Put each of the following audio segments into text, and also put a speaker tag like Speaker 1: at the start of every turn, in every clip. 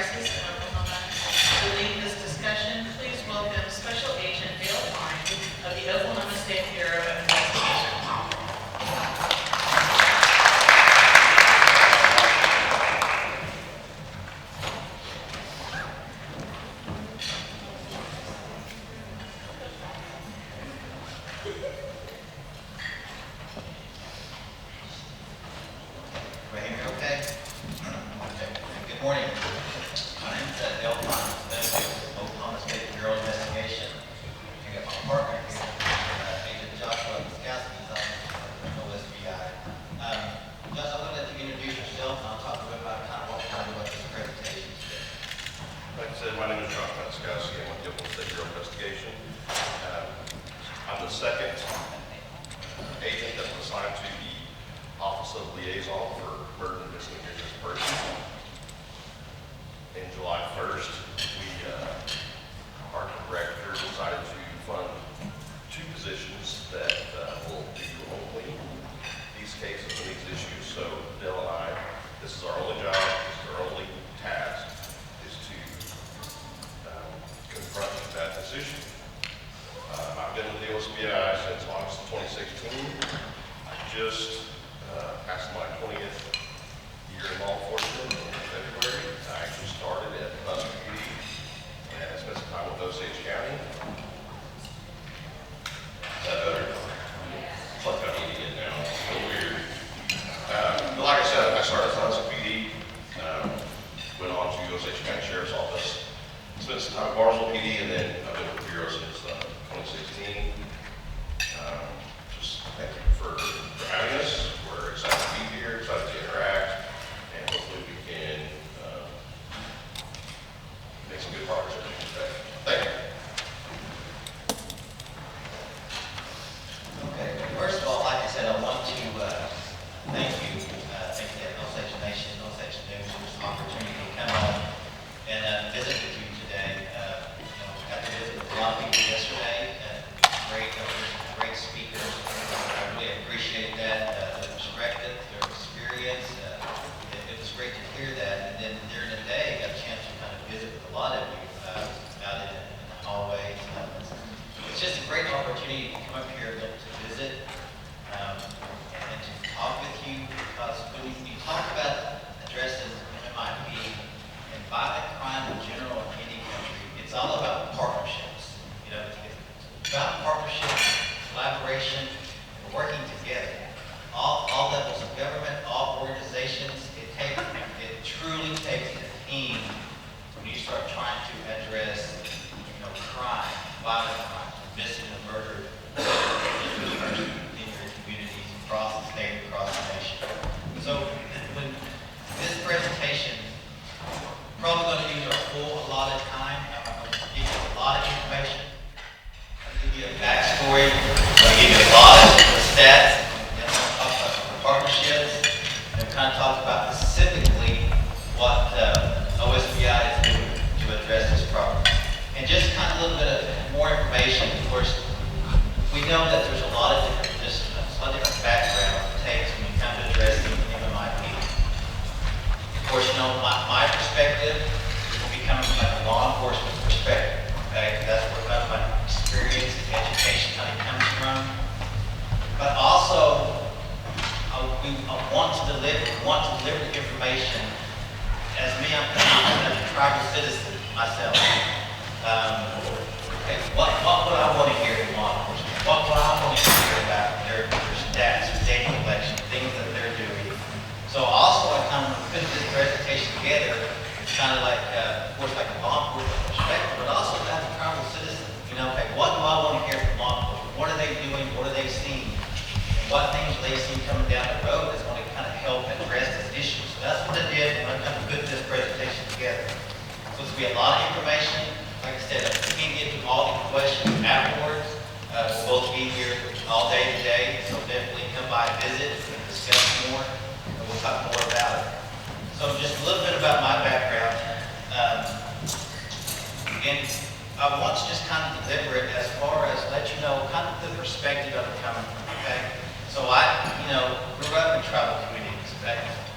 Speaker 1: Crisis in Oklahoma. To lead this discussion, please welcome Special Agent Brien of the Oklahoma State Bureau of Investigation.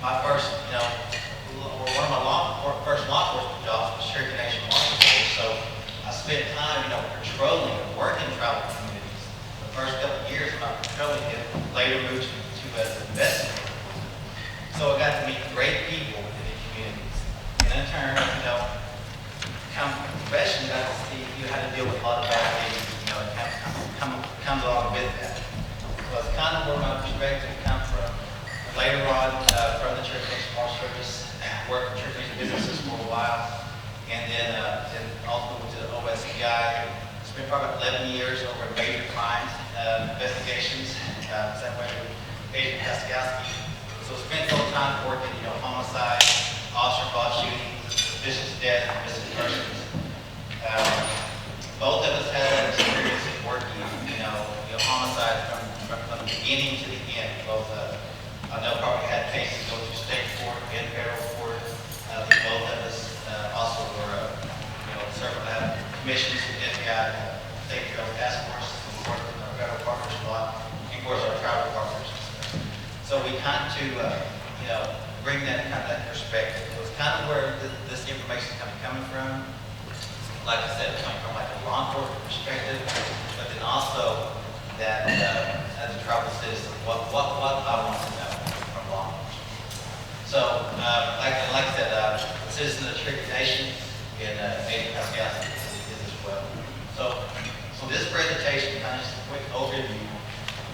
Speaker 2: My first, one of my first law enforcement totally did. Later moved to as an investigator. So I got to meet great people in the communities. And in turn, come professionally, I got to see how to deal with a lot of bad things. It comes along with that. So that's kind of where my perspective comes from. Later on, from the Church Nation Park Service, worked for Church Nation businesses for a while, and then ultimately to the OSCI. Spent probably about 11 years over in major crimes investigations. Same way with Agent Haskowski. So spent a little time working, homicide, officer-involved shootings, suspicious death, missing persons. Both of us had that experience of working, homicide from the beginning to the end. Both, I know probably had cases go through state court and federal court. Both of us also were, several commissions with FBI, state federal task force, and worked with our federal partners a lot, and of course our tribal partners. So we kind of, bring that kind of that perspective. It was kind of where this information is coming from. Like I said, coming from like a law enforcement perspective, but then also that as a tribal citizen, what I want to know from law enforcement. So, like I said, a citizen of the Cherokee Nation and Agent Haskowski is as well. So this presentation, kind of just a quick overview,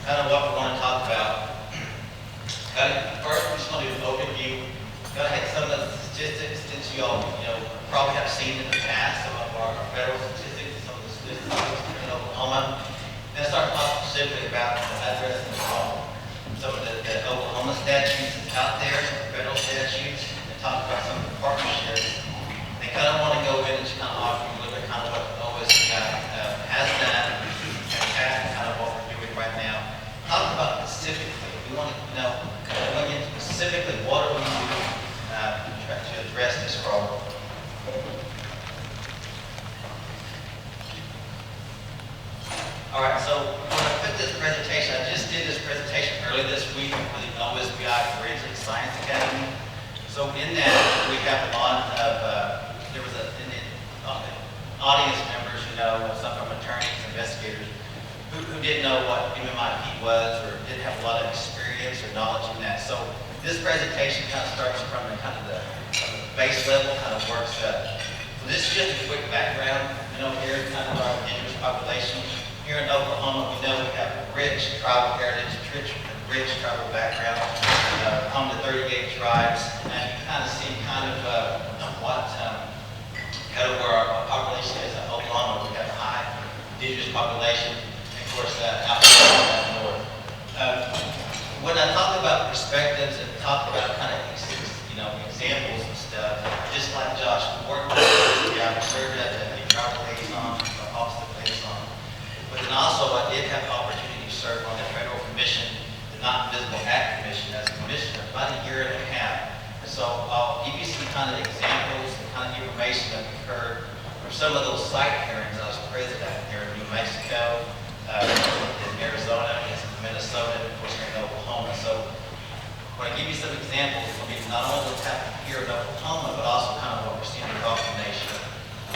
Speaker 2: kind of what we're going to talk about. First, we're just going to do an overview. Going to hit some of the statistics that you all, probably have seen in the past, some of our federal statistics, some of the statistics in Oklahoma. Then start talking specifically about addressing the problem. Some of the Oklahoma statutes out there, some of the federal statutes, and talk about some of the partnerships. They kind of want to go in and just kind of offer you a little bit kind of what the OSCI has done and past, kind of what we're doing right now. Talk about specifically. We want to know, going into specifically what are we doing to address this problem. All right, so when I put this presentation, I just did this presentation earlier this week for the OSBI Forensic Science Academy. So in that, we have a lot of, there was audience members, some from attorneys, investigators, who didn't know what MMIP was or didn't have a lot of experience or knowledge in that. So this presentation kind of starts from the base level, kind of works up. So this is just a quick background. Here kind of our indigenous population. Here in Oklahoma, we know we have a rich tribal heritage, rich tribal background, home to 38 tribes, and you kind of see where our population is in Oklahoma. We have a high indigenous population, and of course, out north. When I talk about perspectives and talk about kind of examples and stuff, just like Josh, we work with I served as a tribal liaison, officer liaison. But then also I did have the opportunity to serve on the Federal Commission, the Non-Invisible Act Commission, as a commissioner about a year and a half. And so I'll give you some kind of examples, the kind of information that we've heard from some of those site hearings I was present at here in New Mexico, in Arizona, in Minnesota, and of course here in Oklahoma. So when I give you some examples, it'll be not only what's happening here in Oklahoma, but also kind of what we're seeing across the nation.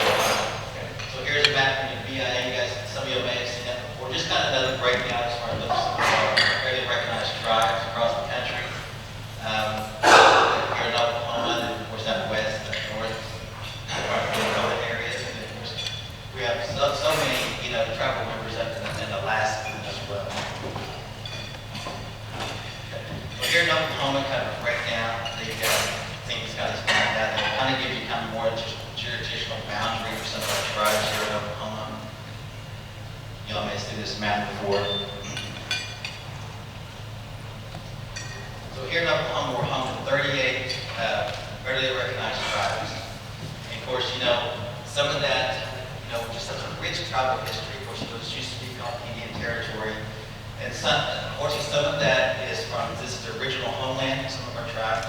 Speaker 2: Okay. So here's a map from the BIA. You guys, some of you may have seen that before. Just kind of another breakdown as far as some of our fairly recognized tribes across the country. Here in Oklahoma, and of course out west, north, other areas. And of course, we have so many, tribal members up in Alaska as well. Here in Oklahoma, kind of a breakdown, they've got things kind of planned out. They kind of give you kind of more jurisdictional boundary for some of our tribes here in Oklahoma. Y'all may have seen this map before. So here in Oklahoma, we're home to 38 federally recognized tribes. And of course, some of that, just such a rich tribal history. Of course, it used to be called Indian Territory. And unfortunately, some of that is from, this is the original homeland of some of our tribes.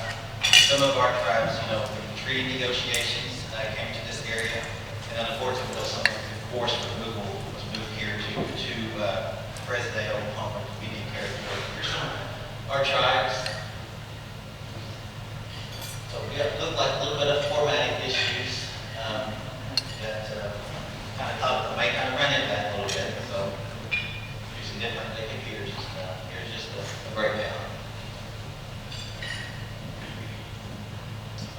Speaker 2: Some of our tribes, through treaty negotiations, came to this area. And then unfortunately, some of the forced removal was moved here to present-day Oklahoma, Indian Territory. Here's our tribes. So we have looked like a little bit of formatting issues that kind of may kind of run into that a little bit. So different computers. the breakdown.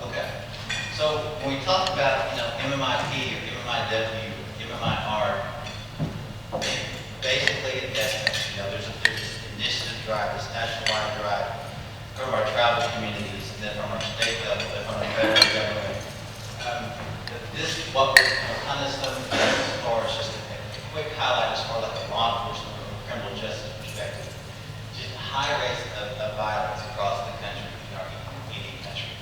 Speaker 2: Okay. So when we talk about, MMIP or MMIW, MMIR, basically investments, there's this initiative drive, this nationwide drive from our tribal communities, and then from our state level, and from the federal government. This is what we're kind of some as far as just a quick highlight as far as like a law enforcement or criminal justice perspective. Just high rates of violence across the country, in our Indian country.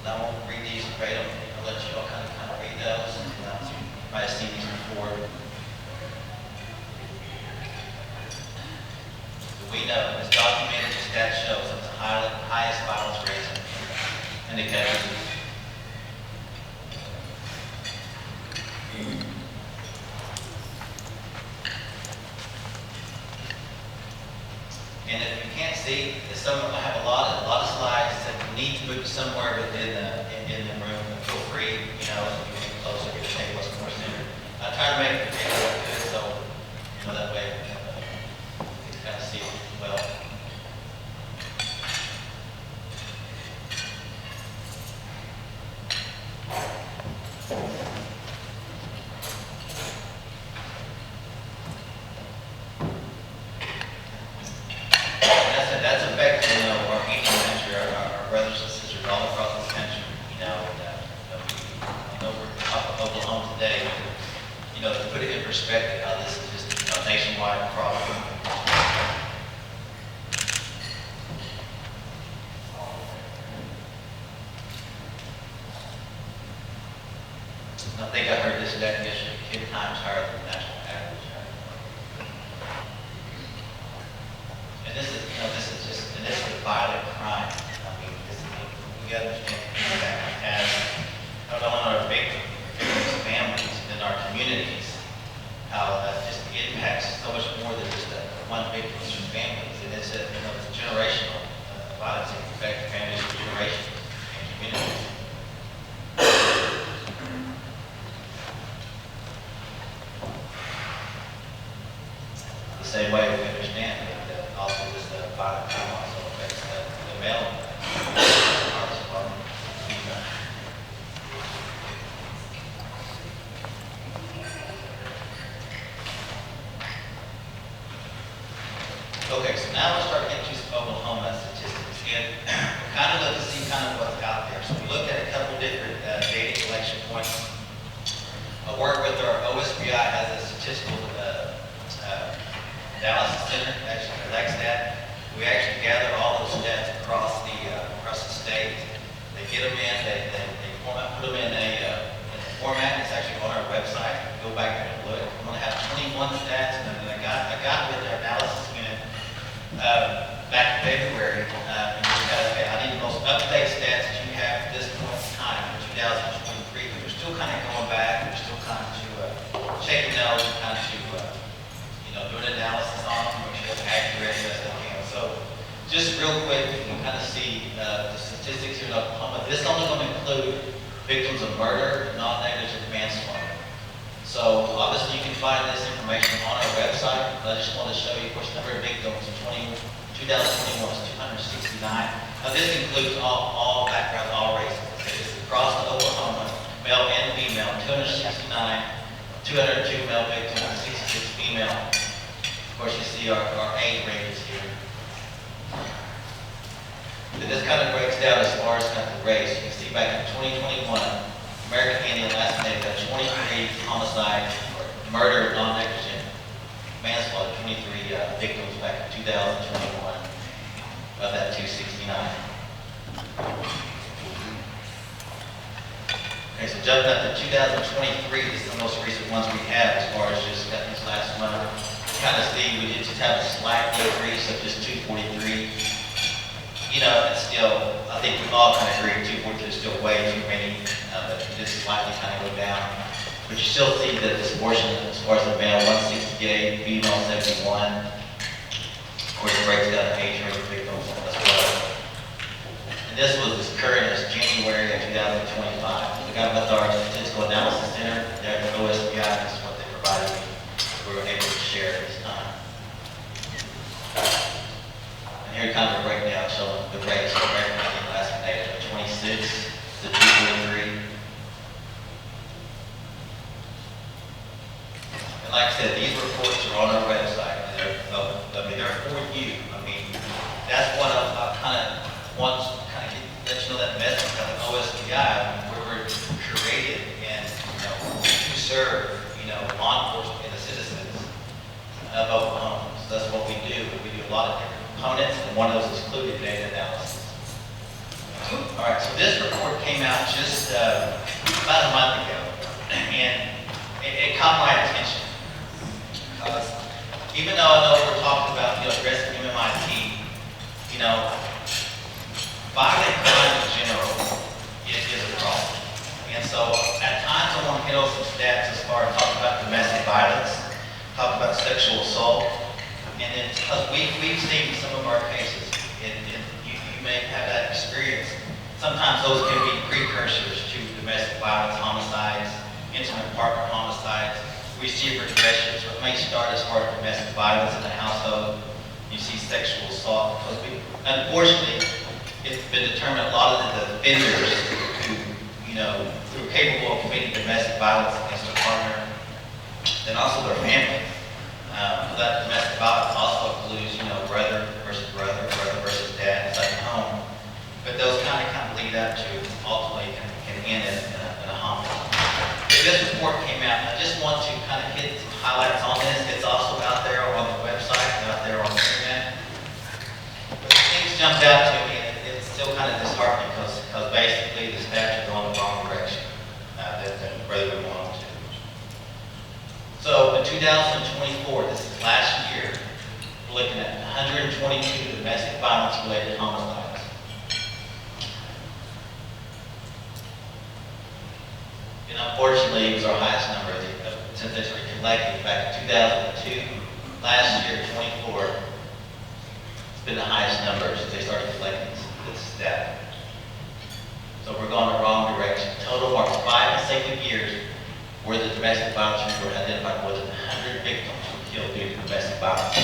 Speaker 2: I won't read these verbatim. I'll let you all kind of read those. And, you might have seen these before. We know, as documented, the stat shows it's the highest violence rates in the country. And if you can't see, I have a lot of slides that you need to move somewhere within in the room. Feel free, if you get closer, get a table what's more centered. I try to make it look good, so that way you can kind of see it well. That's affecting our Indian country, our brothers and sisters all across this country. I know we're talking about Oklahoma today, but to put it in perspective, how this is just a nationwide problem. I think I heard this definition 10 times higher than the national average. And this is a violent crime. We got to understand the impact it has not only on our victims, families, and our communities, how that just impacts so much more than just one victim's families. And it's a generational violence that affects families for generations and communities. The same way we understand that also this violent crime also affects the male parts of our female. Okay, so now we'll start getting to some Oklahoma statistics. And we're kind of looking to see kind of what's out there. So we looked at a couple different data collection points. I work with our OSBI has a statistical analysis center actually collects that. We actually gather all those stats across the state. They get them in, they put them in a format. It's actually on our website. Go back there and look. I'm going to have 21 stats, and then I got with our analysis unit back in February. And we got, okay, I need the most up-to-date stats that you have at this point in time for 2023. But we're still kind of going back. We're still kind of checking those, kind of doing analysis on them, make sure it's accurate as best I can. So, just real quick, you can kind of see the statistics here in Oklahoma. This is only going to include victims of murder, non-negligent manslaughter. So, obviously, you can find this information on our website, but I just want to show you, of course, the number of victims in 2021 was 269. Now, this includes all backgrounds, all races. This is across the Oklahoma, male and female, 269, 202 male victims, and 66 female. Of course, you see our age ranges here. And this kind of breaks down as far as kind of the race. You can see back in 2021, American Indian last name had 23 homicides, or murder, non-negligent manslaughter, 23 victims back in 2021 of that 269. Okay, so jumping up to 2023, this is the most recent ones we have as far as just this last month. Kind of see we just have a slight increase of just 243. It's still, I think we all kind of agree 243 is still way too many, but this slightly kind of go down. But you still see the disproportion as far as the male, 168, female 71. Of course, it breaks down the age range of victims as well. And this was as current as January of 2025. We got with our statistical analysis center, their OSBI, this is what they provide like I said, these reports are on our website, and they're for you. I mean, that's what I kind of want to kind of let you know that message of the OSBI. I mean, we're created and, to serve, law enforcement and the citizens of Oklahoma. So that's what we do. We do a lot of different components, and one of those is included data analysis. All right, so this report came out just about a month ago, and it caught my attention. Even though I know we're talking about addressing MMIP, violent crime in general is a problem. And so at times I want to hit on some stats as far as talking about domestic violence, talk about sexual assault, and then because we've seen some of our cases, and you may have that experience. Sometimes those can be precursors to domestic violence, homicides, intimate partner homicides, receiver aggression. So it may start as far as domestic violence in the household. You see sexual assault. Because unfortunately, it's been determined a lot of the offenders who are capable of committing domestic violence against their partner, and also their family. That domestic violence also includes, brother versus brother, brother versus dad inside the home. But those kind of lead up to ultimately can end in a homicide. This report came out, and I just want to kind of hit some highlights on this. It's also out there on the website and out there on the internet. But things jumped out to me, and it's still kind of disheartening because basically the stats are going the wrong direction than where we want them to. So in 2024, this is last year, we're looking at 122 domestic violence-related homicides. And unfortunately, it was our highest number since they were collected back in 2002. Last year, 24, it's been the highest number since they started collecting this data. So we're going the wrong direction. Total marks 5 consecutive years where the domestic violence report identified more than 100 victims were killed due to domestic violence.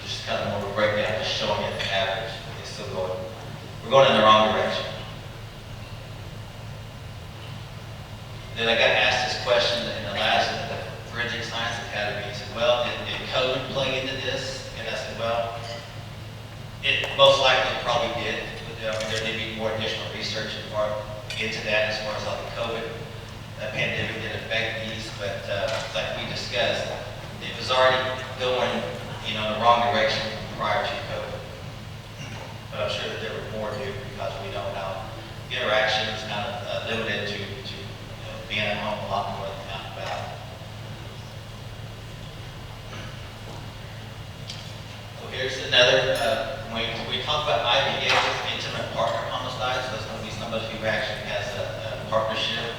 Speaker 2: Just kind of more of a breakdown, just showing you the average. It's still going. We're going in the wrong direction. Then I got asked this question in the last of the Forensic Science Academy. He said, well, did COVID play into this? And I said, well, it most likely probably did. There did be more additional research into that as far as how the COVID pandemic did affect these. But like we discussed, it was already going in the wrong direction prior to COVID. But I'm sure that there were more due because we know how interaction is kind of limited to being at home a lot more than out and about. So here's another, when we talk about IPAs, intimate partner homicides, that's going to be somebody who actually has a partnership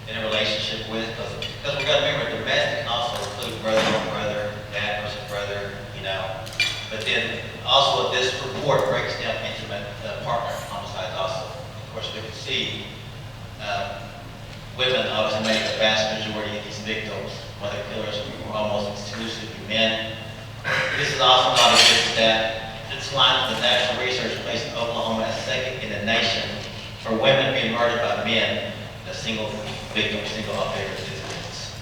Speaker 2: in a relationship with, because we've got to remember, domestic can also include brother on brother, dad versus brother, but then also this report breaks down intimate partner homicides also. Of course, we can see women obviously make the vast majority of these victims, while the killers were almost exclusively men. This is also not a good stat. It's lined with the national research placing Oklahoma as second in the nation for women being murdered by men in a single victim, single offender incidents.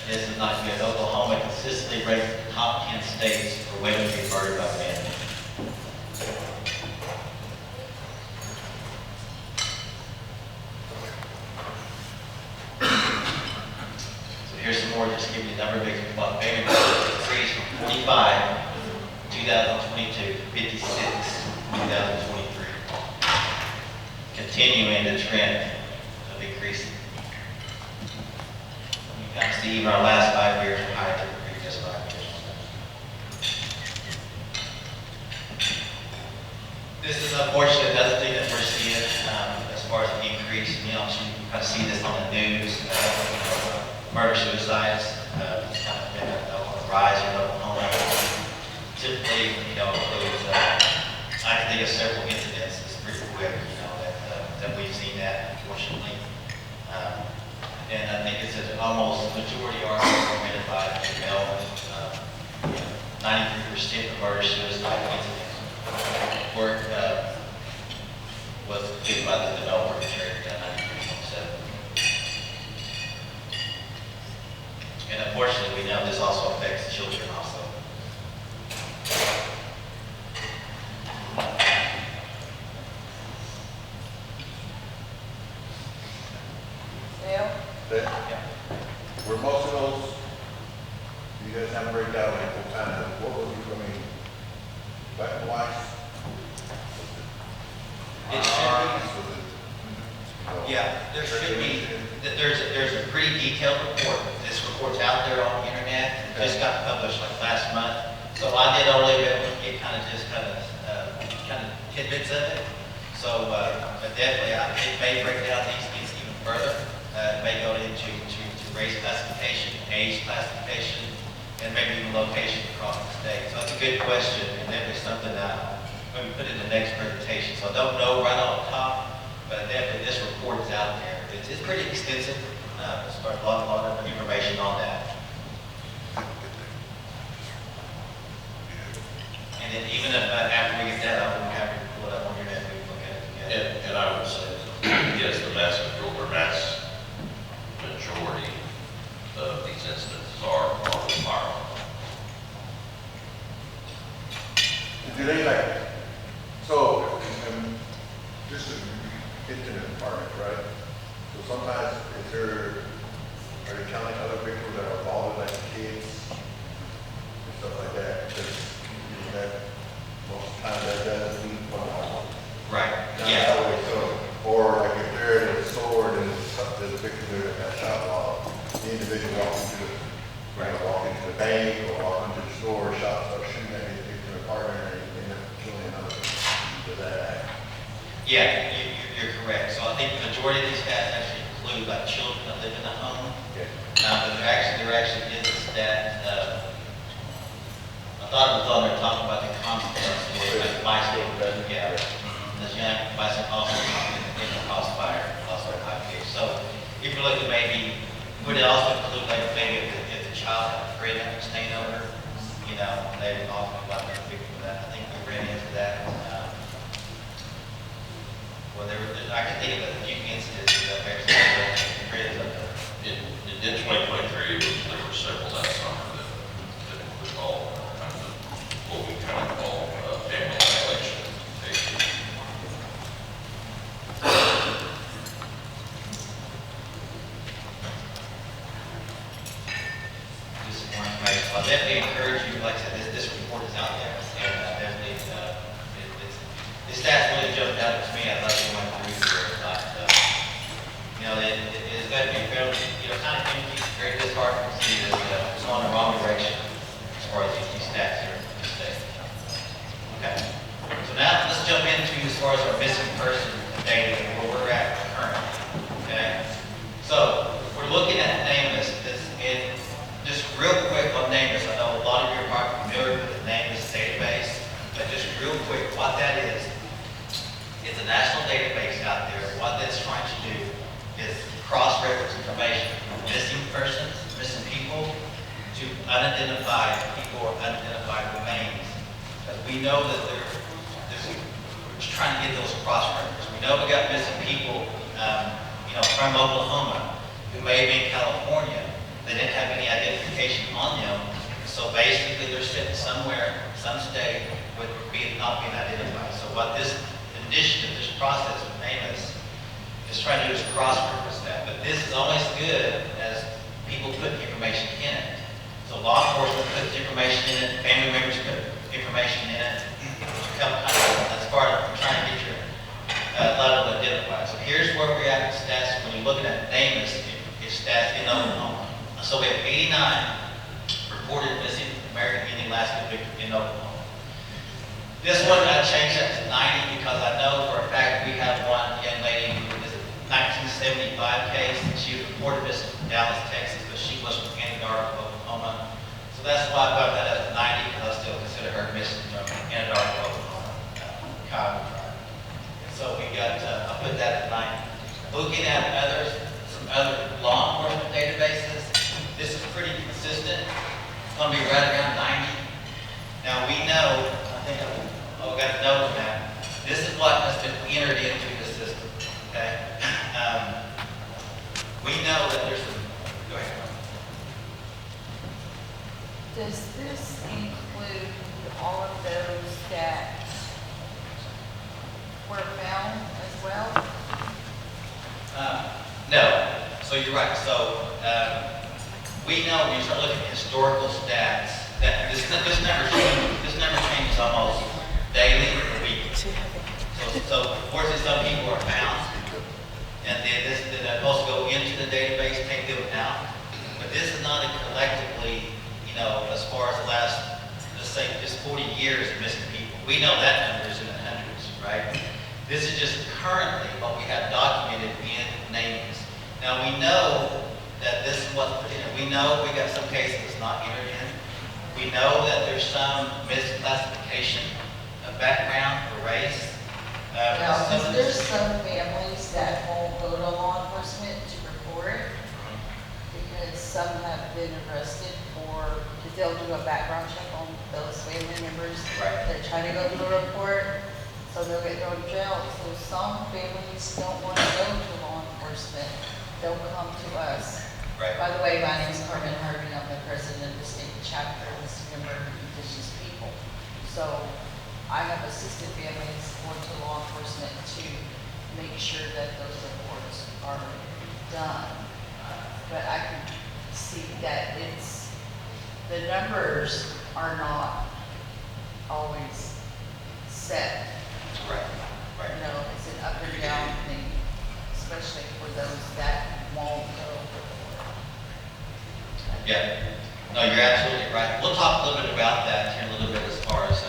Speaker 2: This is not good. Oklahoma consistently ranks in the top 10 states for women being murdered by men. Here's some more, just to give you the number of victims by family members. It increased from 45 in 2022 to 56 in 2023. Continuing the trend of increasing. You can see even our last 5 years are higher than the previous 5 years. This is unfortunately another thing that we're seeing as far as the increase. You kind of see this on the news. Murder suicides has kind of been on the rise in Oklahoma. Typically, includes, I can think of several incidents pretty quick, that we've seen that, unfortunately. And I think it's almost majority are committed by male. 93% of murder suicide incidents was yeah, there should be, there's a pretty detailed report. This report's out there on the internet, it just got published like last month. So I did Olivia, it kind of tidbits of it. So, but definitely, it may break down these things even further. It may go into race classification, age classification, and maybe even location across the state. So it's a good question, and definitely something that we put in the next presentation. So I don't know right off the top, but definitely this report is out there. It's pretty extensive. As far as a lot of information on that. And then even if after we get that, I wouldn't have to pull it up on your net, we can look at it together.
Speaker 3: And I would say, yes, the mass majority of these instances are firearms.
Speaker 4: Do they like, so, this is incident department, right? So sometimes are you counting other people that are involved, like kids and stuff like that? Because that most of the time that doesn't mean one.
Speaker 2: Right,
Speaker 4: Not
Speaker 2: yeah.
Speaker 4: that way, so, or like if there is a sword and there's a victim there that got shot while the individual walks into the, walk into the bank or walk into the store, shot, or shooting at his victim partner and end up killing another person. Does that happen?
Speaker 2: Yeah, you're correct. So I think the majority of these stats actually include like children that live in the home.
Speaker 4: Yeah.
Speaker 2: But there actually is a stat. I thought it was on there talking about the consequences of like bystander. Yeah. This young bystander also in the crossfire, also at high pitch. So if you're looking maybe, would it also include like maybe if the child had a friend that was staying over, they would also be like a victim of that. I think we ran into that. Well, I can think of a few instances of friends up there.
Speaker 3: In 2023, there were several that summer that was all kind of what we kind of call family violation cases.
Speaker 2: This is more information. I'll definitely encourage you, like I said, this report is out there, and definitely, the stats really jumped out to me. I'd like to went through here, but, it's got to be fairly, kind of empty, very disheartening to see this, it's going in the wrong direction as far as these stats here in the state. Okay. So now, let's jump into as far as our missing person data, where we're at currently, okay? So, we're looking at NAMUS, and just real quick on NAMUS, I know a lot of you are probably familiar with the NAMUS database, but just real quick, what that is, it's a national database out there. What that's trying to do is cross-reference information from missing persons, missing people, to unidentified people or unidentified remains. Because we know that we're just trying to get those cross-references. We know we got missing people, from Oklahoma who may have been in California. They didn't have any identification on them. So basically, they're sitting somewhere, some state, with not being identified. So what this initiative, this process with NAMUS is trying to do is cross-reference that. But this is only as good as people put information in it. So law enforcement puts information in it, family members put information in it. That's part of trying to get your level identified. So here's where we're at with stats. When you're looking at NAMUS, it's stats in Oklahoma. So we have 89 reported missing American Indian Alaska victims in Oklahoma. This one, I changed that to 90 because I know for a fact we have one young lady who was a 1975 case. She was reported missing from Dallas, Texas, but she was from Anadarko, Oklahoma. So that's why I got that as a 90 because I still consider her missing from Anadarko, Oklahoma. So we got, I put that at 90. Looking at some other law enforcement databases, this is pretty consistent. It's going to be right around 90. Now we know, I think I got a note on that. This is what has been entered into the system, okay? We know that there's some, go ahead.
Speaker 5: Does this include all of those that were found as well?
Speaker 2: No. So you're right. So we know when you start looking at historical stats that this number changes almost daily or weekly. So fortunately, some people are found, and and then this, then they're supposed to go into the database, take them out. But this is not a collectively, you know, as far as the last, let's say, just 40 years of missing people. We know that number is in the hundreds, right? This is just currently what we have documented in names. Now, we know that this is what's put in it. We know we got some cases that's not entered in. We know that there's some misclassification of background or race.
Speaker 5: Now,
Speaker 2: Some of
Speaker 5: there's
Speaker 2: this-
Speaker 5: some families that won't go to law enforcement to report it because some have been arrested for, because they'll do a background check on those family members.
Speaker 2: Right.
Speaker 5: They're trying to go to the report, so they'll get thrown in jail. So some families don't want to go to law enforcement. They'll come to us.
Speaker 2: Right.
Speaker 5: By the way, my name is Carmen Harvey. I'm the president of the state chapter of the Center of Indigenous People. So I have assisted families going to law enforcement to make sure that those reports are done. But I can see that the numbers are not always set.
Speaker 2: Right, right.
Speaker 5: You know, it's an up and down thing, especially for those that won't go report.
Speaker 2: Yeah, no, you're absolutely right. We'll talk a little bit about that here in a little bit as far as,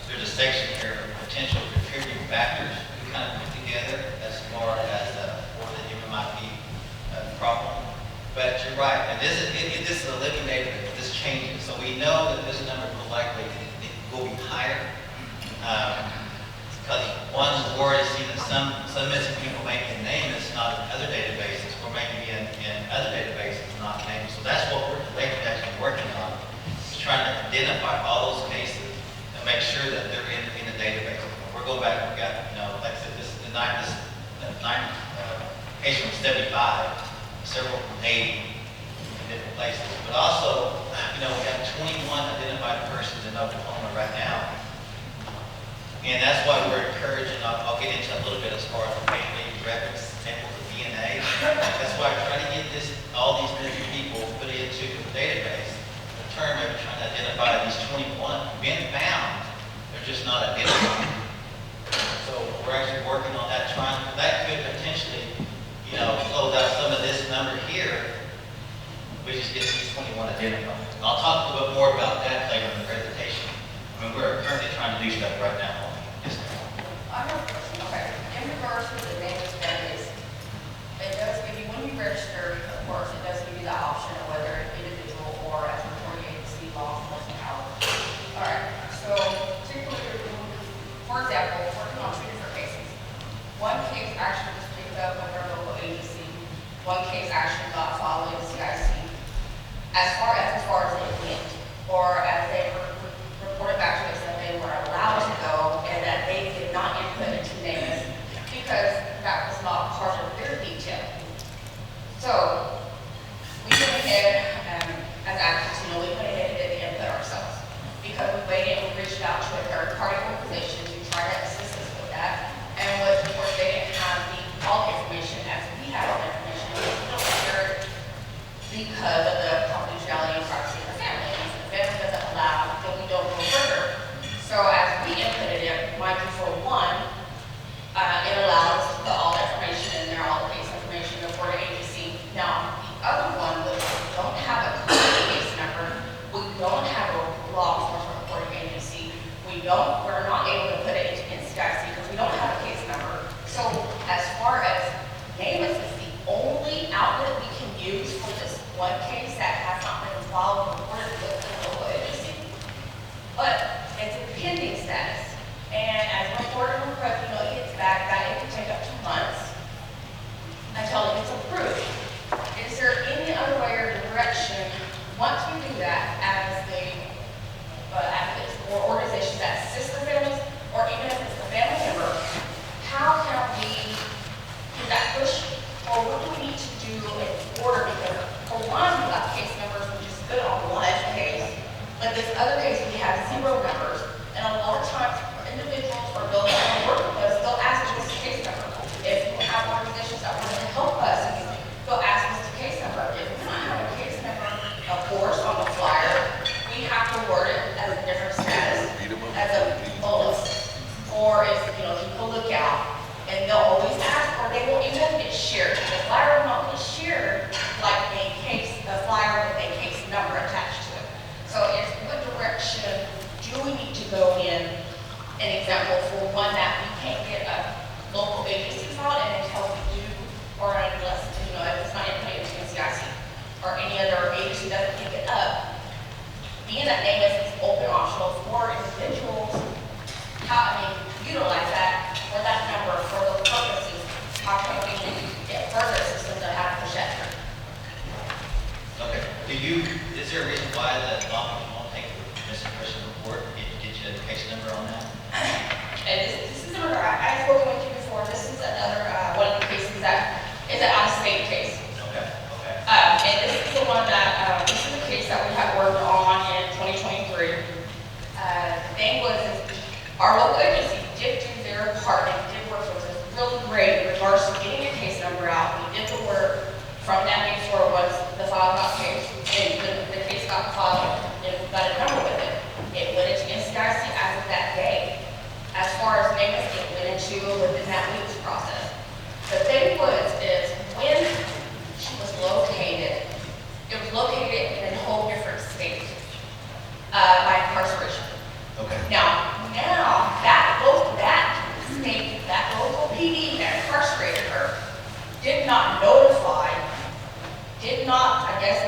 Speaker 2: there's a section here of potential contributing factors we kind of put together as far as, for the MMIP problem. But you're right, and this is a living database, this changes. So we know that this number will likely, it will be higher. Because one, we're already seeing that some missing people may be named as not in other databases, or maybe in other databases not named. So that's what we're actually working on, is trying to identify all those cases and make sure that they're in the database. We're going back, we got, you know, like I said, this nine case from 75, several from 80 in different places. But also, you know, we have 21 identified persons in Oklahoma right now. And that's why we're encouraging, I'll get into a little bit as far as the family records, samples of DNA. That's why we're trying to get all these missing people put into the database. The term of trying to identify these 21 been found, they're just not identified. So we're actually working on that, that could potentially, you know, close out some of this number here. We just get these 21 identified. And I'll talk a little bit more about that later in the presentation. I mean, we're currently trying to do stuff right now.
Speaker 6: I have a question. Okay. In regards to the nameless database, it does give you, when you register, of course, it does give you the option of whether an individual or as a reporting agency, law enforcement, however. All right. So typically, for example, working on two different cases. One case actually was picked up with our local agency. One case actually got filed with CIC. As far as it went, or as they reported back to us that they were allowed to go and that they did not input into names because that was not part of their detail. So we went ahead as advocates, you know, we went ahead and did the input ourselves because we waited and we reached out to a third-party organization to try to assist us with that. And of course, they didn't have all the information as we had all the information. We don't share it because of the confidentiality and privacy of the family. And if the family doesn't allow, then we don't go further. So as we inputted it, mind you, for one, it allows us to put all the information in there, all the case information before the agency. Now, the other one was we don't have a case number, we don't have a law enforcement reporting agency, we're not able to put it into NCIC because we don't have a case number. So as far as NAMUS is the only outlet we can use for this one case that has not been involved or reported with the local agency. But it's a pending status. And as reported on prep, you know, it gets back, that it can take up to months until it gets approved. Is there any other way or direction, once we do that, as the advocates or organizations that assist the families, or even if it's the family member, how can we get that push? Or what do we need to do in order? Because for one, we got case numbers, which is good on one case, but this other case, we have 0 numbers. And a lot of times, individuals or those that want to work with us, they'll ask us what's the case number. If we have organizations that want to help us, they'll ask us the case number. If we don't have a case number, of course, on the flyer, we have to word it as a different status, as a bonus, or if, you know, people look out, and they'll always ask, or they won't even get shared. department did work with us really great in regards to getting a case number out. We did the work from that day forward once the file got changed, and the case got filed, and we got a number with it. It went into NCIC as of that day. As far as names, it went into within that week's process. The thing is when she was located, it was located in a whole different state by incarceration.
Speaker 2: Okay.
Speaker 6: Now that state, that local PD that incarcerated her, did not notify, I guess,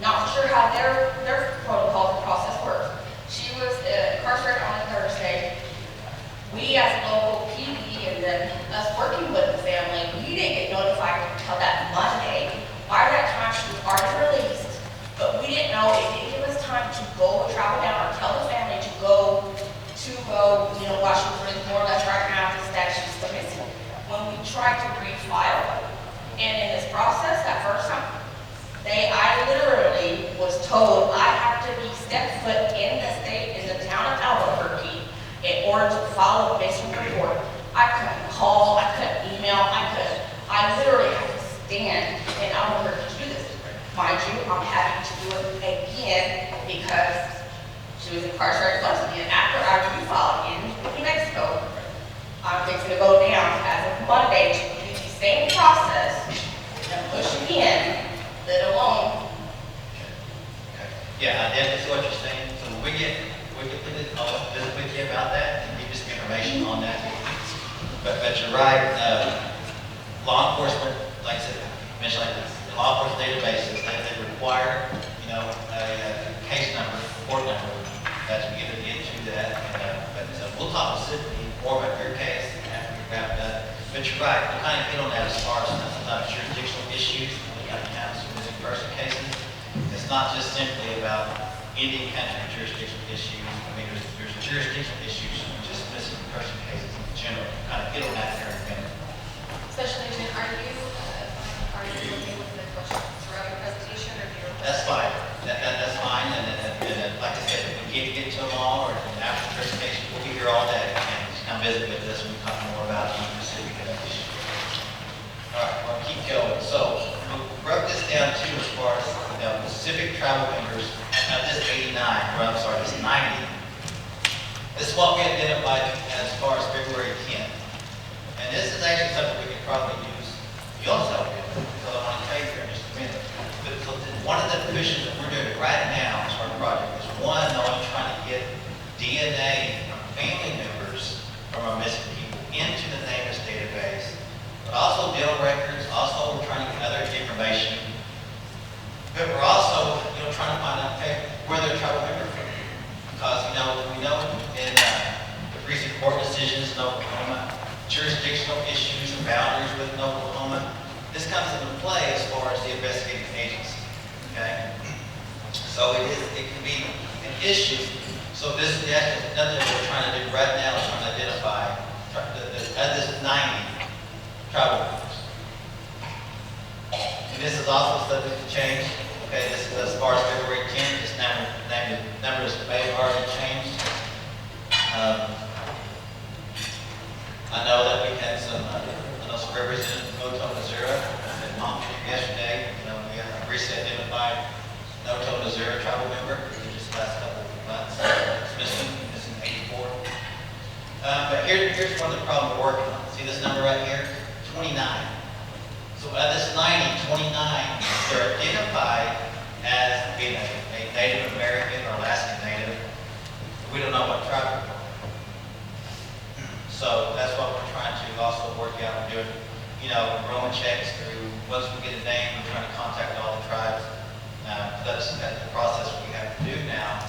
Speaker 6: not sure how their protocol and process works. She was incarcerated on a Thursday. We as a local PD and then us working with the family, we didn't get notified until that Monday. By that time, she was already released, but we didn't know, it didn't give us time to go travel down or tell the family to go, while she was really more or less right now, that she was still missing. When we tried to refile, and in this process, that first time, I literally was told I have to be step foot in the state, in the town of Albuquerque, in order to file a basic report. I couldn't call, I couldn't email, I literally had to stand in Albuquerque to do this. Mind you, I'm having to do it again because she was incarcerated once again after I refiled in New Mexico. I'm fixing to go down as of Monday to do the same process and push again, let alone.
Speaker 2: Okay. Yeah, I definitely see what you're saying. So we can visit with you about that and give you some information on that. But you're right. Law enforcement, like I said, mentioned like this, law enforcement databases, they require, a case number, report number, that's given into that. But so we'll talk specifically more about your case after we wrap it up. But you're right, we kind of hit on that as far as sometimes jurisdictional issues, we got to have some missing person cases. It's not just simply about Indian country jurisdictional issues. I mean, there's jurisdictional issues, just missing person cases in general. Kind of hit on that here in a minute.
Speaker 7: Special Agent, are you looking with the questions throughout your presentation, or do you?
Speaker 2: That's fine. That's fine. And like I said, if we can't get to them all, or after the presentation, we'll be here all day and just come visit with us and talk more about each specific issue. All right, we'll keep going. So we broke this down too as far as Pacific travel members. Now this 89, or I'm sorry, this 90. This is what we identified as far as February 10th. And this is actually something we could probably use y'all's help with, because I want to tell you here in just a minute. But one of the pushes that we're doing right now as our project is one, trying to get DNA from family members from our missing people into the NamUs database, but also dental records. Also, we're trying to get other information. But we're also, trying to find out where their travel member from. Because, we know in the recent court decisions in Oklahoma, jurisdictional issues and boundaries within Oklahoma, this comes into play as far as the investigating agency. Okay? So it can be an issue. So this is another thing we're trying to do right now is trying to identify this 90 travel members. And this is also subject to change. Okay, this is as far as February 10th. This numbers may have already changed. I know that we had some representatives from Otoe-Missouria at Ponca yesterday. We have recently identified an Otoe-Missouria tribal member just the last couple of months. It's missing 84. But here's one of the problems we're working on. See this number right here? 29. So out of this 90, 29, they're identified as being a Native American or Alaskan Native. We don't know what tribe they're from. So that's what we're trying to also work out and do. Roman checks through, once we get a name, we're trying to contact all the tribes. That's the process we have to do now.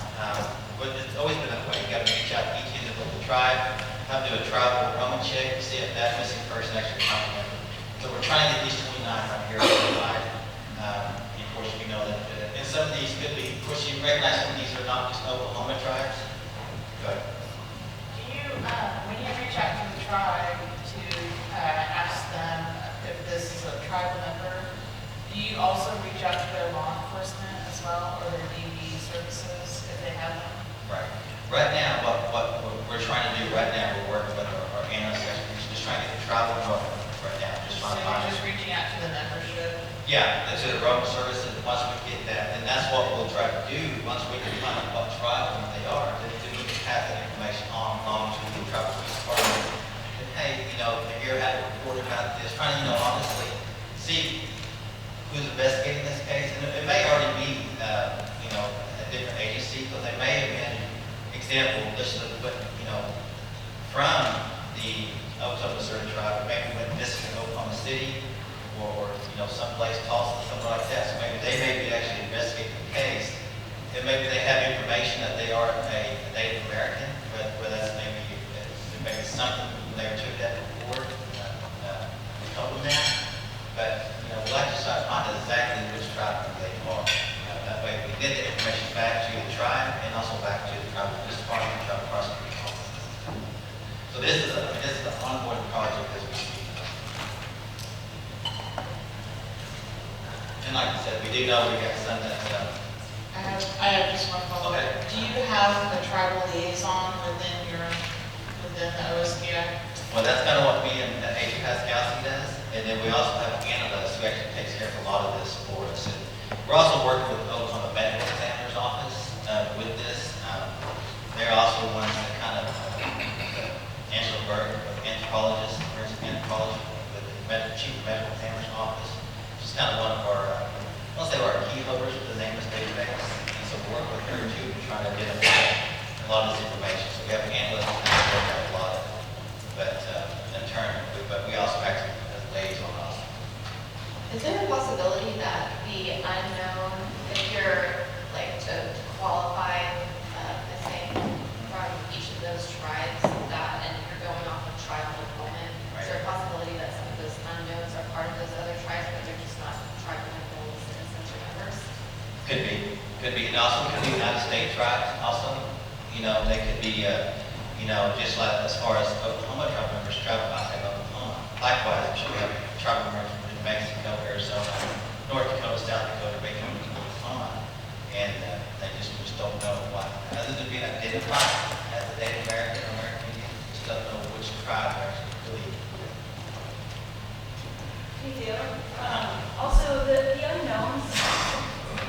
Speaker 2: But it's always been that way. You got to reach out to each individual tribe, have to do a tribal Roman check to see if that missing person actually comes in. So we're trying to get these 29 right here identified. Of course, we know that, and some of these could be, of course, you recognize some of these are not just Oklahoma tribes. Go ahead.
Speaker 1: Do you, when you reach out to the tribe to ask them if this is a tribal member, do you also reach out to their law enforcement as well, or their DV services if they have them?
Speaker 2: Right. Right now, what we're trying to do right now, we're working with our analysts tribal north right now, just
Speaker 1: So
Speaker 2: trying to
Speaker 1: you're
Speaker 2: find.
Speaker 1: just reaching out to the membership?
Speaker 2: Yeah, to the road services, once we get that, and that's what we'll try to do, once we can find out what tribe and they are, then we can pass that information on to the tribal police department. And hey, you know, if you're had a report about this, trying to, you know, honestly, see who's investigating this case, and it may already be, you know, a different agency, because they may have been, example, just to put, you know, from the Otoe-Missouria tribe, maybe went missing in Oklahoma City, or, you know, someplace Tulsa, something like that. So maybe they may be actually investigating the case. And maybe they have information that they are a Native American, but that's maybe something when they took that report, told them that. But, you know, we'll have to try to find out exactly which tribe they are. That way we get the information back to the tribe and also back to the tribal police department and tribal prosecutor's office. So this is an ongoing project as we speak. And like I said, we do know we got some that,
Speaker 1: I have just one follow-up.
Speaker 2: Okay.
Speaker 1: Do you have a tribal liaison within the OSBI?
Speaker 2: well, that's kind of what me and Agent Pascalski does. And then we also have Annalise who actually takes care of a lot of this for us. And we're also working with Oklahoma Medical Examiner's Office with this. They're also the ones that kind of, Angela Berg, anthropologist, emergency anthropologist with the Chief Medical Examiner's Office. She's kind of one of our, I'll say our key holders with the NAMUS database. And so we work with her too to try to identify a lot of this information. So we have analysts who kind of work out a lot of it. But in turn, but we also act as liaison also.
Speaker 7: Is there a possibility that the unknown, if you're like to qualify the thing from each of those tribes, that and you're going off of tribal employment, is there a possibility that some of those unknowns are part of those other tribes, but they're just not tribal employees, citizens, or members?
Speaker 2: Could be, and also could be United States tribes also. You know, they could be, you know, just like as far as Oklahoma tribal members travel outside of Oklahoma. Likewise, I'm sure we have tribal members from New Mexico, Arizona, North Dakota, South Dakota, they come to Oklahoma, and they just don't know what, other than being identified as a Native American or American Indian, just don't know which tribe they're actually really.
Speaker 8: We do. Also, the unknowns,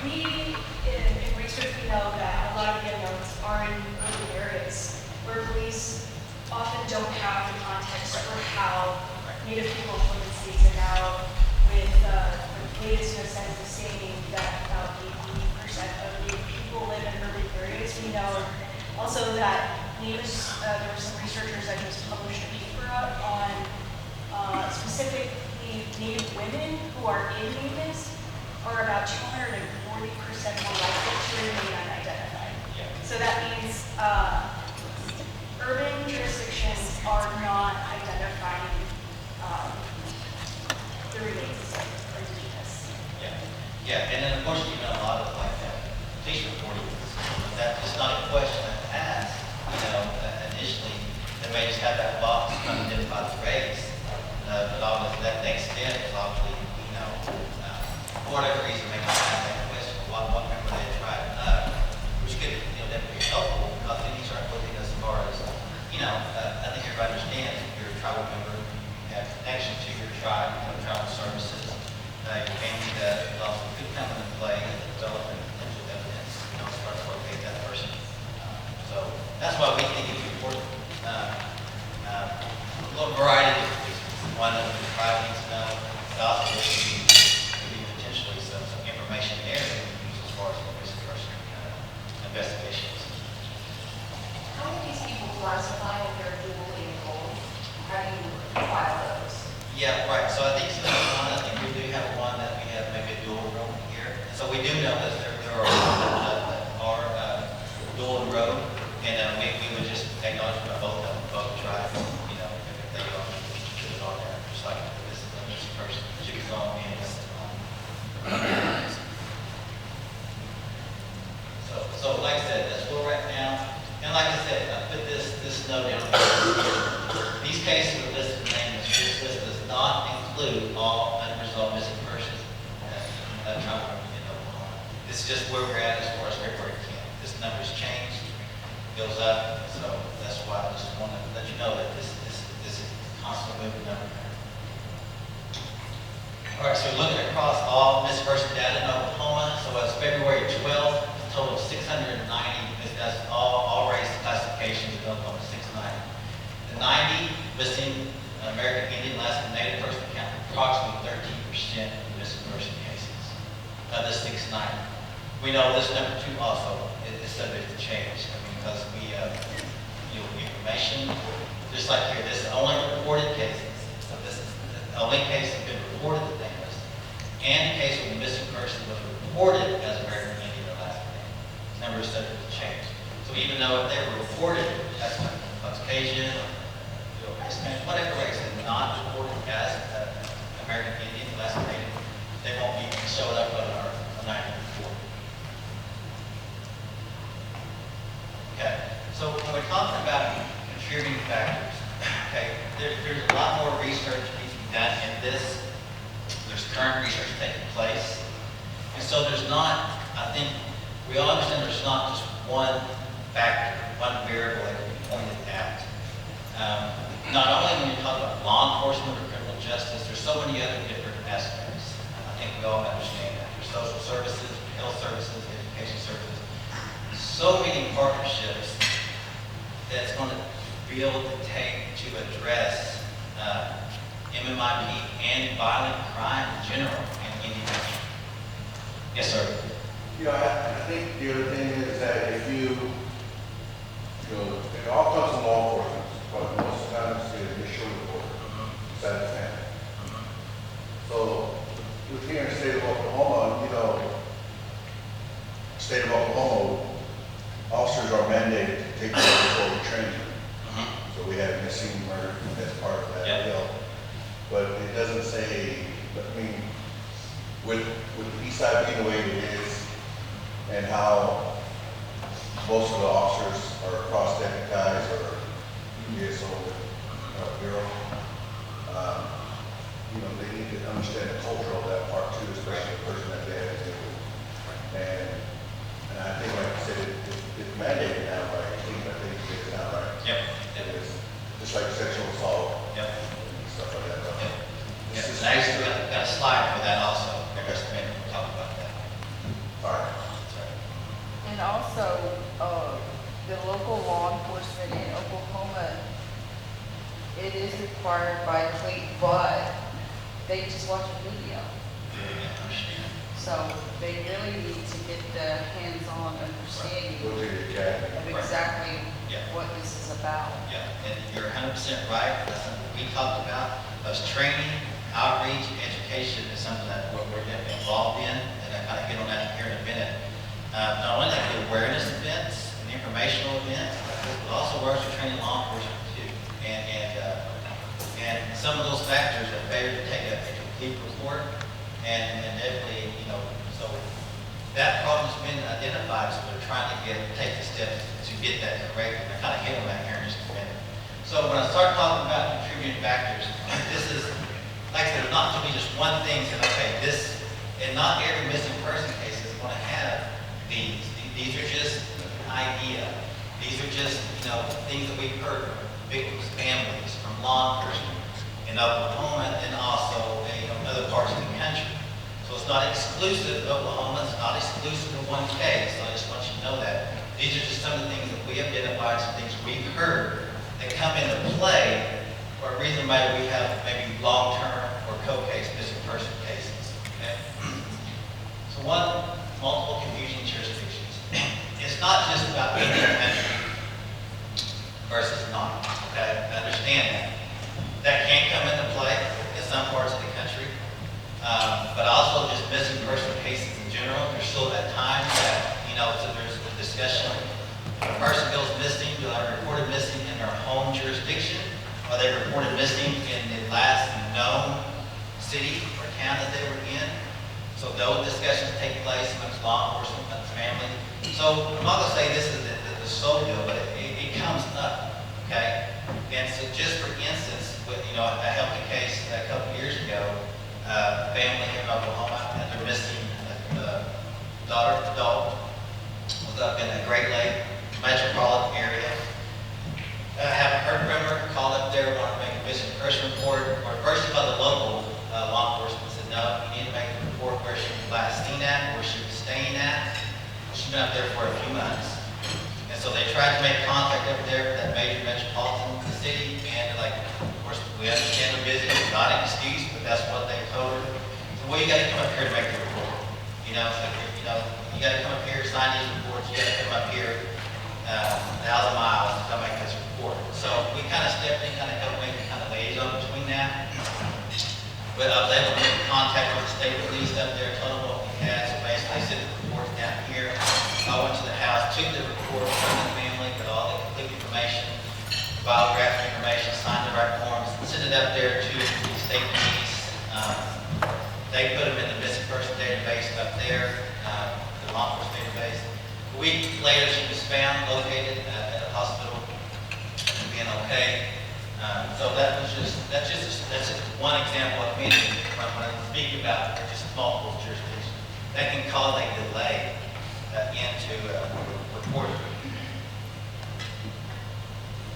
Speaker 8: we, in research, we know that a lot of the unknowns are in urban areas where police often don't have the context for how Native people from the states are now, with the latest census stating that about 80% of Native people live in urban areas. We know also that NAMUS, there were some researchers that just published a paper on specifically Native women who are in NAMUS are about 240% more likely to remain unidentified.
Speaker 2: Yeah.
Speaker 8: So that means urban jurisdictions are not identifying the remains of Indigenous.
Speaker 2: Yeah, and then of course, you know, a lot of like police reporting, that's just not a question to ask. You know, initially, they may just have that box trying to identify the race, but obviously that next step is obviously, you know, for whatever reason, they might have that question, what member they tried, which could, you know, definitely be helpful, because then you start looking as far as, you know, I think everybody understands if you're a tribal member, you have connection to your tribe, you know, tribal services. Your family that also could come into play and develop potential evidence, you know, start to locate that person. So that's why we think it's important. A little variety of reasons. One of the tribe needs to know, but also there could be potentially some information there that we can use as far as what missing person investigations.
Speaker 6: How do these people classify if they're dually enrolled? How do you file those?
Speaker 2: Yeah, right. So I think we do have one that we have maybe a dual enrollment here. And so we do know that there are that are dual enrolled, and we would just acknowledge by both tribes, you know, if they are put it on there, just like this person, Chickasaw and So like I said, that's where we're at now. And like I said, I put this note down here. These cases are listed in names. This list does not include all unresolved missing persons in Oklahoma. This is just where we're at as far as February 10th. This number's changed, goes up, so that's why I just want to let you know that this is constantly move the number there. All right, so we're looking across all missing person data in Oklahoma. So as February 12th, a total of 690, that's all race classifications in Oklahoma, 690. The 90 missing American Indian, Alaska Native person count approximately 13% of the missing person cases of the 690. We know this number 2 also is subject to change. I mean, because we, information, just like here, this is only reported cases. So this is the only case that's been reported that they missed. And the case where the missing person was reported as American Indian or Alaska Native. This number is subject to change. So even though if they were reported as Caucasian, or Hispanic, whatever race, and not reported as American Indian, Alaska Native, they won't be showing up on our 90 report. Okay, so when we're talking about contributing factors, okay, there's a lot more research needs to be done in this. There's current research taking place. And so there's not, I think, we all understand there's not just one factor, one variable that can be pointed at. Not only when you talk about law enforcement or criminal justice, there's so many other different aspects. I think we all understand that. There's social services, health services, education services. So many partnerships that's going to be able to take to address MMIP and violent crime in general in Indiana. Yes, sir.
Speaker 4: I think the other thing is that if it all comes from law enforcement, but most of the time it's the initial report, side of the family. So, with here in the state of Oklahoma, state of Oklahoma, officers are mandated to take care of the training. So we have missing murder as part of that deal. But it doesn't say, with the east side being the way it is, and how most of the officers are cross-deputized or ESO bureau, they need to understand the culture of that part too, especially the person that they have to deal with. And I think, like you said, it's mandated now by clean, I think it's now, right?
Speaker 2: Yep.
Speaker 4: It is, just like sexual assault.
Speaker 2: Yep.
Speaker 4: And stuff like that.
Speaker 2: Yep.
Speaker 4: It's just-
Speaker 2: And I actually got a slide for that also. Maybe we'll talk about that.
Speaker 4: All right.
Speaker 2: That's right.
Speaker 5: And also, the local law enforcement in Oklahoma, it is required by fleet, but they just watch a video.
Speaker 2: I understand.
Speaker 5: So they really need to get the hands-on understanding
Speaker 4: Go to the academy.
Speaker 5: of exactly
Speaker 2: Yeah.
Speaker 5: what this is about.
Speaker 2: Yeah, and you're 100% right. That's something we talked about. Us training, outreach, education is something that we're definitely involved in, and I kind of get on that here in a minute. Not only like the awareness events and informational events, but also we're actually training law enforcement too. And some of those factors are failure to take a complete report, and definitely, so that problem's been identified, so they're trying to take the steps to get that corrected. I kind of hit on that here in just a minute. So when I start talking about contributing factors, this is, like I said, it's not to be just one thing, saying, okay, this, and not every missing person case is going to have these. These are just an idea. These are just, things that we've heard from victims' families, from law enforcement in Oklahoma, and also other parts of the country. So it's not exclusive to Oklahoma, it's not exclusive to one case, so I just want you to know that. These are just some of the things that we identified, some things we've heard that come into play, or a reason why we have maybe long-term or co-case missing person cases. Okay? So one, multiple confusing jurisdictions. It's not just about being in the country versus not. Okay? I understand that. That can come into play in some parts of the country. But also just missing person cases in general. There's still at times that, so there's a discussion. If a person goes missing, do they reported missing in their home jurisdiction? Are they reported missing in the last known city or town that they were in? So those discussions take place amongst law enforcement and family. So I'm not going to say this is the sole deal, but it comes up, okay? And so just for instance, with, I helped a case a couple years ago, family here in Oklahoma, and they're missing daughter, adult, was up in the Great Lake metropolitan area. I haven't heard from her, called up there, wanted to make a missing person report. for a few months. And so they tried to make contact over there with that major metropolitan city, and like, of course, we understand they're busy, it's not an excuse, but that's what they told her. So, well, you gotta come up here to make the report. You know, so, you know, you gotta come up here, sign these reports, you gotta come up here 1,000 miles to come make this report. So we kind of stepped in, kind of helped make a kind of liaison between that. But I was able to make contact with the state police up there, told them what we had. So basically, they sent the report down here. I went to the house, took the report from the family with all the complete information, biographic information, signed the right forms, sent it up there to the state police. They put them in the missing person database up there, the law enforcement database. A week later, she was found, located at a hospital, being okay. So that's just one example of many from what I'm speaking about, just multiple jurisdictions. That can cause a delay into reporting.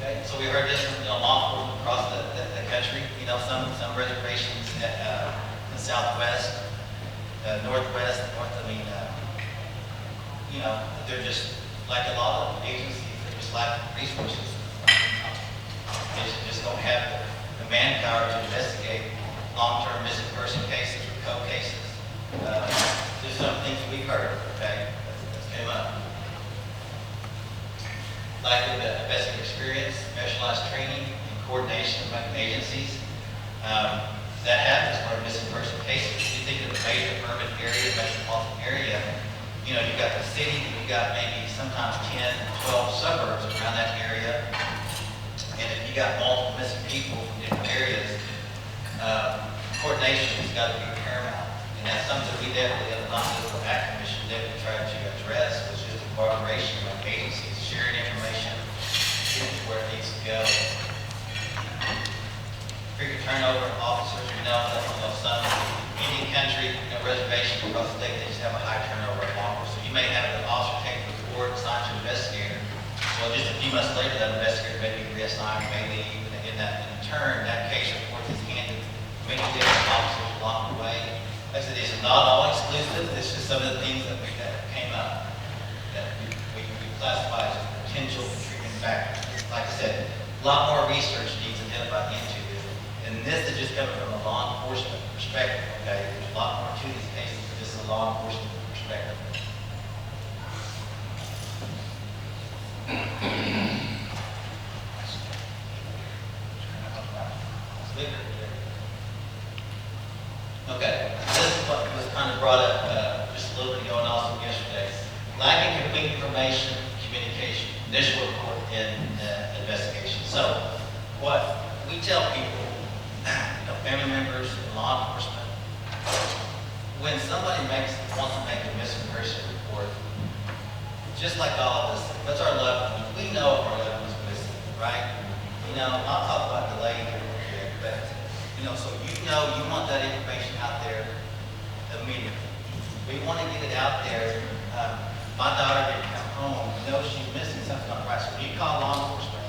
Speaker 2: Okay, so we heard this from law enforcement across the country. You know, some reservations in the southwest, northwest, you know, they're just like a lot of agencies, they're just lack resources. They just don't have the manpower to investigate long-term missing person cases or co-cases. There's some things we've heard, okay, that came up. Lack of investigative experience, specialized training, and coordination among agencies. That happens for missing person cases. You think of the major urban area, metropolitan area, you know, you've got the city, you've got maybe sometimes 10, 12 suburbs around that area. And if you got multiple missing people from different areas, coordination has got to be paramount. And that's something we definitely, as a non-political act commission, definitely tried to address, was just the coordination of agencies, sharing information, getting to where it needs to go. Frequent turnover of officers, we know that some Indian country, reservations across the state, they just have a high turnover of officers. So you may have an officer take the report, assign to an investigator. Well, just a few months later, that investigator may be reassigned, may leave, and in turn, that case report is handed to many different officers along the way. Like I said, it's not all exclusive. It's just some of the things that came up that we classify as potential contributing factors. Like I said, a lot more research needs identified into this. And this is just coming from a law enforcement perspective, okay? There's a lot more to these cases, but this is a law enforcement perspective. Okay, this is what was kind of brought up just a little bit ago and also yesterday. Lacking complete information, communication, initial report, and investigation. So, what we tell people, family members, and law enforcement, when somebody wants to make a missing person report, just like all of us, what's our loved ones? We know if our loved one's missing, right? You know, I'll talk about delay here, but, you know, so you know you want that information out there immediately. We want to get it out there. My daughter didn't come home. You know she's missing, something not right. So when you call law enforcement,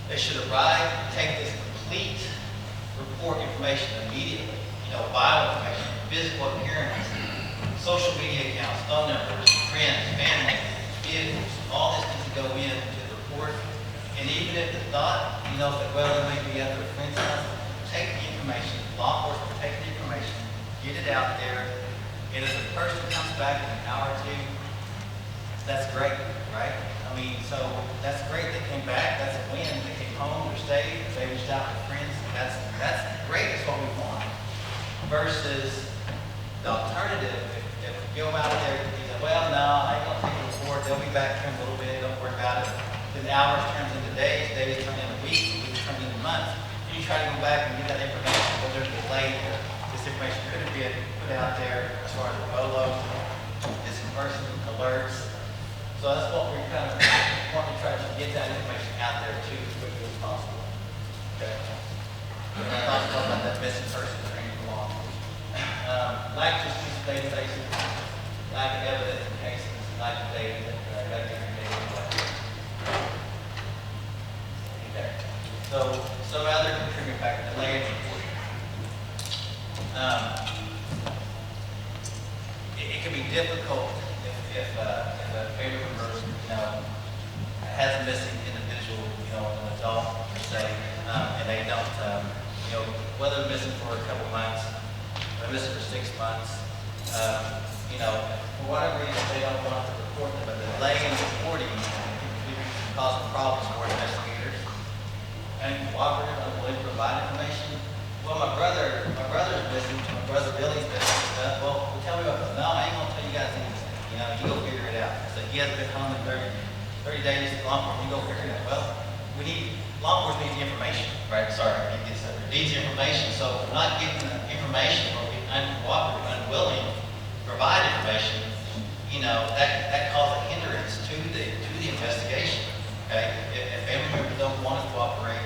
Speaker 2: they should arrive, take this complete report information immediately. You know, vital information, physical appearance, social media accounts, phone numbers, friends, family, vehicles, all this needs to go into the report. And even if the thought, you know, that, well, it may be at their friend's house, take the information, law enforcement, take the information, get it out there, and if the person comes back in an hour or two, that's great, right? I mean, so that's great they came back, that's a win, they came home, they stayed, they reached out to friends, that's great, that's what we want. Versus the alternative, if you go out there and you say, well, no, I ain't gonna take a report, they'll be back here in a little bit, don't worry about it. Then hours turns into days, days turn into weeks, weeks turn into months. You try to go back and get that information, but there's a delay here. This information could have been put out there as far as the BOLO, missing person alerts. So that's what we're kind of wanting to try to get that information out there too as quickly as possible. Okay. And I thought about that missing person training along. Lack of just databases, lack of evidence in cases, lack of data that got different data. Okay. So some other contributing factor, delay in reporting. It can be difficult if a has a missing individual, you know, an adult per se, and they don't, you know, whether they're missing for a couple months, they're missing for 6 months, you know, for whatever reason, they don't want to report them, but the delay in reporting causing problems for investigators. And cooperative, unwilling to provide information. Well, my brother's missing, my brother Billy's missing. Well, tell me about it. No, I ain't gonna tell you guys anything. You know, you go figure it out. So he hasn't been home in 30 days, law enforcement, you go figure it out. Well, law enforcement needs the information, right? Sorry, I can't get that. Needs the information. So if we're not getting the information, or being uncooperative, unwilling to provide information, you know, that causes a hindrance to the investigation. Okay? If family members don't want to cooperate,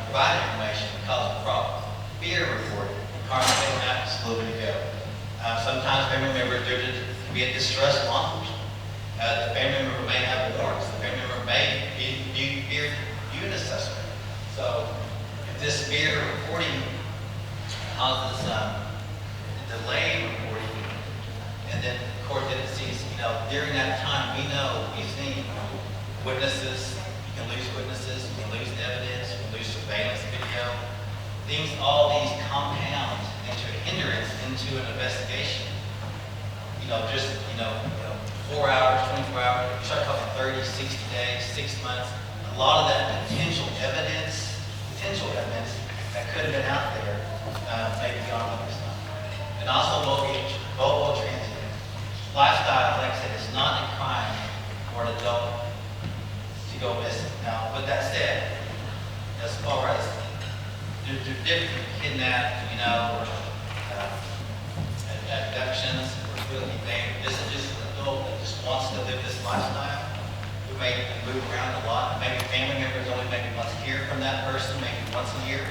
Speaker 2: provide information, it causes a problem. Fear reporting. Carmen came out just a little bit ago. Sometimes family members can be a distrust of law enforcement. The family member may have warrants. The family member may be viewed as suspect. So if this fear reporting causes delay in reporting, and then court tendencies, you know, during that time, we've seen witnesses, you can lose witnesses, you can lose evidence, you can lose surveillance video. All these compound into a hindrance into an investigation. You know, just, 4 hours, 24 hours, you start talking 30, 60 days, 6 months. A lot of that potential evidence that could have been out there, may be gone by this time. And also mobile transit. Lifestyle, like I said, is not a crime for an adult to go missing. Now, with that said, as far as there's different kidnapped, or abductions, or filthy things. This is just an adult that just wants to live this lifestyle. Who may move around a lot. Maybe family members only maybe once a year from that person, maybe once a year,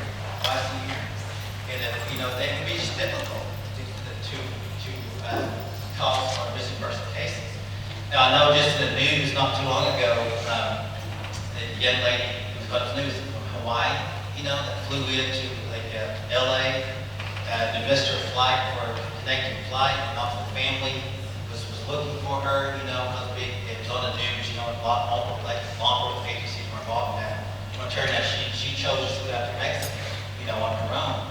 Speaker 2: twice a year. And they can be just difficult to cause for missing person cases. Now I know just in the news not too long ago, the young lady who was on the news from Hawaii, that flew into LA, missed her flight for a connecting flight, and also the family was looking for her, it was on the news, multiple law enforcement agencies were involved in that. It turned out she chose to go out to Mexico, on her own,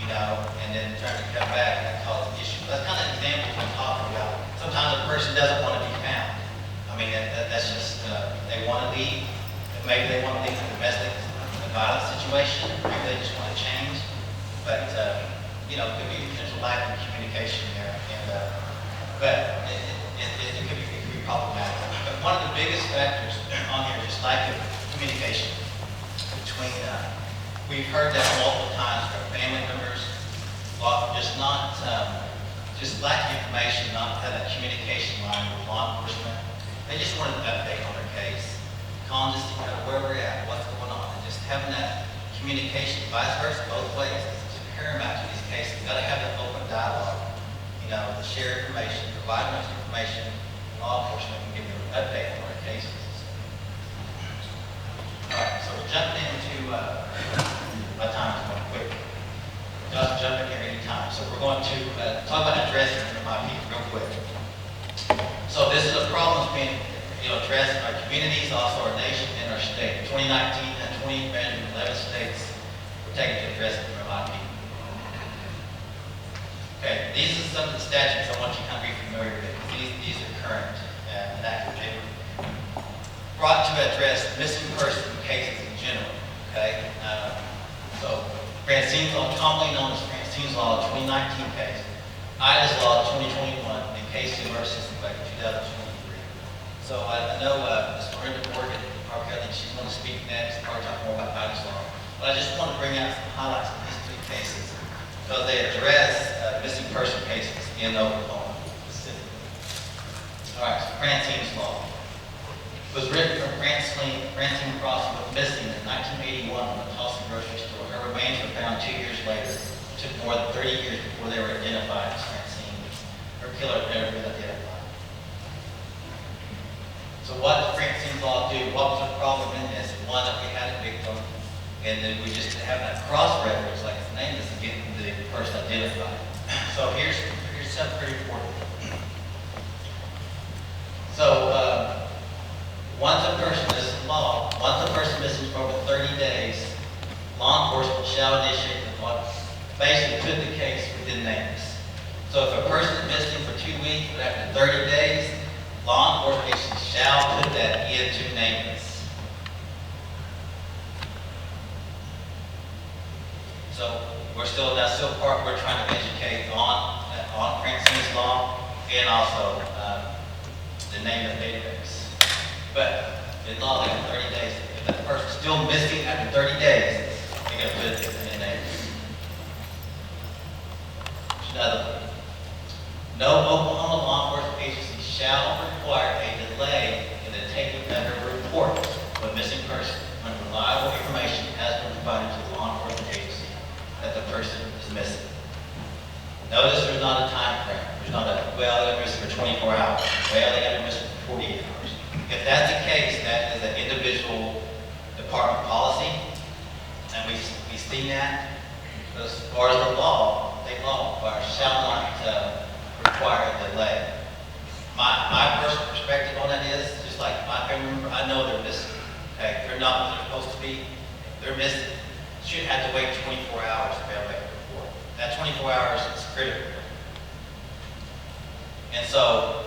Speaker 2: and then trying to come back, and that caused an issue. That's kind of examples I'm talking about. Sometimes a person doesn't want to be found. I mean, that's just, they want to leave, maybe they want to leave a domestic violence situation, maybe they just want to change, but, could be potential lack of communication there, but it could be problematic. But one of the biggest factors on here is just lack of communication between, we've heard that multiple times from family members, just not, just lack of information, not have that communication line with law enforcement. They just wanted an update on their case, calling just to where we're at, what's going on, and just having that communication, vice versa, both ways, is paramount to these cases. You've got to have that open dialogue, to share information, provide much information, law enforcement can give you an update on their cases. All right, so we're jumping into, my time is going quick. Just jump in here anytime. So we're going to talk about addressing MMIP real quick. So this is a problem that's being addressed in our communities, also our nation and our state. 2019 and 11 states were taken to address MMIP. Okay, these are some of the statutes I want you to kind of be familiar with. These are current and active. They were brought to address missing person cases in general. Okay, so Francine's Law, commonly known as Francine's Law 2019 case, Ida's Law 2021, and Casey versus 2023. So I know Ms. LaRenda Morgan, I think she's going to speak next, probably talk more about Ida's Law. But I just want to bring out some highlights of these three cases because they address missing person cases in Oklahoma specifically. All right, so Francine's Law was written from Francine Crossing was missing in 1981 from the Tulsa grocery store. Her remains were found 2 years later. It took more than 30 years before they were identified as Francine. Her killer had never been identified. So what did Francine's Law do? What was the problem in this? One, that we had a victim, and then we just have that cross-reference, like its name is, to get the person identified. So here's something pretty important. So once a person basically put the case within names. So if a person is missing for 2 weeks, but after 30 days, law enforcement agencies shall put that into nameless. So that's still part we're trying to educate on Francine's law and also the name of the database. But in law, they have 30 days. If that person's still missing after 30 days, they're going to put it in the names. Another one. No Oklahoma law enforcement agency shall require a delay in the taking of a report of a missing person when reliable information has been provided to the law enforcement agency that the person is missing. Notice there's not a time frame. There's not a, well, they're missing for 24 hours. Well, they got to miss for 48 hours. If that's the case, that is an individual department policy, and we've seen that. But as far as the law, state law requires shall not require a delay. My personal perspective on that is, just like my family member, I know they're missing. Okay, they're not what they're supposed to be. They're missing. Shouldn't have to wait 24 hours to be able to make a report. That 24 hours is critical. And so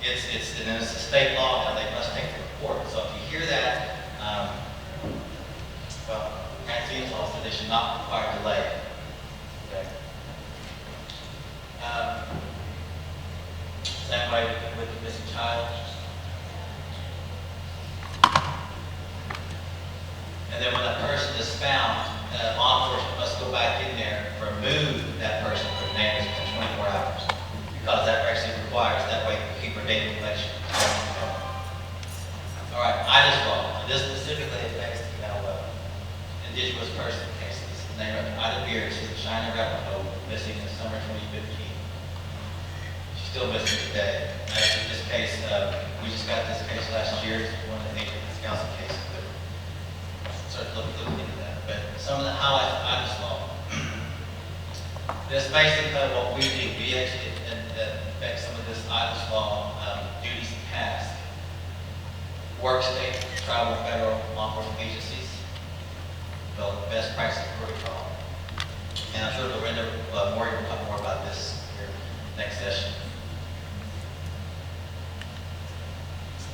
Speaker 2: it's a state law now. They must take the report. So if you hear that, well, Francine's law said they should not require delay. Okay. Same way with the missing child. And then when a person is found, law enforcement must go back in there and remove that person from the name within 24 hours. Because that actually requires, that way we keep our data collection. All right, IDIS law. And this specifically affects, Indigenous person cases. The name of Ida Beard, she's a China Arapaho, missing in summer 2015. She's still missing today. Actually, this case, we just got this case last year. It's one of the major Wisconsin cases. Start looking into that. But some of the highlights of IDIS law. That's basically what we do. We actually affect some of this IDIS law duties and tasks. Work state, tribal, federal law enforcement agencies. Develop best practice protocol. And I'm sure LaRenda Morgan will talk more about this here next session.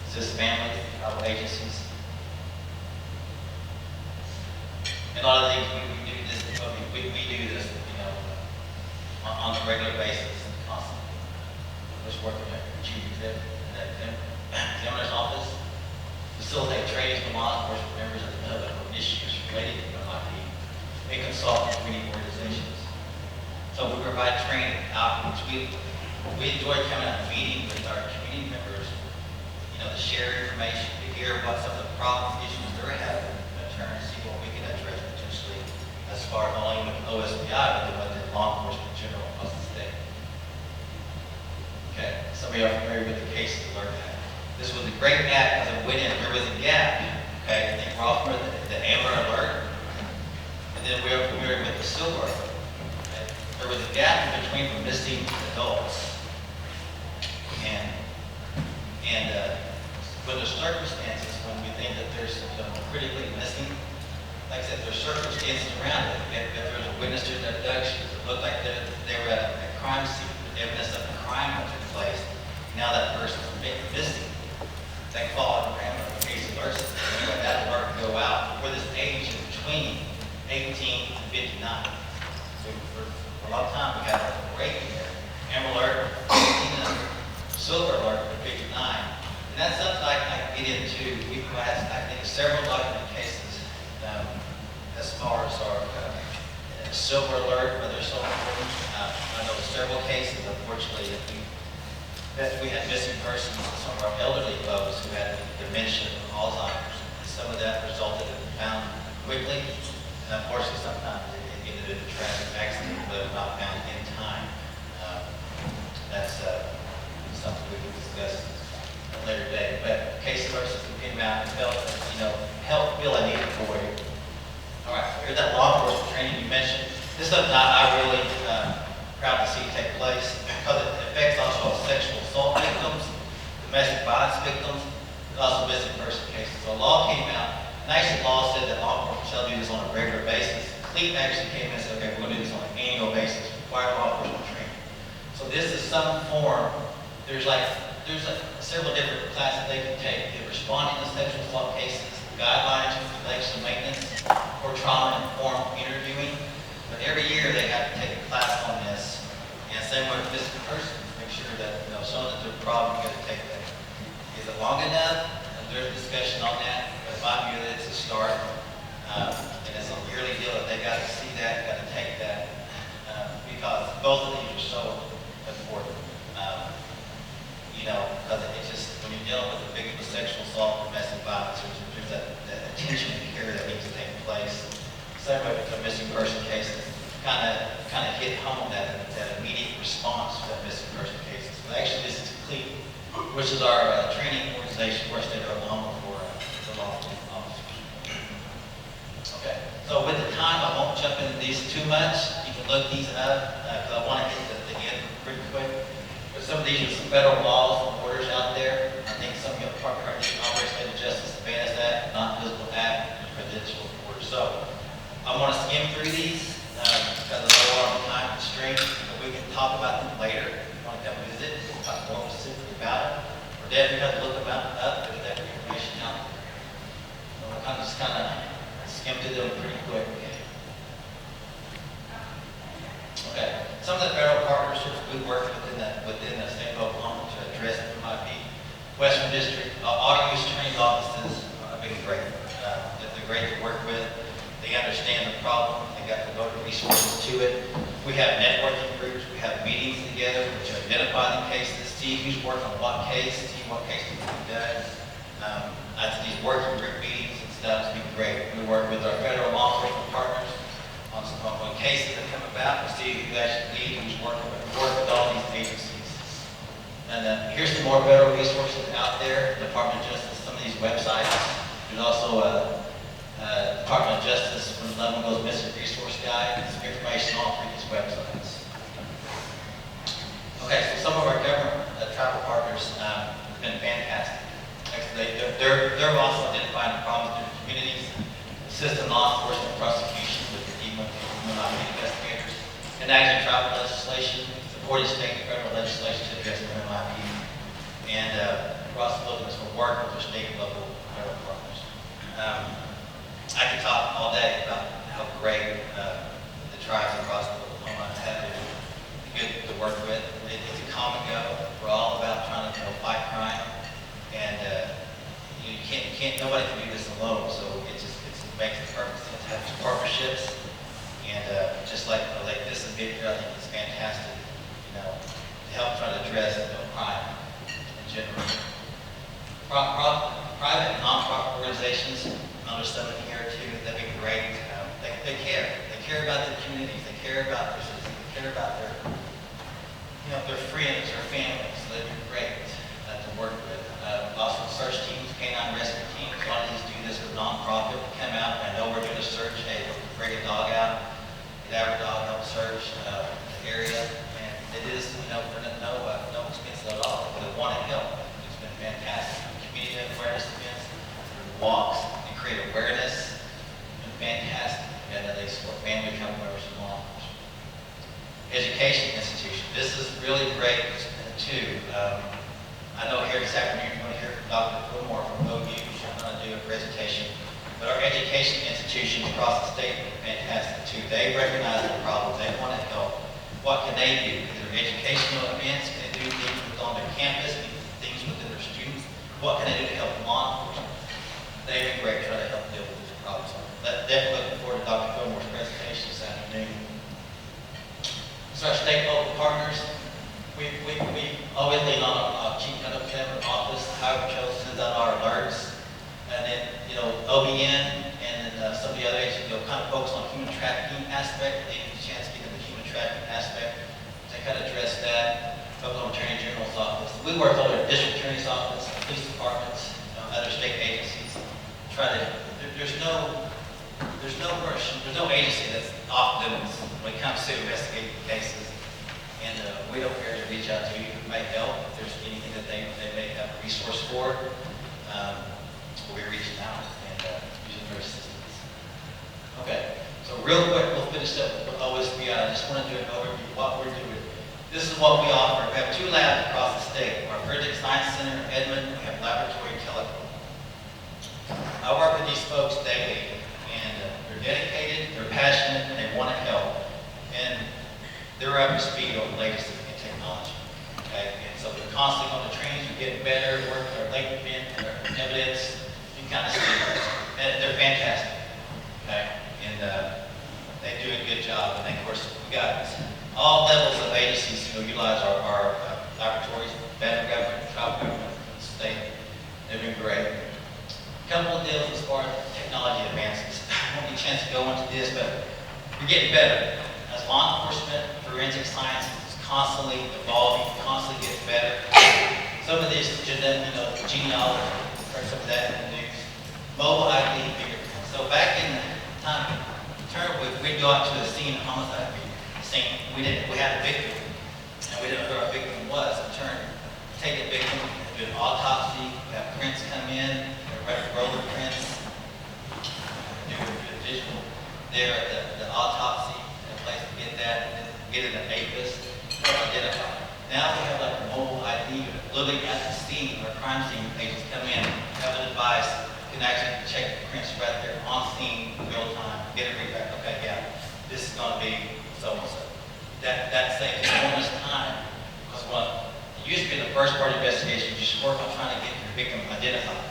Speaker 2: Assist families, tribal agencies. And a lot of things we do this, we do this, on a regular basis, constantly. Just working at chief examiner's office, facilitate training for law enforcement members of the public on issues related to MMIP, and consult with community organizations. So we provide training outreach. We enjoy coming out and meeting with our community members, to share information, to hear what some of the problem issues they're having, in turn to see what we can address potentially as far as not only with OSBI, but with law enforcement in general across the state. Okay, some of you are familiar with the cases alert act. This was a great act because it went in. There was a gap. Okay, I think we're all familiar with the amber alert, and then we're familiar with the silver alert. Okay? There was a gap in between for missing adults, and when there's circumstances when we think that there's critically missing, like I said, there's circumstances around it. If there's a witness to an abduction, it looked like they were at a crime scene, evidence of a crime that took place. Now that person's missing. They fall in the parameter of case alerts. Anyway, that alert can go out for this age in between 18 and 59. So for a long time, we have a break in there. Amber alert, 18, silver alert for 59. And that's something I can get into. We've had, I think, several document cases as far as our silver alert, whether it's so important. I know several cases, unfortunately, that we had missing persons, some of our elderly folks who had dementia and Alzheimer's. And some of that resulted in found quickly, and unfortunately sometimes it ended in a tragic accident, but not found in time. That's something we can discuss at a later date. But case alerts came out and felt, help feel I needed for you. All right, here's that law enforcement training you mentioned. This is something I really proud to see take place because it affects also sexual assault victims, domestic violence victims, and also missing person cases. So a law came out, and actually the law said that law enforcement shall do this on a regular basis. CLEAT actually came in and said, okay, we're going to do this on an annual some form, there's several different classes they can take. They're responding to sexual assault cases, guidelines for prevention and maintenance, or trauma-informed interviewing. But every year they have to take a class on this. And same with missing persons, make sure that, someone that's a problem, you gotta take that. Is it long enough? And there's discussion on that, but my view is it's a start. And it's a yearly deal that they gotta see that, gotta take that, because both of these are so important. Because it's just, when you're dealing with a victim of sexual assault or domestic violence, there's that attention and care that needs to take place. Same way with the missing person cases, kind of hit home that immediate response to that missing person cases. But actually, this is CLEAT, which is our training organization for state of Oklahoma for law enforcement officers. Okay, so with the time, I won't jump into these too much. You can look these up because I want to get to the end pretty quick. But some of these are some federal laws and orders out there. I think some of you are Operational Justice Advantage Act, Non-Physical Act, and Prudential Order. So I'm going to skim through these because of the long time constraint. But we can talk about them later. If you want to come visit, we'll talk more specifically about it. Or definitely have to look about up. There's definitely information out there. So we'll just kind of skim through them pretty quick. Okay, some of the federal partnerships we work within the state of Oklahoma to address MMIP. Western District Auto Use Training Offices have been great. They're great to work with. They understand the problem. They got to devote resources to it. We have networking groups. We have meetings together which identify the cases, see who's working on what case, see what cases can be done. These working group meetings and stuff has been great. We work with our federal law enforcement partners on cases that come about. We see who actually leads, who's working with all these agencies. And here's some more federal resources out there. Department of Justice, some of these websites. There's also Department of Justice when someone goes missing resource guide. Some information on all these websites. Okay, so some of our government tribal partners have been fantastic. They're also identifying the problems in the communities, assisting law enforcement prosecution with the investigators, enacting tribal legislation, supporting state and federal legislation to address the MMIP, and we're also looking for work with the state and local federal partners. I could talk all day about how great the tribes across Oklahoma have been good to work with. It's a common goal. We're all about trying to fight crime, and nobody can do this alone. So it makes the perfect sense to have partnerships, and just like this and Victor, I think it's fantastic, to help try to address crime in general. Private and non-profit organizations, there's some in here too, that'd be great. They care. They care about their communities. They care about their citizens. They care about their friends, their families. So they'd be great to work with. Also search teams, canine rescue teams. A lot of these do this with nonprofit. Come out, I know we're doing a search. Hey, we'll bring a dog out, get our dog, help search the area. And it is, for no expense at all. They want to help. It's been fantastic. Community awareness events, walks, and create awareness. It's been fantastic. And they support family, family members, and law enforcement. Education institution. This is really great too. I know here this afternoon you're going to hear from Dr. Fillmore from OU. She's going to do a presentation. But our education institutions across the state are fantastic too. They recognize the problem. They want to help. What can they do? Is there educational events? Can they do things on their campus? Things within their students? What can they do to help law enforcement? They've been great trying to help deal with this problem. So definitely looking forward to Dr. Fillmore's presentation this afternoon. So our state and local partners, we always lean on our chief conduct office, however chose to send out our alerts. And then, OBN and then some of the other agencies, kind of focus on human trafficking aspect. They get a chance to get into the human trafficking aspect. They kind of address that. Oklahoma Attorney General's office. We work over the district attorney's office, police departments, other state agencies. There's no agency that's off limits when it comes to investigating cases. And we don't care to reach out to you who may help. If there's anything that they may have a resource for, we're reaching out and using their assistance. Okay, so real quick, we'll finish up with OSBI. I just want to do an overview of what we're doing. This is what we offer. We have 2 labs across the state. Our Forensic Science Center in Edmond, we have laboratory telecom. I work with these folks daily, and they're dedicated, they're passionate, and they want to help. And they're up to speed on the latest in technology. Okay? And so they're constantly on the trainings, we're getting better, working our latent evidence. You kind of see it. They're fantastic. Okay? And they do a good job. And then, of course, we got all levels of agencies who utilize our laboratories, federal government, tribal government, state. They're doing great. A couple of deals as far as technology advances. I won't get a chance to go into this, but we're getting better. As law enforcement, forensic science is constantly evolving, constantly getting better. Some of this genealogy, heard some of that in the news. Mobile ID fingerprints. So back in the time, we'd go out to the scene of homicide scene. We had a victim, and we didn't know who our victim was. In turn, take the victim, do an autopsy, have prints come in, roller prints, do a visual there at the autopsy, a place to get that, and then get it in APIS, or identify. Now we have like a mobile ID, literally at the scene, where crime scene agents come in, have a device, can actually check the prints right there on scene, real time, get it read back, okay, yeah, this is going to be so-and-so. That saves enormous time, because what it used to be the first part investigation, you just work on trying to get your victim identified.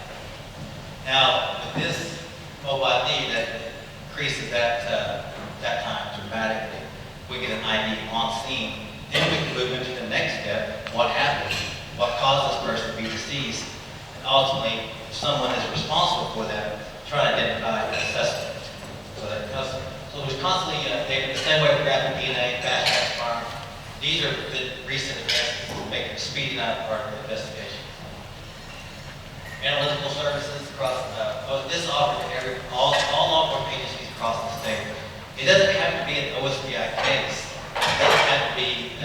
Speaker 2: Now, with this mobile ID, that increases that time dramatically. We get an ID on scene, then we can move into the next step. What happened? What caused this person to be deceased? And ultimately, if someone is responsible for that, try to identify the suspect. So there's constantly data. The same way we're grabbing DNA, fast track farm. These are the recent advances making speeding up part of the investigation. Analytical services across, this is offered to all law enforcement agencies across the state. It doesn't have to be an OSBI case. It doesn't have to be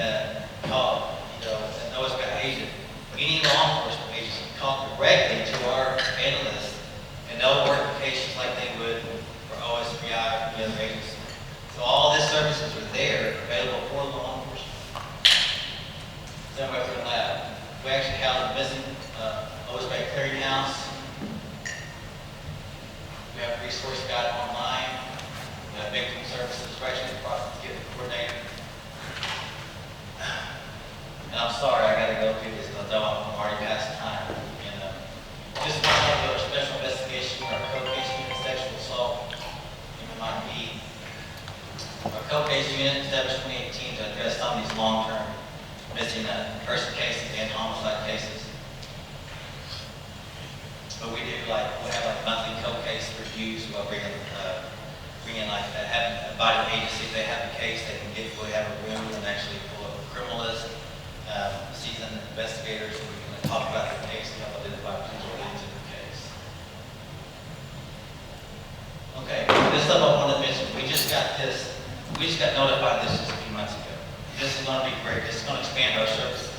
Speaker 2: called, an OSBI agent. Any law enforcement agency can call directly to our analysts, and they'll work the cases like they would for OSBI or the other agency. So all these services are there, available for law enforcement. Same way for the lab. We actually have a missing OSBI clearinghouse. We have a resource guide online. We have victim services, corrections process getting coordinated. And I'm sorry, I got to go through this because I'm already past time. And just want to talk about our special investigation, our code case unit, sexual assault, MMIP. Our code case unit established 2018 to address some of these long-term missing person cases and homicide cases. But we do we have monthly code case reviews where we bring in having a body agency. If they have a case, they can we have a room and actually pull up a criminal list, seasoned investigators, and we can talk about the case and help identify potential leads in the case. Okay, this is something I want to mention. We just got notified this just a few months ago. This is going to be great. This is going to expand our services.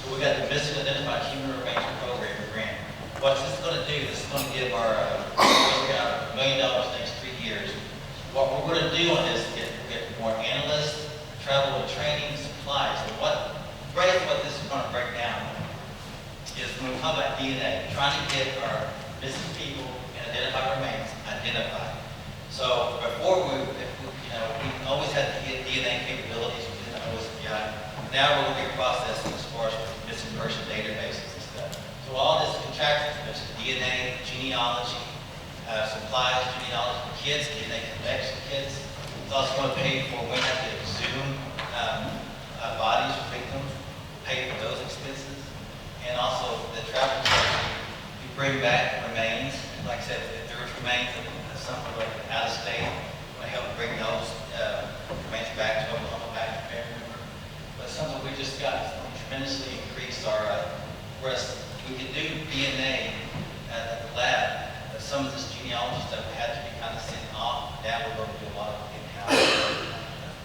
Speaker 2: So we got the Missing Identified Human Remains Program for Brien. What this is going to do, this is going to give our $1 million next 3 years. What we're going to do on this is get more analysts, travel and training, supplies. So what this is going to break down is when we talk about DNA, trying to get our missing people and identified remains identified. So before we always had to get DNA capabilities within the OSBI. Now we're looking at processing as far as missing person databases and stuff. So all this contracting, DNA, genealogy, supplies, genealogy for kids, DNA collection kits. It's also going to pay for when we have to exhume bodies of victims, pay for those expenses. And also the travel program. We bring back remains. Like I said, if there's remains of something like out of state, we help bring those remains back to Oklahoma, back to Perrier. But something we just got is tremendously increased our rest. We can do DNA at the lab, but some of this genealogy stuff had to be kind of sent off. Now we're going to do a lot of in-house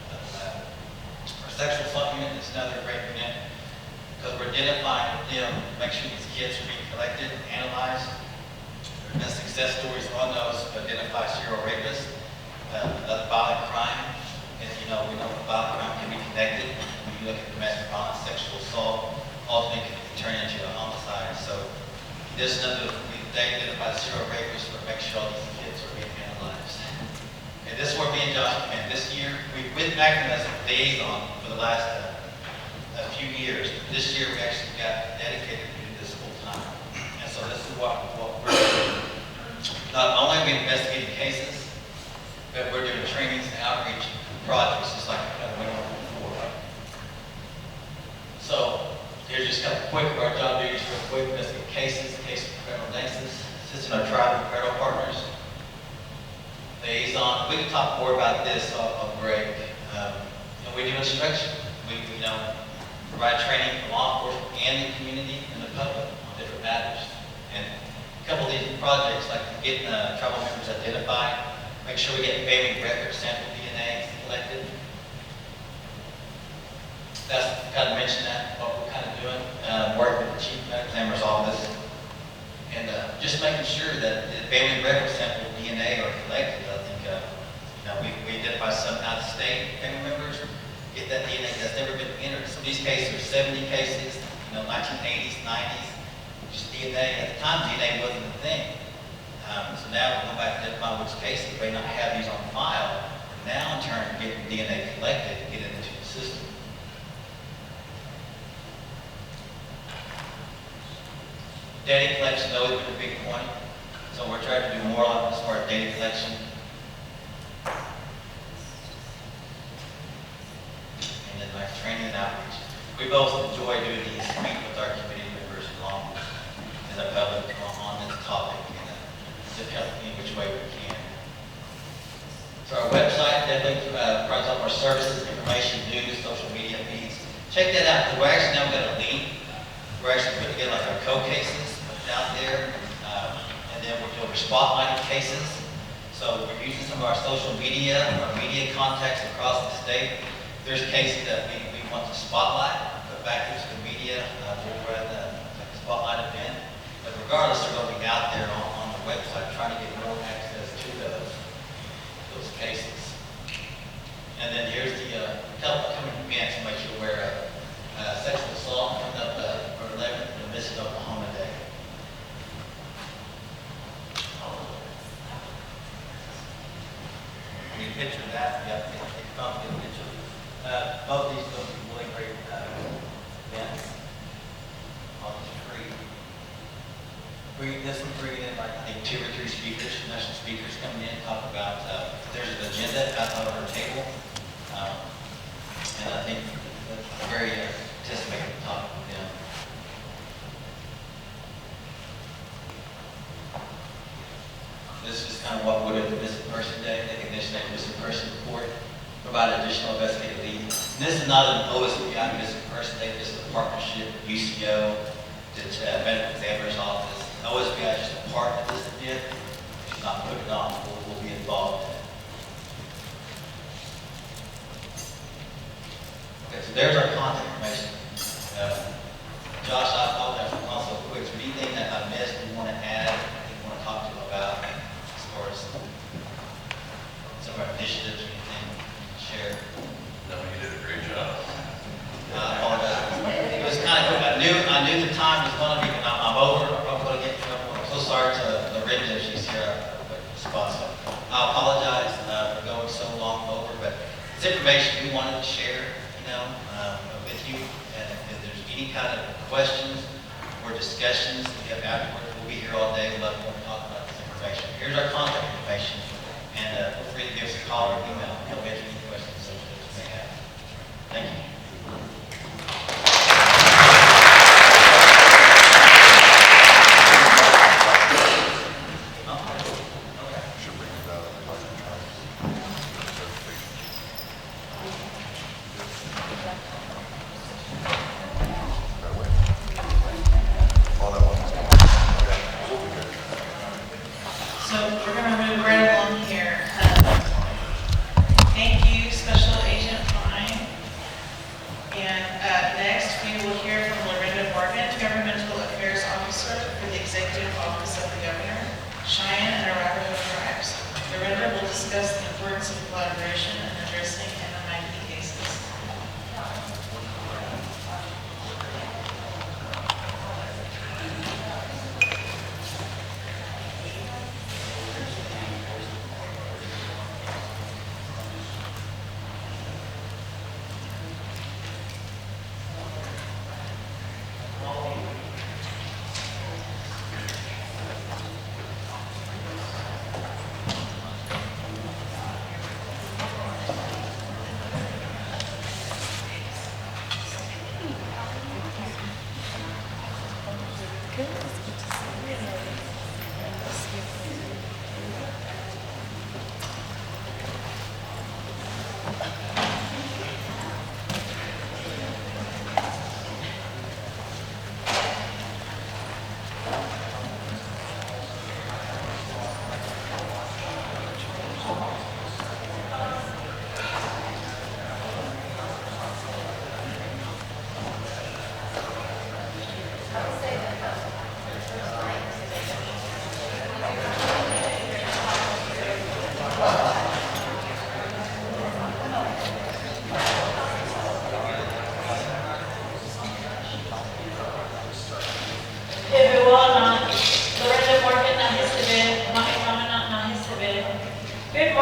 Speaker 2: at the lab. Our sexual assault unit is another great unit because we're identifying them, make sure these kids are being collected, analyzed. There have been success stories on those to identify serial rapists, other violent crime. And we know violent crime can be connected. When you look at domestic This number, they identified 0 rapers to make sure all these kids are being analyzed. And this is where me and Josh came in. This year, we've been acting as a liaison for the last a few years. This year, we actually got dedicated to do this full time. And so this is what we're doing. Not only are we investigating cases, but we're doing trainings and outreach projects, just like we kind of went over before. So here's just kind of quick of our job duties real quick. Investigate cases, case of criminal nexus, assisting our tribe and federal partners. Liaison, we can talk more about this on break. And we do instruction. We provide training for law enforcement and the community and the public on different matters. And a couple of these projects, like getting tribal members identified, make sure we get family record sample DNA collected. That's kind of mentioned that, what we're kind of doing, working with the chief medical examiner's office, and just making sure that the family record sample DNA are collected. I think we identify some out-of-state family members, get that DNA that's never been entered. Some of these cases are 70 cases, 1980s, 90s, just DNA. At the time, DNA wasn't a thing. So now we're going back to identify which cases may not have these on file. Now, in turn, get DNA collected and get it into the system. Data collection has always been a big point. So we're trying to do more on as far as data collection. And then like training and outreach. We both enjoy doing these, meet with our community members along in the public on this topic and just help in which way we can. So our website definitely provides all our services, information, news, social media feeds. Check that out. We're actually now got a link. We're actually putting together like our co-cases out there, and then we're doing spotlighted cases. So we're using some of our social media, our media contacts across the state. There's cases that we want to spotlight, put back into the media. We'll run like a spotlight event. But regardless, they're going to be out there on the website trying to get more access to those cases. And then here's the upcoming events to make you aware of. Sexual assault coming up for 11th and Missing Oklahoma Day. Need a picture of that? Yeah, get a picture. Both these will be really great events. All these free. This one's bringing in like I think 2 or 3 speakers, national speakers coming in, talk about. There's an agenda out on our table, and I think that's very anticipated to talk with them. This is kind of what would have the Missing Person Day, recognition of Missing Person Report, provide additional investigative lead. And this is not an OSBI Missing Person Day, this is a partnership with UCO, the Medical Examiner's Office. OSBI is just a part of this event. She's not putting it on, we'll be involved in it. Okay, so there's our contact information. Josh, I apologize for also quick. Is there anything that I missed you want to add, you want to talk to about as far as some of our initiatives or anything to share?
Speaker 3: No, you did a great job.
Speaker 2: I apologize. It was kind of quick. I knew the time was going to be, and I'm over. I'm going to get in trouble. I'm so sorry to LaRenda if she's here. I apologize for going so long over, but it's information we wanted to share, with you. And if there's any kind of questions or discussions we have afterwards, we'll be here all day. We'll love to talk about this information. Here's our contact information, and feel free to give us a call or email. We'll answer any questions that you may have. Thank you.
Speaker 1: Discuss the importance of collaboration in addressing MMIP cases.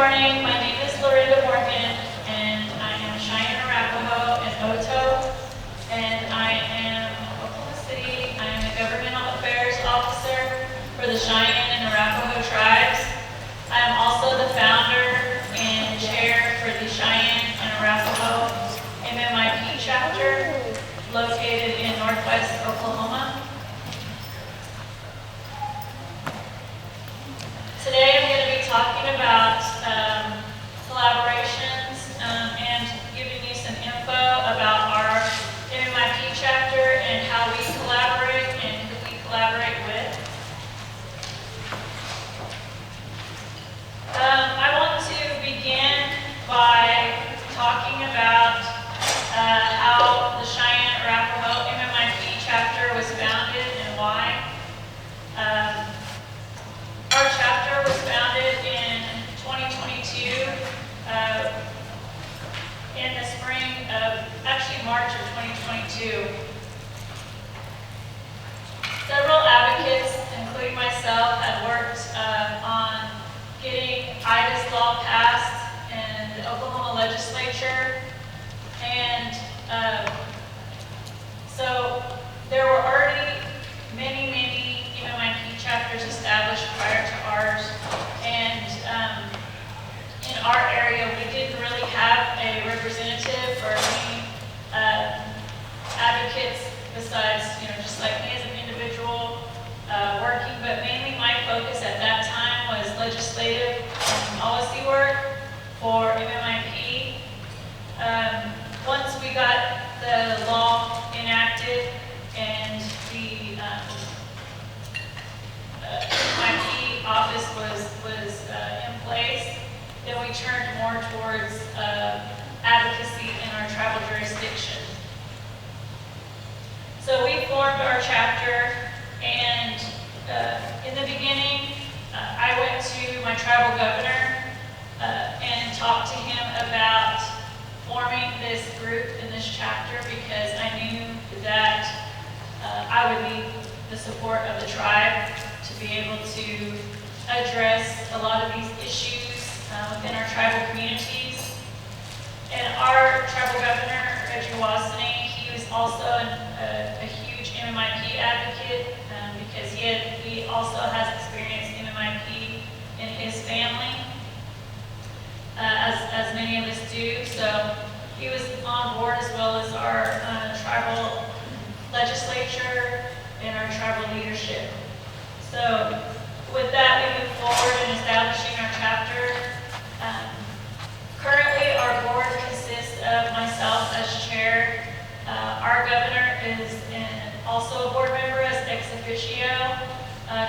Speaker 9: morning. My name is LaRenda, and I am Cheyenne Arapaho and Otoe, and I am Oklahoma City. I am a governmental affairs officer for the Cheyenne and Arapaho tribes. I am also the founder and chair for the Cheyenne and Arapaho MMIP chapter located in Northwest Oklahoma. Today I'm going to be talking about collaborations and giving you some info about our MMIP chapter and how we collaborate and who we collaborate with. I want to begin by talking about how the Cheyenne Arapaho MMIP chapter was founded and why. Our chapter was founded in 2022, in the spring of, actually March of 2022. Several advocates, including myself, had worked on getting Ida's law passed in the Oklahoma legislature. And so there were already many MMIP chapters established prior to ours. And in our area, we didn't really have a representative or any advocates besides, just like me as an individual working. But mainly my focus at that time was legislative and policy work for MMIP. Once we got the law enacted and the MMIP office was in place, then we turned more towards advocacy in our tribal jurisdiction. So we formed our chapter, and in the beginning, I went to my tribal governor and talked to him about forming this group in this chapter because I knew that I would need the support of the tribe to be able to address a lot of these issues within our tribal communities. And our tribal governor, Geoffrey, he was also a huge MMIP advocate because he also has experienced MMIP in his family, as many of us do. So he was on board as well as our tribal legislature and our tribal leadership. So with that, we move forward in establishing our chapter. Currently, our board consists of myself as chair. Our governor is also a board member as ex officio.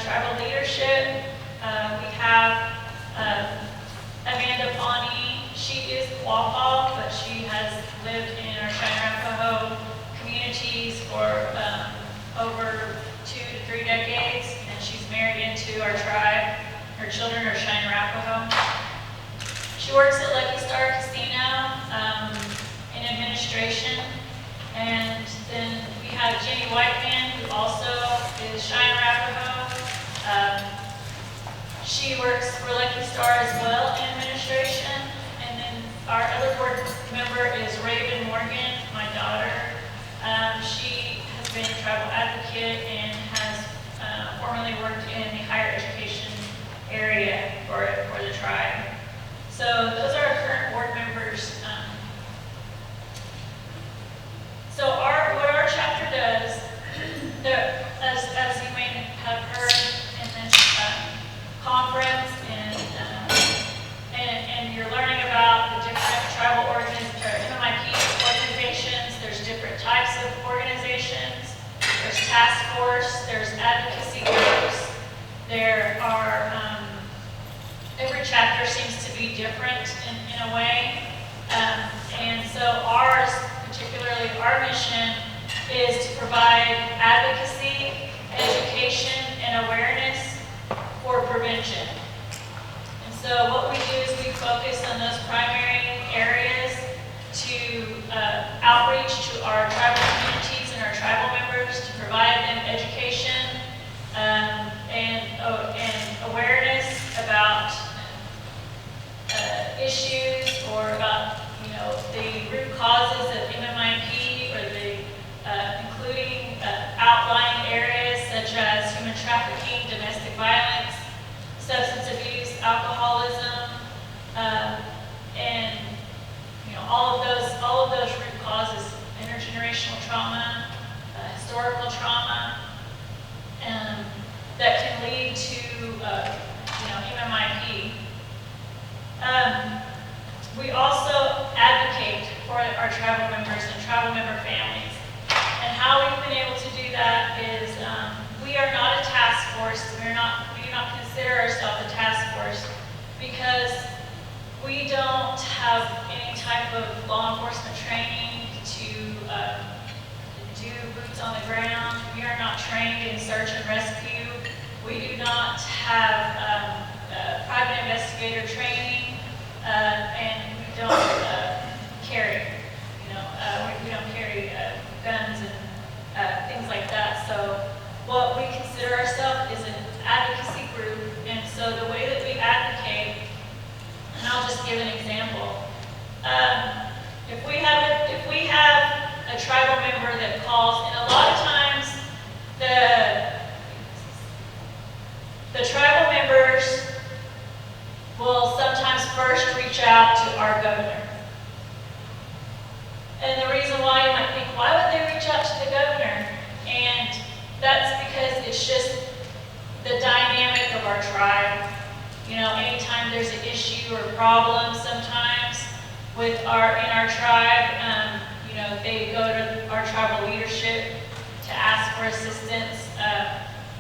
Speaker 9: Tribal leadership, we have Amanda Pawnee. She is Wapaw, but she has lived in our Cheyenne Arapaho communities for over 2 to 3 decades, and she's married into our tribe. Her children are Cheyenne Arapaho. She works at Lucky Star Casino in administration, and then we have Jenny Whiteman, who also is Cheyenne Arapaho. She works for Lucky Star as well in administration, and then our other board member is Raven Morgan, my daughter. She has been a tribal advocate and has formerly worked in the higher education area for the tribe. So those are our current board members. So what our chapter does, as you may have heard in this conference, and you're learning about the different tribal MMIP organizations. There's different types of organizations. There's task force. There's advocacy groups. There are every chapter seems to be different in a way. And so ours, particularly our mission, is to provide advocacy, education, and awareness for prevention. And so what we do is we focus on those primary areas to outreach to our tribal communities and our tribal members to provide them education and awareness about the root causes of MMIP, or including outlying areas such as human trafficking, domestic violence, substance abuse, alcoholism, and all of those root causes: intergenerational trauma, historical trauma, that can lead to MMIP. We also advocate for our tribal members and tribal member families. And how we've been able to do that is we are not a task force. We do not consider ourselves a task force because we don't have any type of law enforcement training to do boots on the ground. We are not trained in search and rescue. We do not have private investigator training, and we don't carry, we don't carry guns and things like that. So what we consider ourselves is an advocacy group, and so the way that we advocate, and I'll just give an example. If we have a tribal member that calls, and a lot of times the tribal members will sometimes first reach out to our governor. And the reason why, you might think, why would they reach out to the governor? And that's because it's just the dynamic of our tribe. Anytime there's an issue or problem sometimes in our tribe, they go to our tribal leadership to ask for assistance.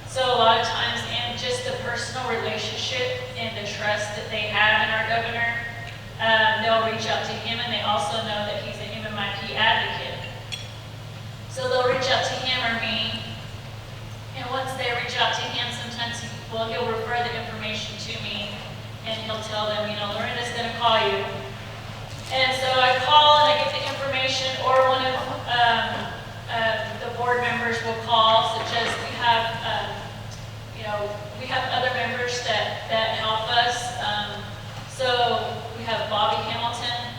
Speaker 9: So a lot of times, and just the personal relationship and the trust that they have in our governor, they'll reach out to him, and they also know that he's an MMIP advocate. So they'll reach out to him or me, and once they reach out to him, sometimes he'll refer the information to me, and he'll tell them, LaRenda's going to call you. And so I call and I get the information, or one of the board members will call, such as we have other members that help us. So we have Bobby Hamilton.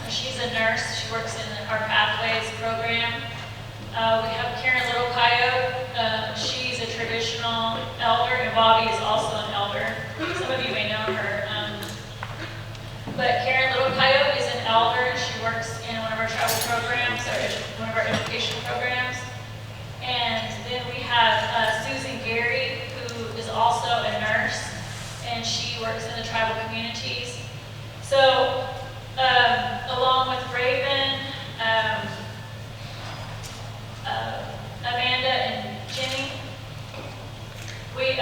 Speaker 9: She's a nurse. She works in our Pathways program. We have Karen Little Coyote. She's a traditional elder, and Bobby is also an elder. Some of you may know her. But Karen Little Coyote is an elder, and she works in one of our travel programs, or one of our education programs. And then we have Susan Gary, who is also a nurse, and she works in the tribal communities. So, along with Raven, Amanda, and Jenny, we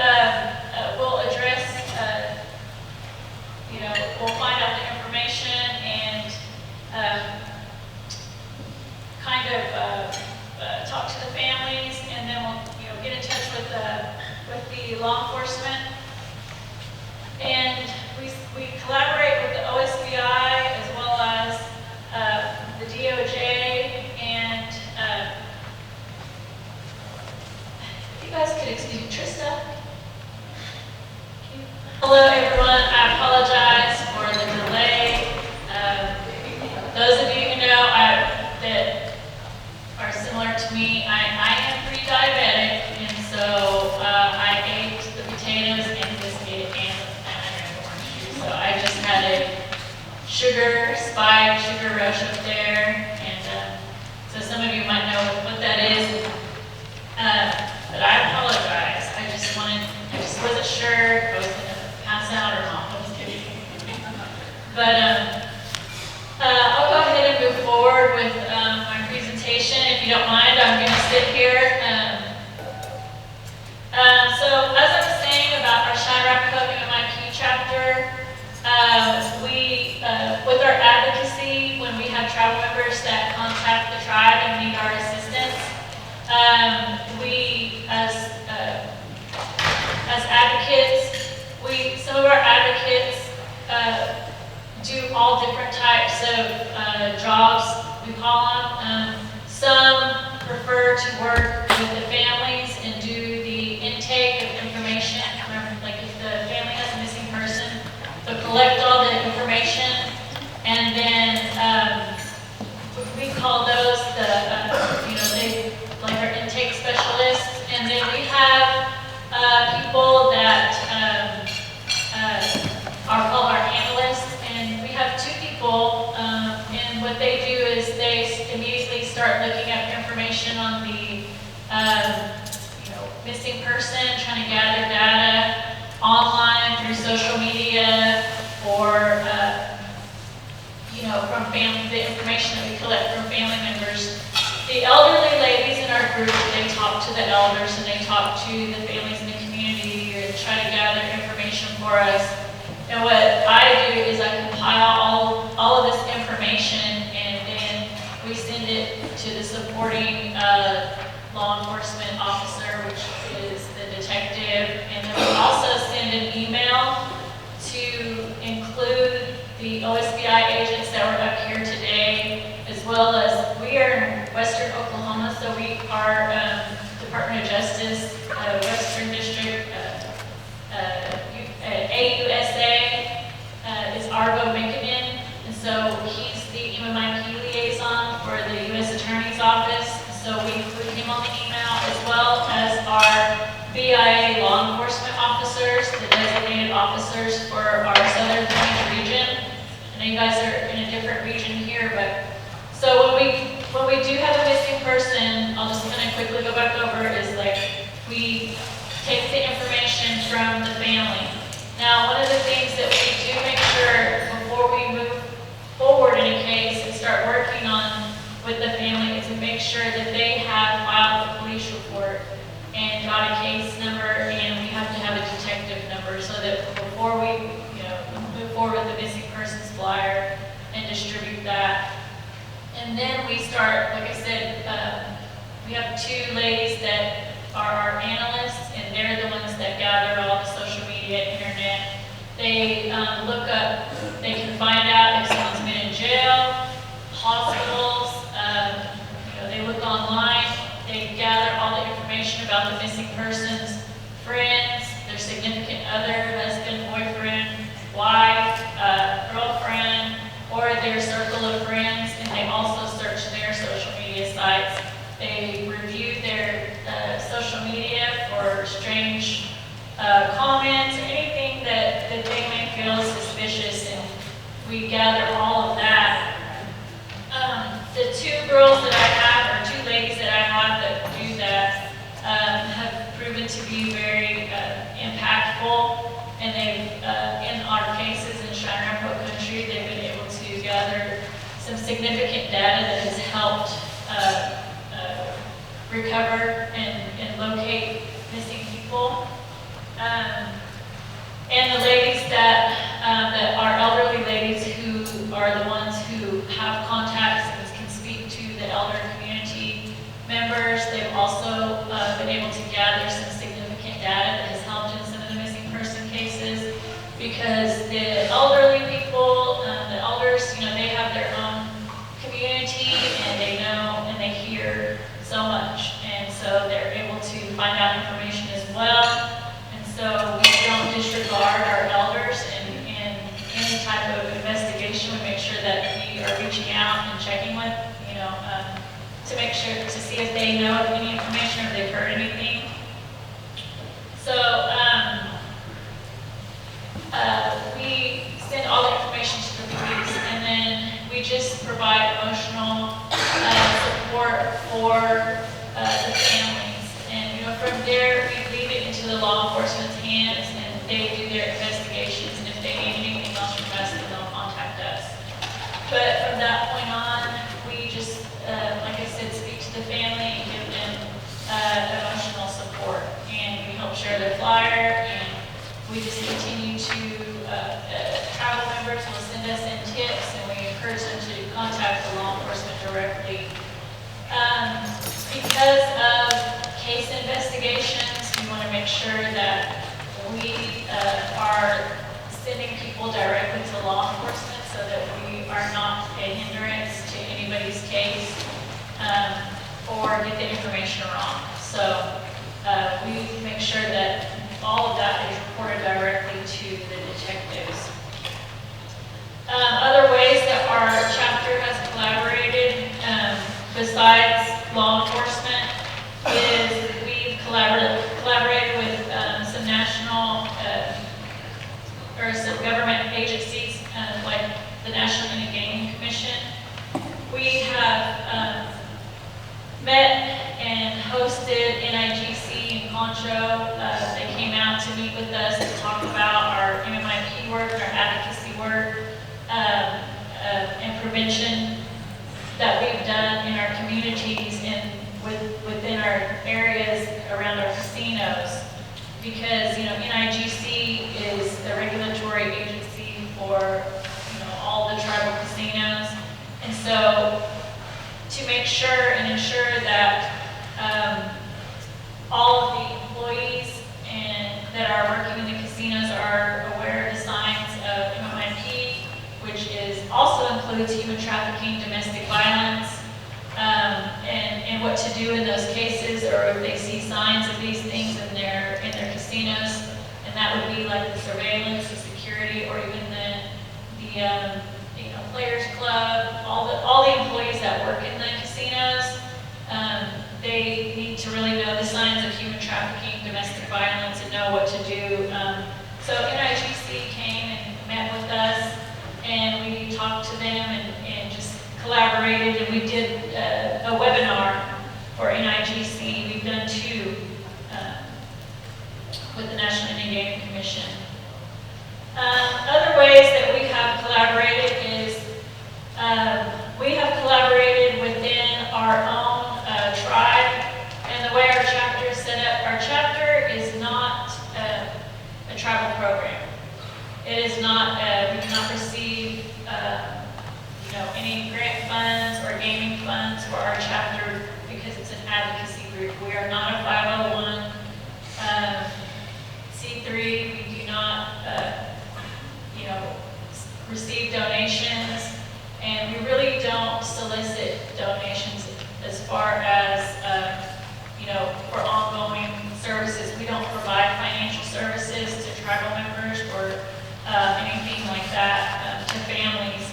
Speaker 9: will address, we'll find out the information and talk to the families, and then we'll get in touch with the law enforcement. And we collaborate with the OSBI as well as the DOJ, and if you guys could excuse me, Trista. Hello everyone, I apologize for the delay. Those of you who know that are similar to me, I am pre-diabetic, and so I ate the potatoes and biscuit and I drank the orange juice. So I just had a sugar spike, sugar rush up there, and so some of you might know what that is. But I apologize. I just wasn't sure if I was going to pass out or not. I was kidding. But I'll go ahead and move forward with my presentation. If you don't mind, I'm going to sit here. So as I was saying about our Shine Rappahannock MMIP chapter, with our advocacy, when we have tribal members that contact the tribe and need our assistance, we as advocates, some of our advocates do all different types of jobs, we call them. Some prefer to work with the families and do the intake of information. Like if the family has a missing person, they'll collect all the information and then call those the, they, like our intake specialists. And then we have people that are called our analysts. And we have two people, and what they do is they immediately start looking up information on the missing person, trying to gather data online through social media or from family, the information that we collect from family members. The elderly ladies in our group, they talk to the elders and they talk to the families in the community and try to gather information for us. And what I do is I compile all of this information and then we send it to the supporting law enforcement officer, which is the detective. And then we also send an email to include the OSBI agents that were up here today, as well as we are in Western Oklahoma, so we are Department of Justice, Western District, AUSA is Arvo Minkanen, and so he's the MMIP liaison for the U.S. Attorney's Office. So we include him on the email, as well as our BIA law enforcement officers, the designated officers for our Southern Plains region. I know you guys are in a different region here, but so when we do have a missing person, I'll just kind of quickly go back over, is like we take the information from the family. Now, one of the things that we do make sure before we move forward in a case and start working on with the family is to make sure that they have filed the police report and got a case number, and we have to have a detective number so that before we move forward with the missing persons flyer and distribute that. And then we start, like I said, we have two ladies that are our analysts, and they're the ones that gather all the social media, internet. They look up, they can find out if someone's been in jail, hospitals, they look online, they gather all the information about the missing person's friends, their significant other, husband, boyfriend, wife, girlfriend, or their circle of friends, and they also search their social media sites. They review their social media for strange comments or anything that they may feel suspicious, and we gather all of that. The two girls that I have, or two ladies that I have that do that, have proven to be very impactful, and they've, in our cases in Cheyenne Country, they've been able to gather some significant data that has helped recover and locate missing people. And the ladies that are elderly ladies who are the ones who have contacts and can speak to the elder community members, they've also been able to gather some significant data that has helped in some of the missing person cases, because the elderly people, the elders, they have their own community and they know and they hear so much, and so they're able to find out information as well. And so we don't disregard our elders in any type of investigation. We make sure that we are reaching out and checking with, to make sure to see if they know of any information or they've heard anything. So we send all the information to the police, and then we just provide emotional support for the families. And from there, we leave it into the law enforcement's hands, and they do their investigations. And if they need anything else from us, then they'll contact us. But from that point on, we just, like I said, speak to the family and give them emotional support. And we help share their flyer, and we just continue to, travel members will send us in tips, and we encourage them to contact the law enforcement directly. Because of case investigations, we want to make sure that we are sending people directly to law enforcement so that we are not a hindrance to anybody's case or get the information wrong. So we make sure that all of that is reported directly to the detectives. Other ways that our chapter has collaborated, hosted NIGC in Concho. They came out to meet with us to talk about our MMIP work, our advocacy work, and prevention that we've done in our communities and within our areas around our casinos. Because, NIGC is the regulatory agency for, all the tribal casinos. And so, to make sure and ensure that all of the employees that are working in the casinos are aware of the signs of MMIP, which also includes human trafficking, domestic violence, and what to do in those cases, or if they see signs of these things in their casinos, and that would be like the surveillance, the security, or even the Players Club, all the employees that work in the casinos. They need to really know the signs of human trafficking, domestic violence, and know what to do. So NIGC came and met with us, and we talked to them and just collaborated, and we did a webinar for NIGC. We've done 2 with the National Indian Gaming Commission. Other ways that we have collaborated is we have collaborated within our own tribe, and the way our chapter is set up, our chapter is not a tribal program. It is not, we cannot receive any grant funds or gaming funds for our chapter because it's an advocacy group. We are not a 501c3. We do not, receive donations, and we really don't solicit donations as far as, for ongoing services. We don't provide financial services to tribal members or anything like that to families.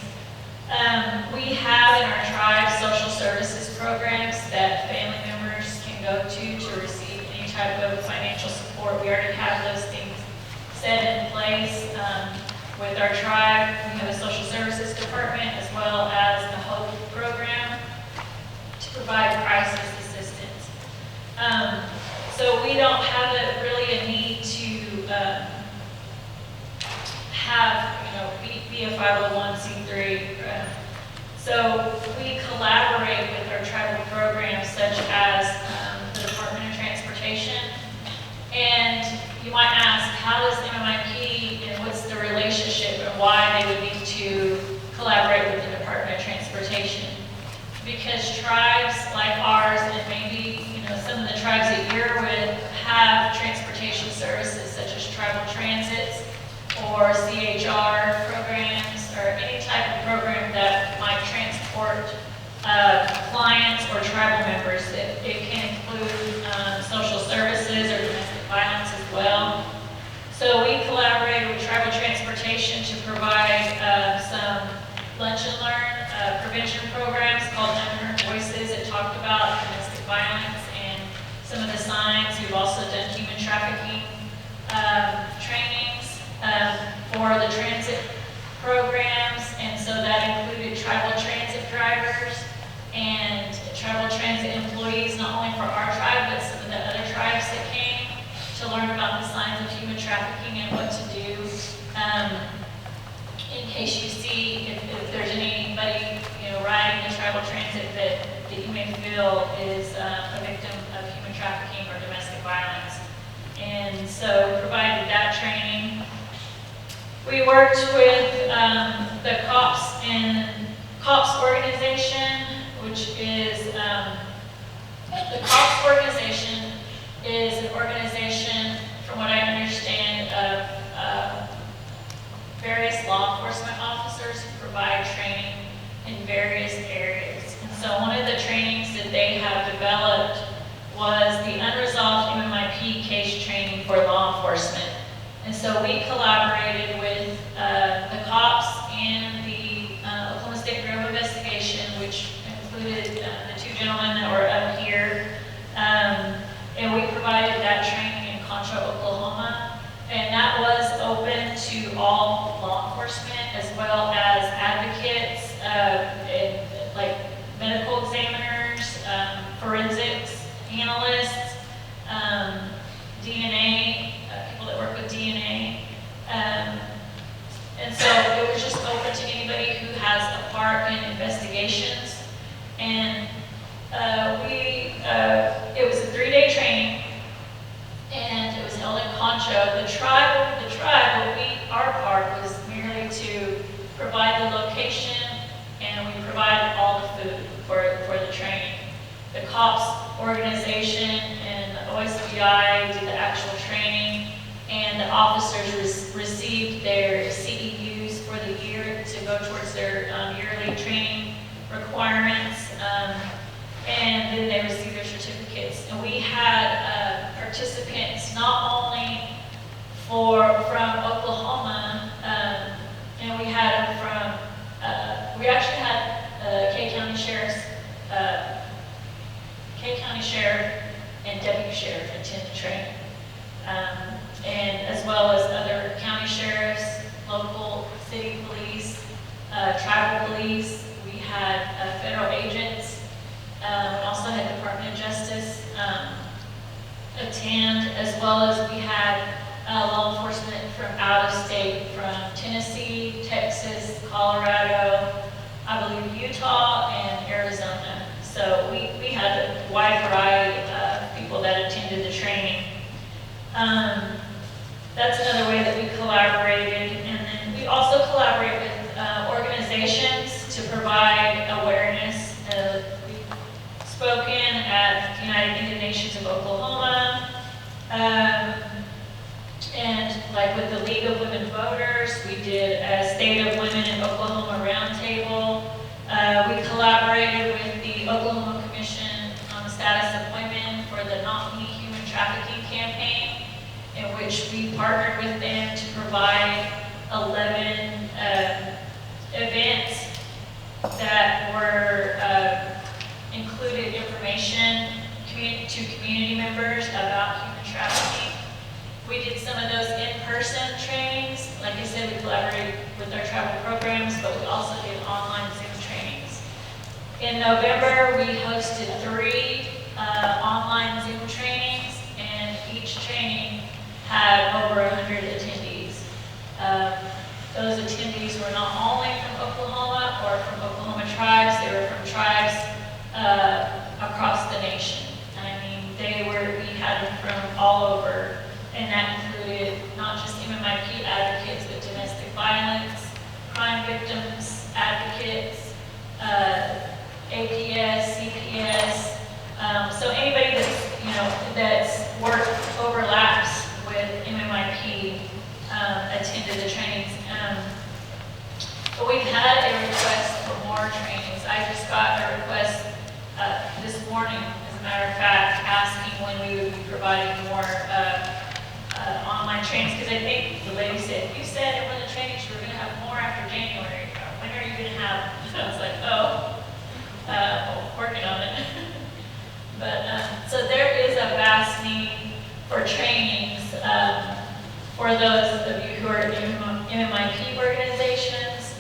Speaker 9: We have in our tribe social services programs that family members can go to receive any type of financial support. We already have those things set in place. With our tribe, we have a social services department as well as the HOPE program to provide crisis assistance. So we don't have really a need to have, be a 501c3. So we collaborate with our tribal programs such as the Department of Transportation. And you might ask, how is MMIP and what's the relationship and why they would need to collaborate with the Department of Transportation? Because tribes like ours, and maybe some of the tribes that you're with, have transportation services such as tribal transits or CHR programs or any type of program that might transport clients or tribal members. It can include social services or domestic violence as well. So we collaborated with tribal transportation to provide some lunch and learn prevention programs called Unheard Voices. It talked about domestic violence and some of the signs. We've also done human trafficking trainings for the transit programs, and so that included tribal transit drivers and tribal transit employees, not only for our tribe, but some of the other tribes that came to learn about the signs of human trafficking and what to do in case you see if there's anybody riding the tribal transit that you may feel is a victim of human trafficking or domestic violence. And so we provided that training. We worked with the COPS organization, which is the COPS organization is an organization, from what I understand, of various law enforcement officers who provide training in various areas. And so one of the trainings that they have developed was the unresolved MMIP case training for law enforcement. And so we collaborated with the cops and the Oklahoma State Bureau of Investigation, which included the 2 gentlemen that were up here. And we provided that training in Concho, Oklahoma. And that was open to all law enforcement as well as advocates, like medical examiners, forensics analysts, COPS organization and the OSBI did the actual training, and the officers received their CEUs for the year to go towards their yearly training requirements, and then they received their certificates. And we had participants not only from Oklahoma, and we had them from, we actually had K County Sheriff and Deputy Sheriff attend the training. And as well as other county sheriffs, local city police, tribal police. We had federal agents. We also had Department of Justice attend, as well as we had law enforcement from out of state, from Tennessee, Texas, Colorado, I believe Utah, and Arizona. So we had a wide variety of people that attended the training. That's another way that we collaborated. And then we also collaborate with organizations to provide awareness. We've spoken at the United Indian Nations of Oklahoma, and like with the League of Women Voters, we did a State of Women in Oklahoma Roundtable. We collaborated with the Oklahoma Commission on the Status of Women for the Not Me Human Trafficking campaign, in which we partnered with them to provide 11 events that were included information to community members about human trafficking. We did some of those in-person trainings. Like I said, we collaborated with our travel programs, but we also did online Zoom trainings. In November, we hosted 3 online Zoom trainings, and each training had over 100 attendees. Those attendees were not only from Oklahoma or from Oklahoma tribes, they were from tribes across the nation. I mean, we had them from all over, and that included not just MMIP advocates, but domestic violence, crime victims advocates, APS, CPS. So anybody that's work overlaps with MMIP attended the trainings. But we've had a request for more trainings. I just got a request this morning, as a matter of fact, asking when we would be providing more online trainings, because I think the lady said, you said in one of the trainings you were going to have more after January. When are you going to have? I was like, working on it. But so there is a vast need for trainings for those of you who are in MMIP organizations.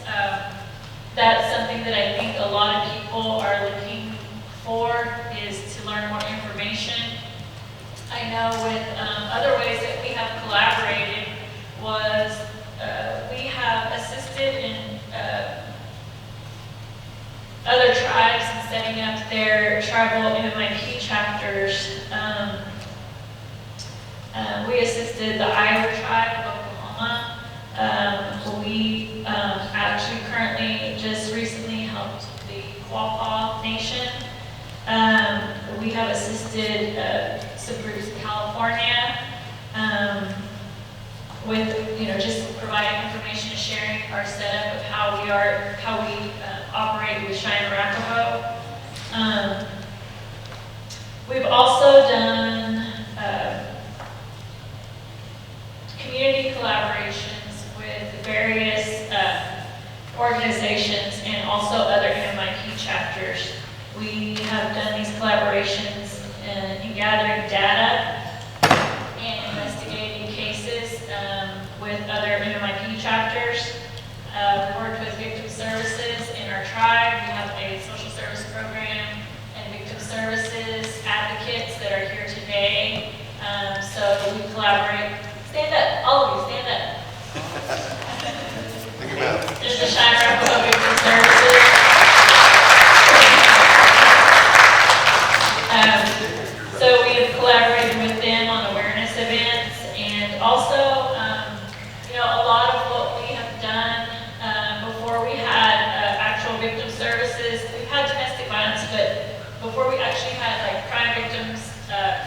Speaker 9: That's something that I think a lot of people are looking for, is to learn more information. I know with other ways that we have collaborated was we have assisted in other tribes in setting up their tribal MMIP chapters. We assisted the Iowa tribe of Oklahoma. We actually currently just recently helped the Quapaw Nation. We have assisted some groups in California with just providing information and sharing our setup of how we operate with Cheyenne Arapaho. We've also done community collaborations with various organizations and also other MMIP chapters. We have done these collaborations in gathering data and investigating cases with other MMIP chapters. We worked with victim services in our tribe. We have a social service program and victim services advocates that are here today. So we collaborate. Stand up, all of you, stand up.
Speaker 4: Think about it.
Speaker 9: There's the Cheyenne Arapaho Victim Services. So we have collaborated with them on awareness events, and also, a lot of what we have done before we had actual victim services before we actually had like crime victims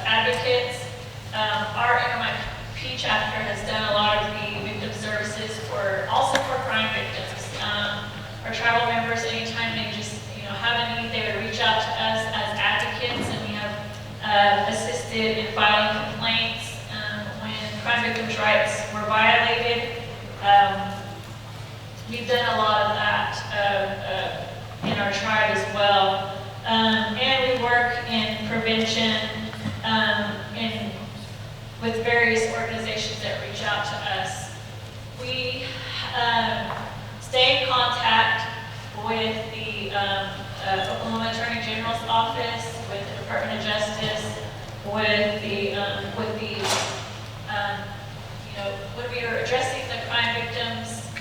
Speaker 9: advocates, our MMIP chapter has done a lot of the victim services also for crime victims. Our tribal members, anytime they just have a need, they would reach out to us as advocates, and we have assisted in filing complaints when crime victims' rights were violated. We've done a lot of that in our tribe as well. And we work in prevention with various organizations that reach out to us. We stay in contact with the Oklahoma Attorney General's office, with the Department of Justice, with the when we are addressing the crime victims'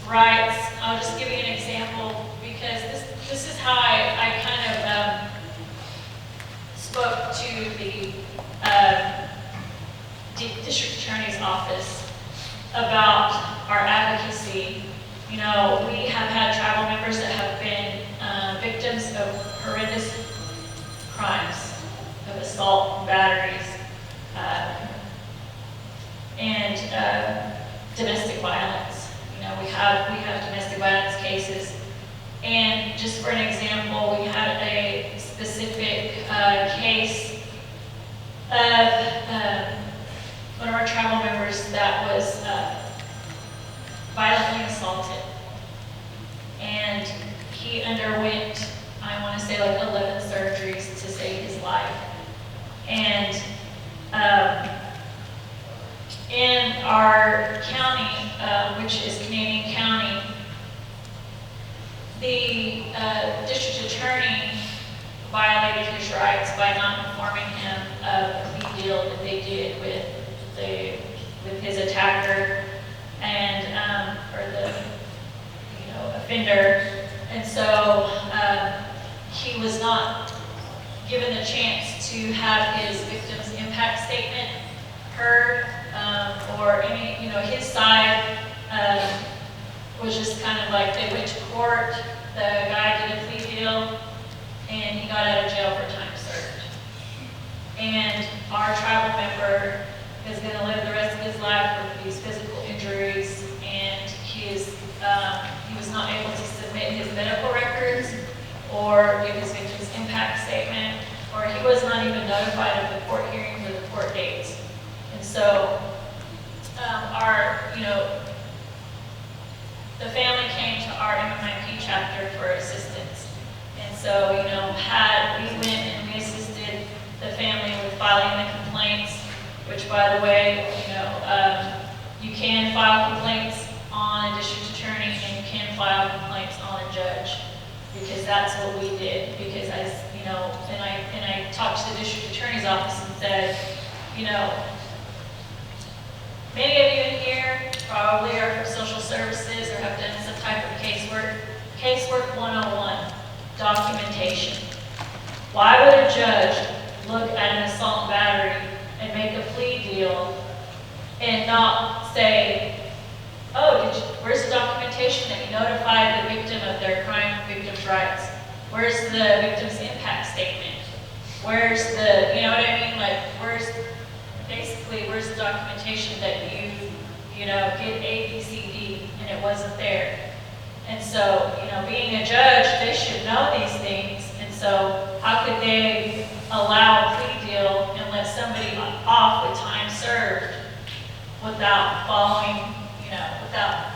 Speaker 9: rights. I'll just give you an example, because this is how I kind of spoke to the district attorney's office about our advocacy. We have had tribal members that have been victims of horrendous crimes, of assault, batteries, and domestic violence. We have domestic violence cases. And just for an example, we had a specific case of one of our tribal members that was violently assaulted. And he underwent, I want to say, like 11 surgeries to save his life. And in our county, which is Canadian County, the district attorney violated his rights by not informing him of a plea deal that they did with his attacker and or the offender. And so he was not given the chance to have his victim's impact statement heard, or any, his side was just kind of like they went to court, the guy did a plea deal, and he got out of jail for time served. And our tribal member is going to live the rest of his life with these physical injuries, and he was not able to submit his medical records or give his victim's impact statement, or he was not even notified of the court hearings or the court dates. And so the family came to our MMIP chapter for assistance. And so, we went and we assisted the family with filing the complaints, which, by the way, you can file complaints on a district attorney and you can file complaints on a judge, because that's what we did. Because and I talked to the district attorney's office and said, many of you in here probably are from social services or have done some type of casework. Casework 101, documentation. Why would a judge look at an assault and battery and make a plea deal and not say, oh, where's the documentation that you notified the victim of their crime victim's rights? Where's the victim's impact statement? Where's the, Like, where's the documentation that you get A, B, C, D, and it wasn't there? And so, being a judge, they should know these things. And so, how could they allow a plea deal and let somebody off with time served without following, without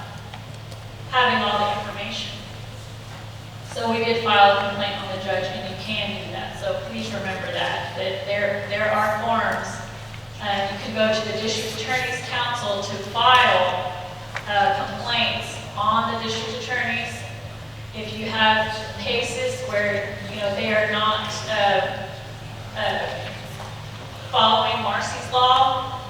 Speaker 9: having all the information? So we did file a complaint on the judge, and you can do that. So please remember that there are forms. You can go to the district attorney's council to file complaints on the district attorneys. If you have cases where they are not following Marcy's law,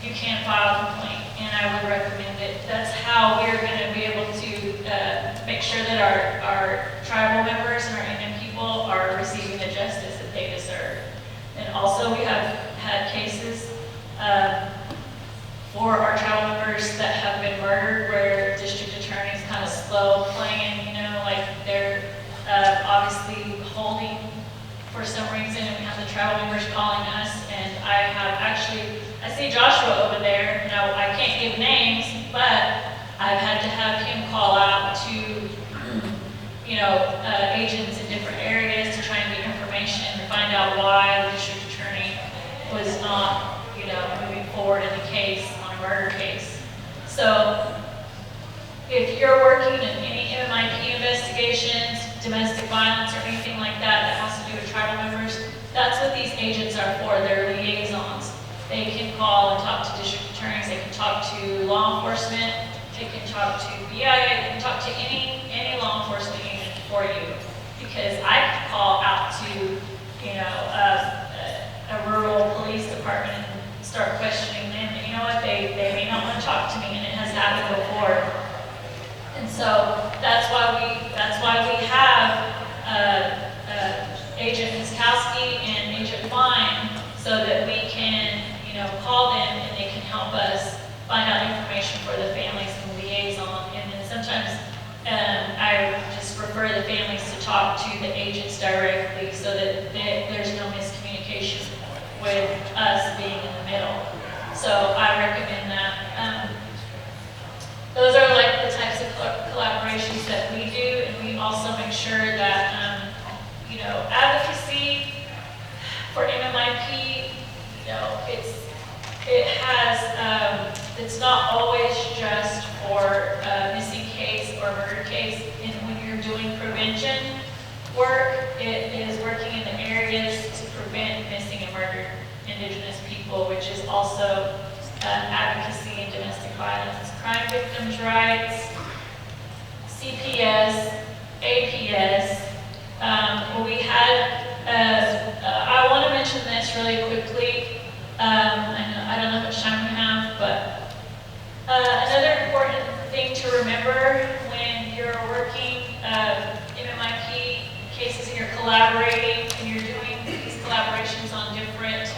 Speaker 9: you can file a complaint, and I would recommend it. That's how we're going to be able to make sure that our tribal members and our Indian people are receiving the justice that they deserve. And also, we have had cases for our tribal members that have been murdered where district attorneys kind of slow playing, like they're tribal members calling us, and I see Joshua over there. Now, I can't give names, but I've had to have him call out to, agents in different areas to try and get information to find out why the district attorney was not, moving forward in the case, on a murder case. So, if you're working in any MMIP investigations, domestic violence, or anything like that has to do with tribal members, that's what these agents are for. They're liaisons. They can call and talk to district attorneys. They can talk to law enforcement. They can talk to BIA. They can talk to any law enforcement agent for you. Because I can call out to, a rural police department and start questioning them. And you know what? They may not want to talk to me, and it has happened before. And so that's why we have Agent Miskowski and Agent Fine, so that we can, call them and they can help us find out information for the families and liaison. And then sometimes I just refer the families to talk to the agents directly, so that there's no miscommunication with us being in the middle. So I recommend that. Those are like the types of collaborations that we do, and we also make sure that, advocacy for MMIP, it's not always just for a missing case or murder case. And when you're doing prevention work, it is working in the areas to prevent missing and murdered Indigenous people, which is also advocacy in domestic violence, crime victims' rights, CPS, APS. We had, I want to mention this really quickly. I don't know how much time we have, but another important thing to remember when you're working MMIP cases and you're collaborating and you're doing these collaborations on different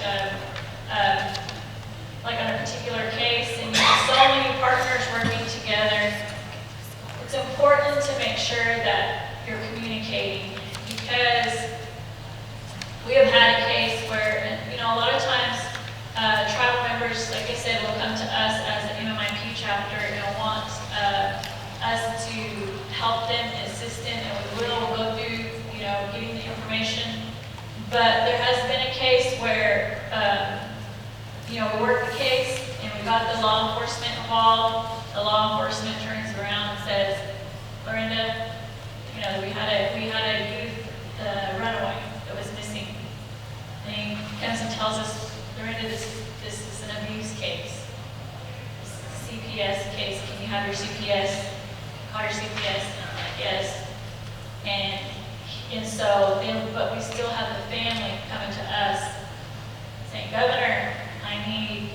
Speaker 9: like on a particular case, and you have so many partners working together, it's important to make sure that you're communicating, because we have had a case where, a lot of times tribal members, like I said, will come to us as an MMIP chapter and want us to help them and assist them, and we'll go through, getting the information. But there has been a case where we worked the case and we got the law enforcement involved. The law enforcement turns around and says, LaRenda, we had a youth runaway that was missing. And he comes and tells us, LaRenda, this is an abuse case. This is a CPS case. Can you have your CPS? Call your CPS. And I'm like, yes. And so then, but we still have the family coming to us saying, Governor, I need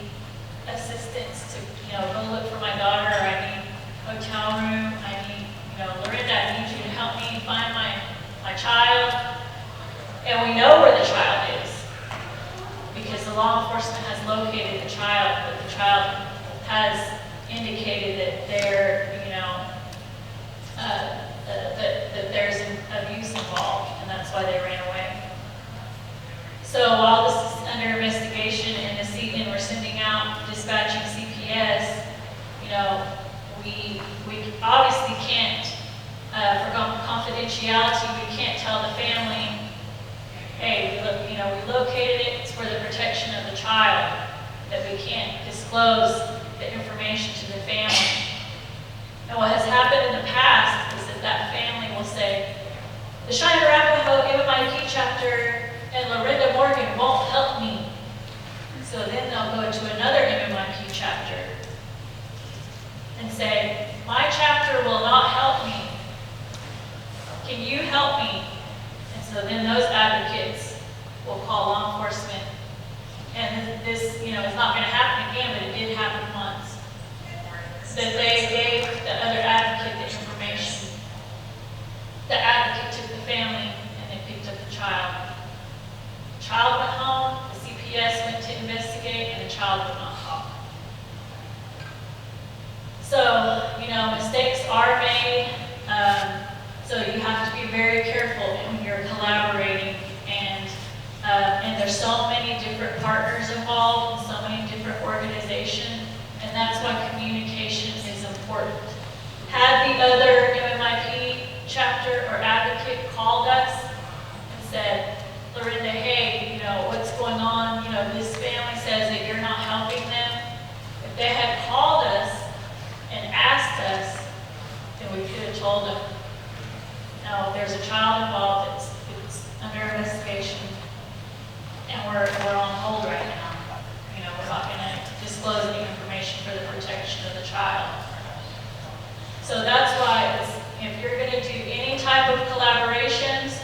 Speaker 9: assistance to, go look for my daughter. I need a hotel room. I need, LaRenda, I need you to help me find my child. And we know where the child is, because the law enforcement has located the child, but the child has indicated that that there's an abuse involved, and that's why they ran away. So while this is under investigation, and this evening we're sending out dispatching CPS, we obviously can't, for confidentiality, we can't tell the family, hey, we located it, it's for the protection of the child, that we can't disclose the information to the family. And what has happened in the past is that family will say, the Cheyenne Arapaho MMIP chapter and LaRenda Morgan won't help me. So then they'll go to another MMIP chapter and say, my chapter will not help me. Can you help me? And so then those advocates will call law enforcement. And this, is not going to happen again, but it did happen once. That they gave the other advocate the information. The advocate took the family and they picked up the child. The child went home, the CPS went to investigate, and the child would not talk. So, mistakes are made. So you have to be very careful when you're collaborating, and there's so many different partners involved, so many different organizations, and that's why communication is important. Had the other MMIP chapter or advocate called us and said, LaRenda, hey, what's going on? This family says that you're not helping them. If they had called us and asked us, then we could have told them, no, there's a child involved, it's under investigation, and we're on hold right now. We're not gonna disclose any information for the protection of the child. So that's why if you're gonna do any type of collaborations,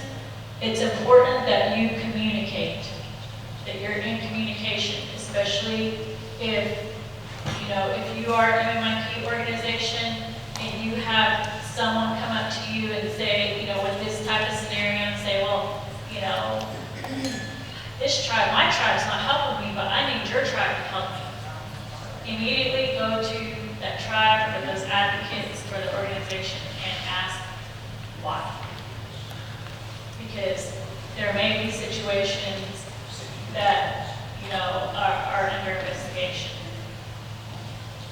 Speaker 9: it's important that you communicate, that you're in communication, especially if you are an MMIP organization and you have someone come up to you and say, with this type of scenario and say, well, this tribe, my tribe's not helping me, but I need your tribe to help me. Immediately go to that tribe or those advocates for the organization and ask why. Because there may be situations that, are under investigation.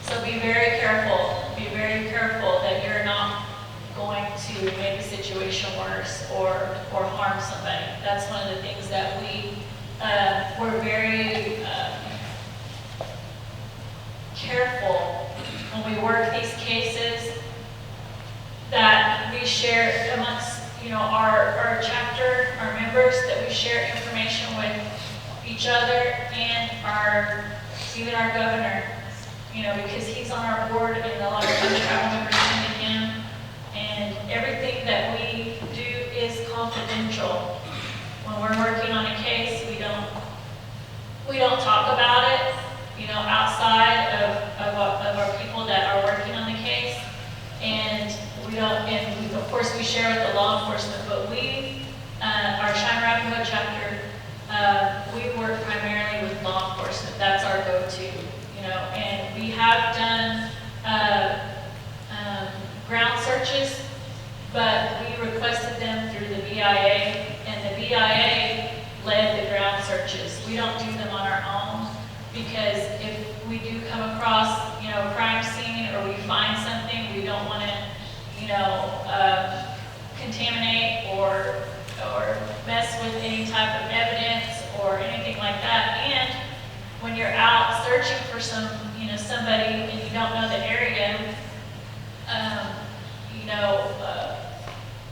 Speaker 9: So be very careful that you're not going to make the situation worse or harm somebody. That's one of the things that we're very careful when we work these cases, that we share amongst our chapter, our members, that we share information with each other and even our governor, because he's on our board and a lot of other tribal members come to him, and everything that we do is confidential. When we're working on a case, we don't talk about it, outside of our people that are working on the case, and of course we share with the law enforcement, but our Cheyenne Arapaho chapter, we work primarily with law enforcement. That's our go-to, and we have done ground searches, but we requested them through the BIA, and the BIA led the ground searches. We don't do them on our own, because if we do come across, a crime scene or we find something, we don't want to, contaminate or mess with any type of evidence or anything like that. And when you're out searching for somebody and you don't know the area,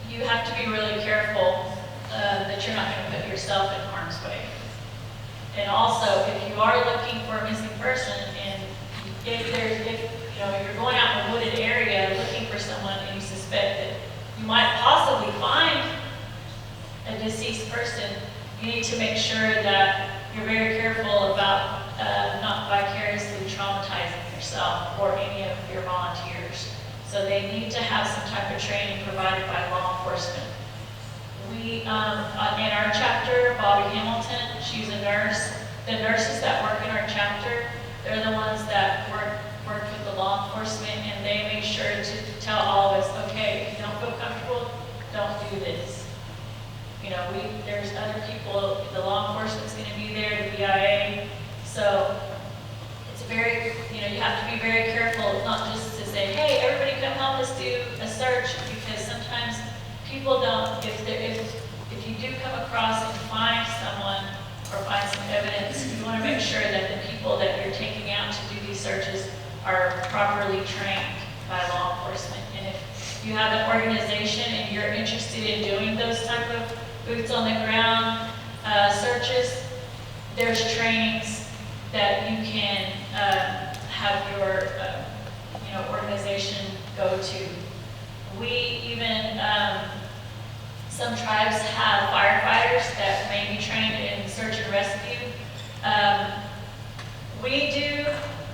Speaker 9: you have to be really careful that you're not going to put yourself in harm's way. And also, if you are looking for a missing person, and if you're going out in a wooded area looking for someone and you suspect that you might possibly find a deceased person, you need to make sure that you're very careful about not vicariously traumatizing yourself or any of your volunteers. So they need to have some type of training provided by law enforcement. We, in our chapter, Bobby Hamilton, she's a nurse. The nurses that work in our chapter, they're the ones that work with the law enforcement, and they make sure to tell all of us, okay, if you don't feel comfortable, don't do this. There's other people, the law enforcement's going to be there, the BIA. So it's you have to be very careful, not just to say, hey, everybody come help us do a search, because sometimes people don't, if you do come across and find someone or find some evidence, you want to make sure that the people that you're taking out to do these searches are properly trained by law enforcement. And if you have an organization and you're interested in doing those type of boots on the ground searches, there's trainings that you can have your organization go to. We even, some tribes have firefighters that may be trained in search and rescue. We do,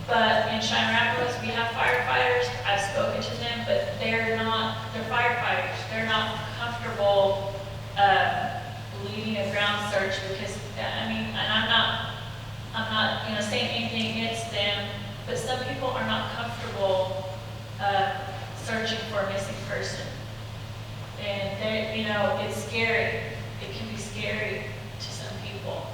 Speaker 9: but in Cheyenne Arapaho, we have firefighters. I've spoken to them, but they're firefighters. They're not comfortable leading a ground search because, and I'm not saying anything against them, but some people are not comfortable searching for a missing person. And it's scary. It can be scary to some people.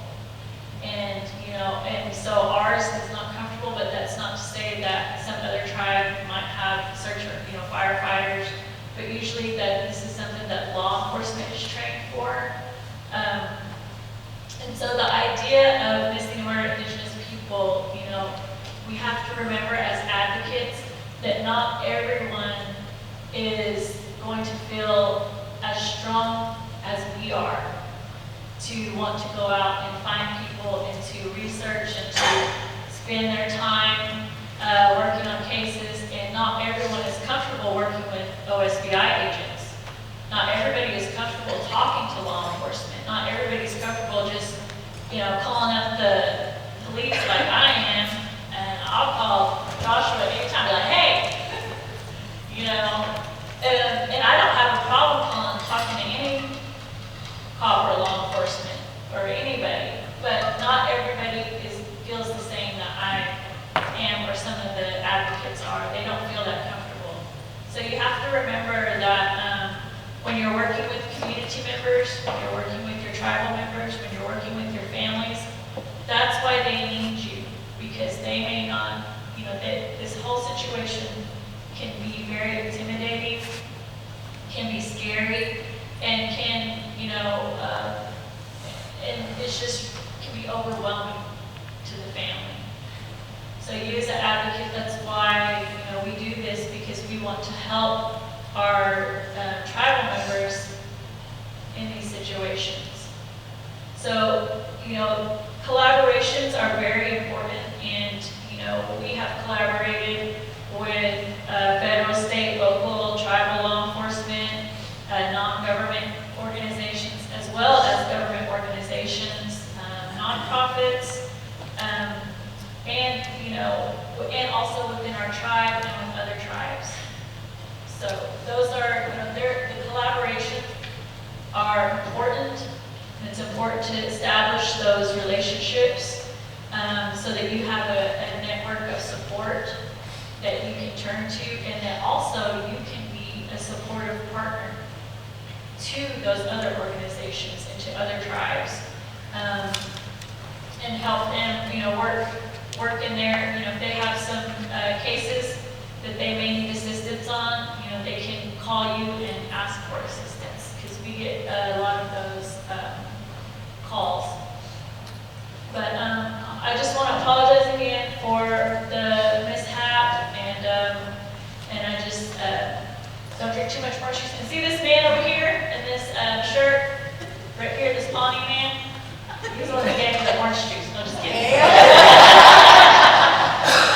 Speaker 9: and so ours is not comfortable, but that's not to say that some other tribe might have firefighters, but usually that this is something that law enforcement is trained for. And so the idea of missing and murdered Indigenous people, we have to remember as advocates that not everyone is going to feel as strong as we are to want to go out and find people and to research and to spend their time working on cases. And not everyone is comfortable working with OSBI agents. Not everybody is comfortable talking to law enforcement. Not everybody's comfortable just, calling up the police like I am. And I'll call Joshua anytime, be like, hey, and I don't have a problem talking to any cop or law enforcement or anybody, but not everybody feels the same that I am or some of the advocates are. They don't feel that comfortable. So you have to remember that when you're working with community members, when you're working with your tribal members, when you're working with your families, that's why they need you, because they may not, this whole situation can be very intimidating, can be scary, and can, and it's just can be overwhelming to the family. So you as an advocate, that's why we do this, because we want to help our tribal members in these situations. So collaborations are very important, and we have collaborated with federal, state, local, tribal law enforcement, non-government organizations, as well as government organizations, nonprofits, and and also within our tribe and with other tribes. So those are, the collaborations are important, and it's important to establish those relationships so that you have a network of support that you can turn to, and that also you can be a supportive partner to those other organizations and to other tribes, and help them, work in there. If they have some cases that they may need assistance on, they can call you and ask for assistance, because we get a lot of those calls. But I just want to apologize again for the mishap, and I just don't drink too much more juice. And see this man over here in this shirt, right here, this Pawnee man? He's the one that gave me the orange juice. No, just kidding.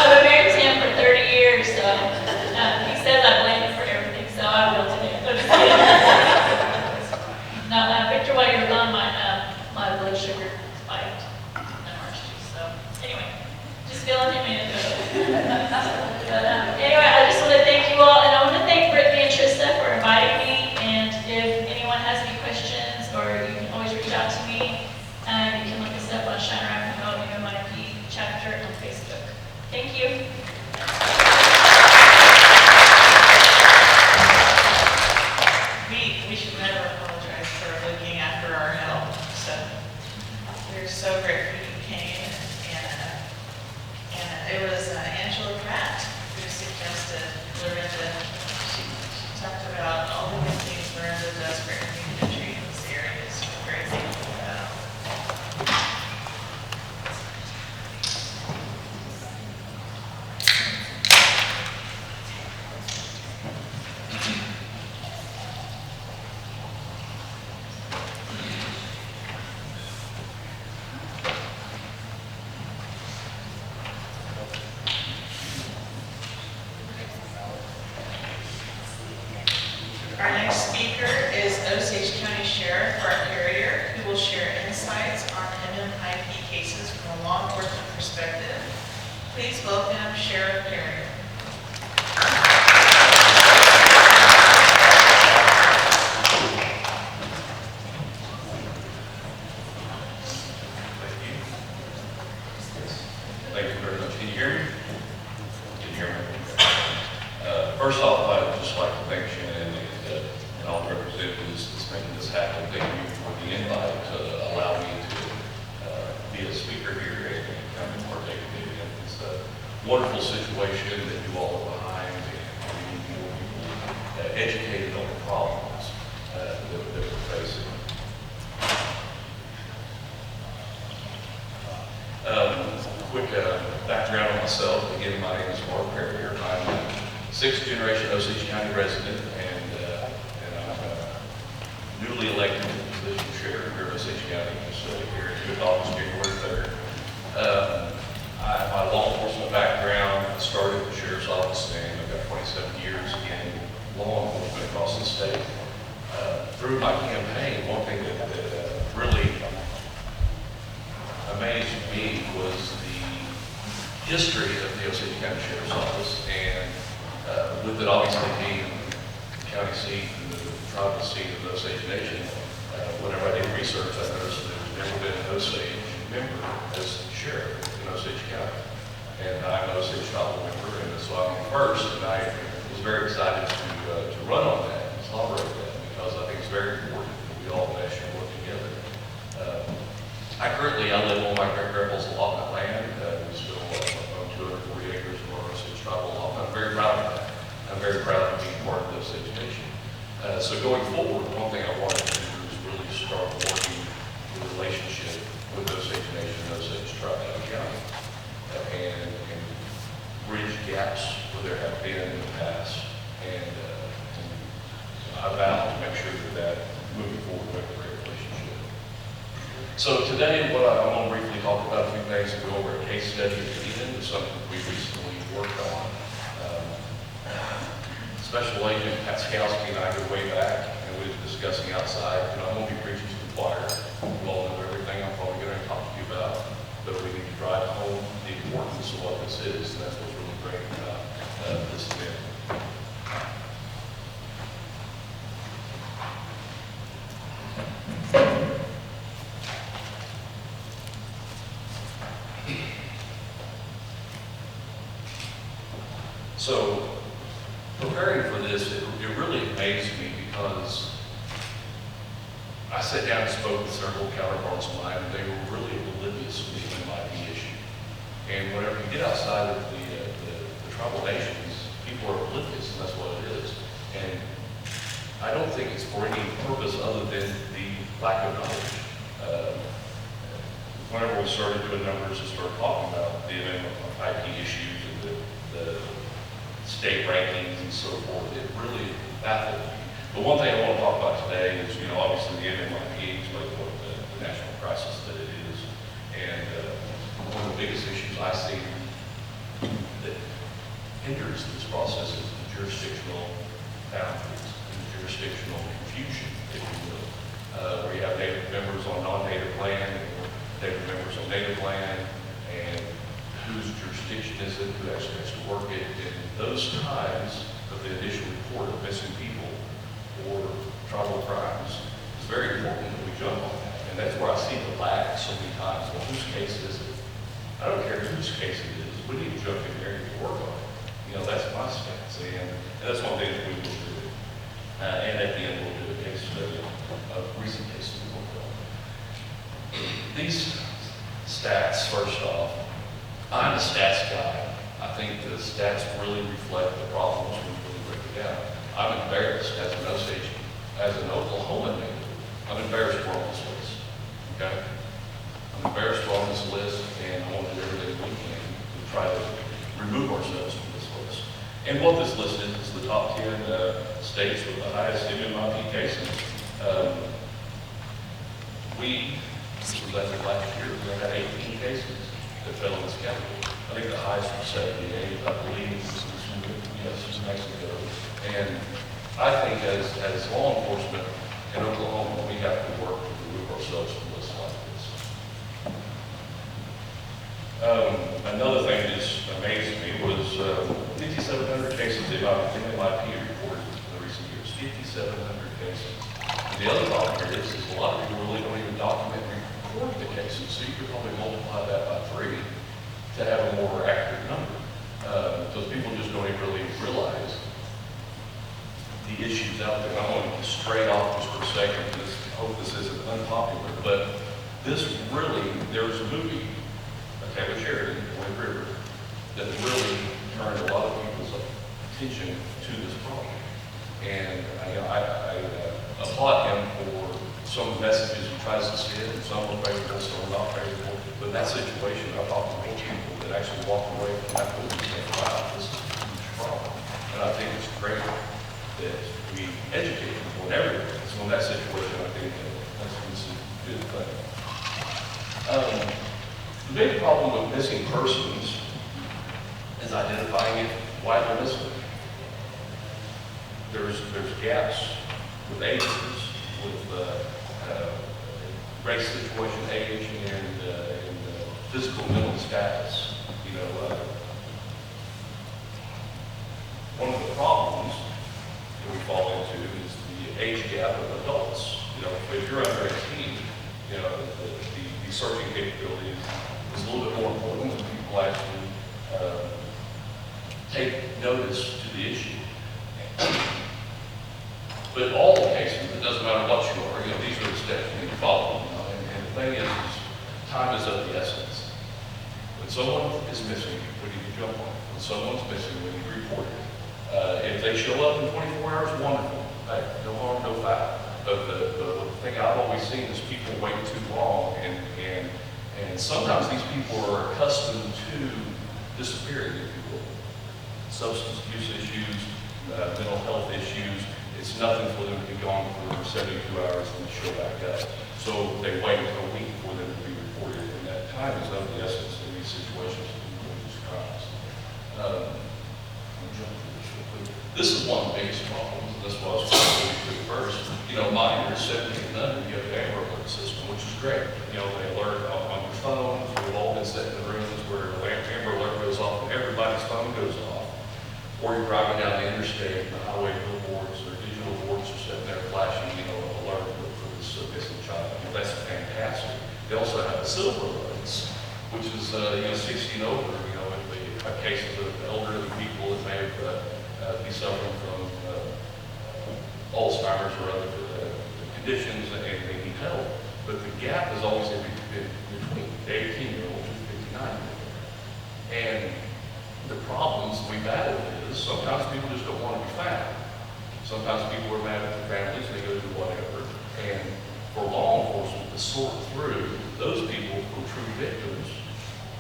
Speaker 9: I've been married to him for 30 years, so he says I blame him for everything, so I will today. No, just kidding. No, Victor, while you were gone, my blood sugar spiked in orange juice. So anyway, just filling him in. But anyway, I just want to thank you all, and I want to thank Brittany and Trista for inviting me. And if anyone has any questions, or you can always reach out to me. You can look us up on Shine Around the MMIP chapter on Facebook. Thank you.
Speaker 1: We should never apologize for looking after our health. So we're so grateful you came, and it was Angela Pratt who suggested LaRenda. She talked about all the good things LaRenda does for community in this area. So we're very thankful for that. Our next speaker is Osage County Sheriff Bart Perrier, who will share insights on MMIP cases from a law enforcement perspective. Please welcome Sheriff Perrier.
Speaker 3: Thank you very much. Can you hear me? Can you hear me? First off, I'd just like to thank Shannon and all the representatives that's making this happen. Thank you for the invite to allow me to be a speaker here wonderful situation that you all are behind and we need more people educated on the problems that we're facing. Quick background on myself. Again, my name is Bart Perrier. I'm a 6th generation Osage County resident, and I'm newly elected to the position of sheriff here in Osage County, just here in good office January 3rd. My law enforcement background, I started at the sheriff's office, and I've got 27 years in law enforcement across the state. Through my campaign, one thing that really amazed me was the history of the Osage County Sheriff's Office, and with it obviously being the county seat and the tribal seat of the Osage Nation, whenever I did research, I noticed that there's never been an Osage member as sheriff in Osage County. And I'm an Osage tribal member, and so I'm the first, and I was very excited to run on that and celebrate that, because I think it's very important that we all mesh and work together. I live on my great-grandpa's allotment land. We still own 240 acres of our Osage tribal allotment. I'm very proud of that. I'm very proud to be part of the Osage Nation. So going forward, one thing I wanted to do is really start working the relationship with Osage Nation and Osage County, and bridge gaps where there have been in the past. And I vow to make sure that moving forward we have a great relationship. So today, what I'm going to briefly talk about, a few things, go over a case study at the end of something we recently worked on. Special Agent Patskowski and I go way back, and we were discussing outside. I'm going to be preaching to the choir. You all know everything I'm probably going to talk to you about, but we need to drive home the importance of what this is, and that's what's really great about this event. So, preparing for this, it really amazed me, because I sat down and spoke with several counterparts of mine, and they were really oblivious to the MMIP issue. And whenever you get outside of the tribal nations, people are oblivious, and that's what it is. And I don't think it's for any purpose other than the lack of knowledge. Whenever we started doing numbers and started talking about the MMIP issues and the state rankings and so forth, it really baffled me. But one thing I want to talk about today is, obviously the MMIP explains what the national crisis that it is. And one of the biggest issues I see that hinders this process is the jurisdictional boundaries and the jurisdictional confusion, if you will, where you have native members on non-native land, native members on native land, and whose jurisdiction is it, who actually has to work it. And those times of the initial report of missing people or tribal crimes, it's very important that we jump on that. And that's where I see the lag so many times. Well, whose case is it? I don't care whose case it is. We need to jump in there and work on it. That's my stance. And that's one thing that we will do. And at the end, we'll do a case study of recent cases we worked on. These stats, first off, I'm a stats guy. I think the stats really reflect the problems we really break it down. I'm embarrassed as an Osage, as an Oklahoma native. I'm embarrassed we're on this list. Okay? I'm embarrassed we're on this list, and I want to do everything we can to try to remove ourselves from this list. And what this list is the top 10 states with the highest MMIP cases. This was after last year, we had 18 cases that fell in this category. I think the highest was 78, I believe, was Mexico. And I think as law enforcement in Oklahoma, we have to work to remove ourselves from lists like this. Another thing that just amazed me was 5,700 cases MMIP reported in the recent years. 5,700 cases. And the other problem here is a lot of people really don't even document and report the cases, so you could probably multiply that by 3 to have a more accurate number. Because people just don't even really realize the issues out there. I'm going to stray off just for a second, because I hope this isn't unpopular, but this really, there was a movie, okay, with Sheridan, Wind River, that really turned a lot of people's attention to this problem. And I applaud him for some of the messages he tries to send, and some are favorable, some are not favorable. But in that situation, I talked to more people that actually walked away from that movie and said, wow, this is a huge problem. And I think it's great that we educate people in everything. So in that situation, I think that's a good thing. The big problem with missing persons is identifying it, why they're missing. There's gaps with ages, with race situation, age, and physical mental status. You know, one of the problems that we fall into is the age gap of adults. You know, if you're under 18, you know, the searching capability is a little bit more important when people actually take notice to the issue. But in all the cases, it doesn't matter what you are, you know, these are the steps you need to follow. You know, and the thing is time is of the essence. When someone is missing, we need to jump on it. When someone's missing, we need to report it. If they show up in 24 hours, wonderful. Hey, no harm, no foul. But the thing I've always seen is people wait too long, and sometimes these people are accustomed to disappearing, if you will. Substance use issues, mental health issues. It's nothing for them to be gone for 72 hours and show back up. So they wait a week for them to be reported, and that time is of the essence in these situations of these crimes. This is one of the biggest problems, and this was the first. You know, minors 17 and under, you have the Amber Alert system, which is great. You know, they alert on your phones. We've all been sitting in rooms where Amber Alert goes off and everybody's phone goes off. Or you're driving down the interstate and the highway billboards or digital boards are sitting there flashing, you know, an alert for this missing child. You know, that's fantastic. They also have the silver alerts, which is, you know, 16 over. You know, if they have cases of elderly people that may be suffering from Alzheimer's or other conditions and they need help. But the gap is always in between the 18-year-old and 59-year-old. And the problems we battle is sometimes people just don't want to be found. Sometimes people are mad at their families, they go do whatever. And for law enforcement to sort through those people who are true victims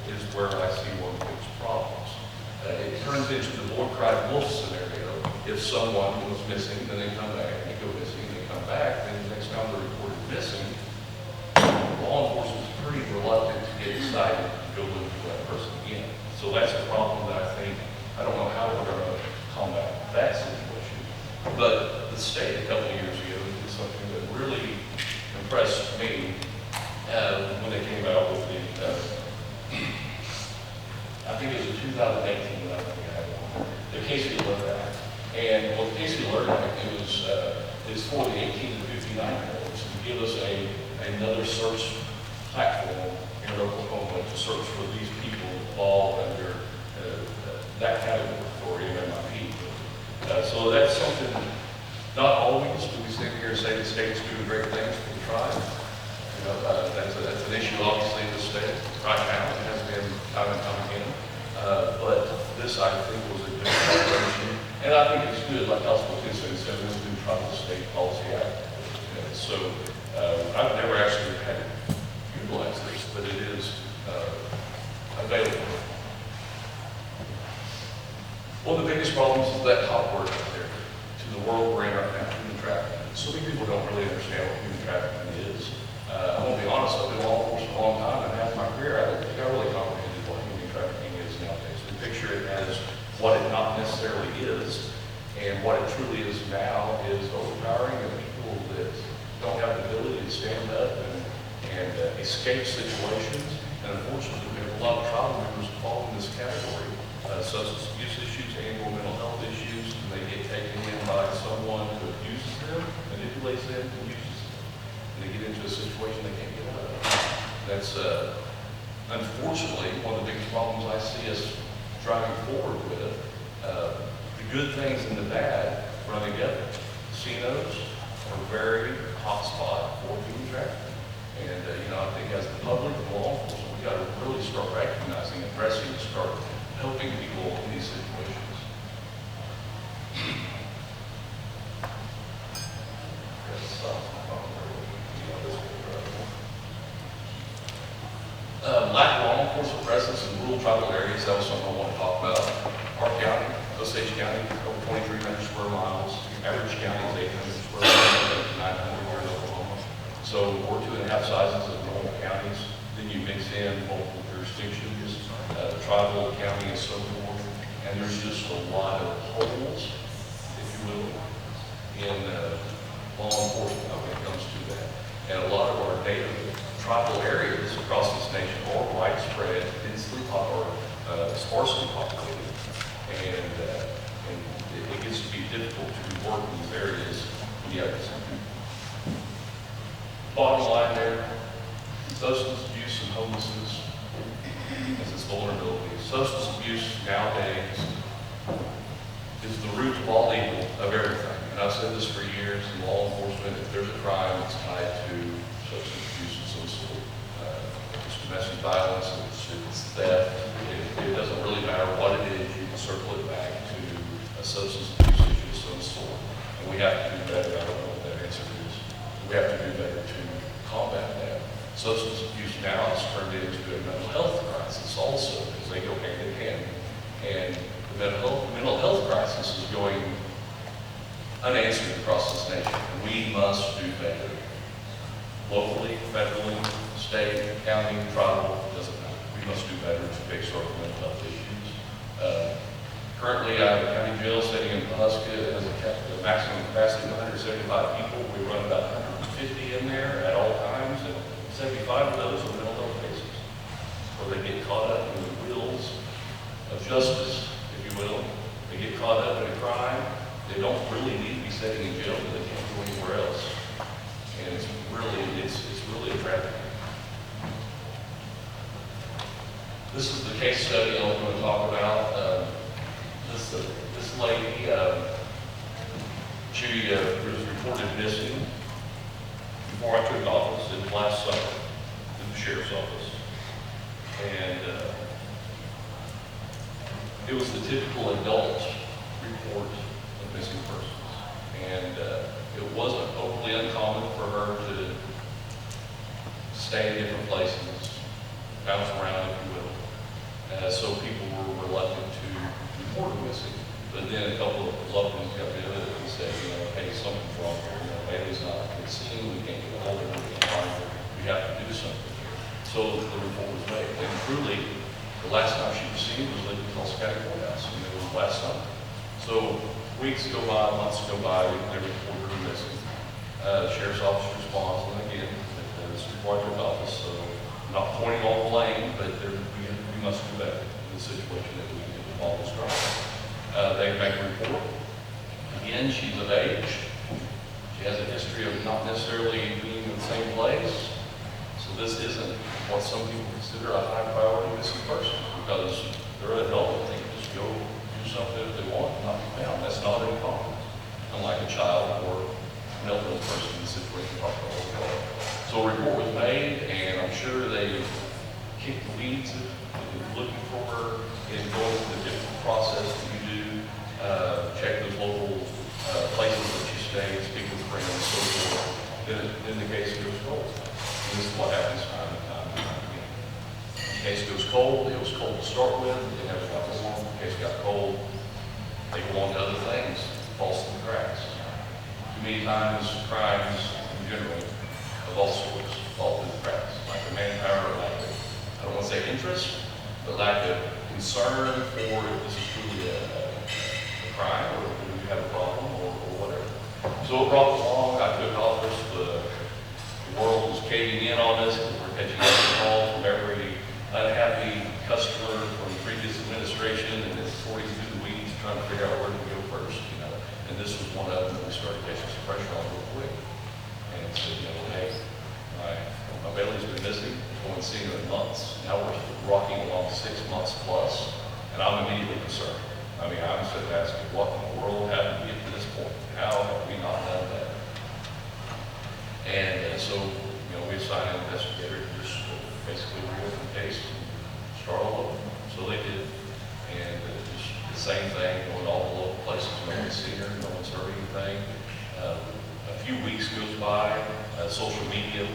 Speaker 3: is where I see one of the biggest problems. It turns into the boy cried wolf scenario. If someone was missing, then they come back, they go missing, they come back, then the next time they're reported missing, law enforcement is pretty reluctant to get excited to go look for that person again. So that's a problem that I don't know how we're going to combat that situation. But the state a couple of years ago did something that really impressed me when they came out with I think it was in 2018 that I think I had one, the Casey Alert Act. And what the Casey Alert Act is for the 18 to 59-year-olds to give us another search platform in Oklahoma to search for these people all under that category for MMIP. So that's something, not always do we stand here and say the state's doing great things for the tribe. You know, that's an issue obviously in the state right now. It has been time and time again. But this, I think, was a good collaboration. And I think it's good, like Allison was saying, so this new Tribal State Policy Act. So I've never actually had to utilize this, but it is available. One of the biggest problems is that top word out there to the world we're in right now, human trafficking. So many people don't really understand what human trafficking is. I'm going to be honest, I've been law enforcement a long time, and half my career, I don't think I really comprehended what human trafficking is nowadays. We picture it as what it not necessarily is, and what it truly is now is overpowering of people that don't have the ability to stand up and escape situations. And unfortunately, we have a lot of trial members fall in this category, substance abuse issues, and/or mental health issues, and they get taken in by someone who abuses them, manipulates them, and uses them. And they get into a situation they can't get out of. That's unfortunately one of the biggest problems I see us driving forward with. The good things and the bad run together. Casinos are a very hot spot for human trafficking. And you know, I think as the public and law enforcement, we got to really start recognizing and pressing to start helping people in these situations. Lack of law enforcement presence in rural tribal areas, that was something I want to talk about. Our county, Osage County, over 2,300 square miles. Average county is 800 square miles, 900 here in Oklahoma. So we're 2.5 sizes of normal counties. Then you mix in multiple jurisdictions, tribal, county, and so forth. And there's just a lot of holes, if you will, in law enforcement when it comes to that. And a lot of our data, tribal areas across this nation are widespread, densely or sparsely populated. And it gets to be difficult to work in these areas when you have this. Bottom line there, substance abuse and homelessness as its vulnerability. Substance abuse nowadays is the root of all evil of everything. And I've said this for years in law enforcement, if there's a crime that's tied to substance abuse of some sort, it's domestic violence, it's theft, it doesn't really matter what it is, you can circle it back to a substance abuse issue of some sort. And we have to do better. I don't know what that answer is. We have to do better to combat that. Substance abuse now has turned into a mental health crisis also, because they go hand in hand. And the mental health crisis is going unanswered across this nation. We must do better. Locally, federally, state, county, tribal, doesn't matter. We must do better to fix our mental health issues. Currently, I have a county jail sitting in Ponca has a maximum capacity of 175 people. We run about 150 in there at all times, and 75 of those are mental health cases, where they get caught up in the wheels of justice, if you will. They get caught up in a crime. They don't really need to be sitting in jail, but they can't go anywhere else. And it's really a tragedy. This is the case study I'm going to talk about. This lady, she was reported missing before I took office in last summer in the sheriff's office. And it was the typical adult report of missing persons. And it wasn't overly uncommon for her to stay in different places, bounce around, if you will. So people were reluctant to report her missing. But then a couple of loved ones got into it and said, hey, something's wrong here. Bailey's not at the scene, we can't get a hold of her, we can't find her, we have to do something. So the report was made. And truly, the last time she was seen was living in Tulsa County Courthouse, and it was last summer. So weeks go by, months go by, they report her missing. The sheriff's office responds, and again, it's required of office, so I'm not pointing all blame, but we must do better in the situation that we involve this crime. They make a report. Again, she's of age. She has a history of not necessarily being in the same place. So this isn't what some people consider a high priority missing person, because they're an adult, they can just go do something if they want and not be found. That's not uncommon, unlike a child or an elderly person in the situation talked about. So a report was made, and I'm sure they kicked the weeds of looking for her and going through the different process that you do, check those local places that you stay, speak with friends, and so forth. Then the case goes cold. And this is what happens time and time and time again. The case goes cold. It was cold to start with. It never got warm. The case got cold. They go on to other things, falls through the cracks. Too many times, crimes in general of all sorts fall through the cracks. Lack of manpower, lack of, I don't want to say interest, but lack of concern for if this is truly a crime or if we have a problem or whatever. So it brought along, I took office, the world was caving in on us, and we're catching every call from every unhappy customer from the previous administration, and it's sorting through the weeds trying to figure out where to go first, And this was one of them that we started catching some pressure on real quick. And said, hey, my Bailey's been missing, I haven't seen her in months. Now we're rocking along 6 months plus, and I'm immediately concerned. I'm sitting asking, what in the world happened to get to this point? How have we not done that? And so, we assigned an investigator to just basically reopen the case and start all over. So they did. And just the same thing, going to all the local places, no one's seen her, no one's heard anything. A few weeks goes by, social media,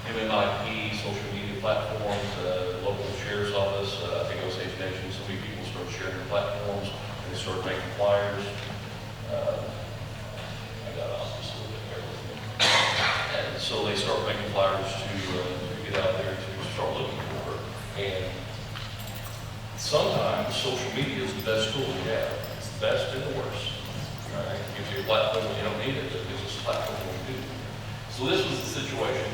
Speaker 3: MMIP, social media platforms, local sheriff's office, I think Osage Nation, so many people start sharing their platforms, and they start making flyers. I got off just a little bit there with me. And so they start making flyers to get out there to start looking for her. And sometimes social media is the best tool we have. It's the best and the worst. Right? It gives you a platform when you don't need it, but it gives us a platform when we do. So this was the situation.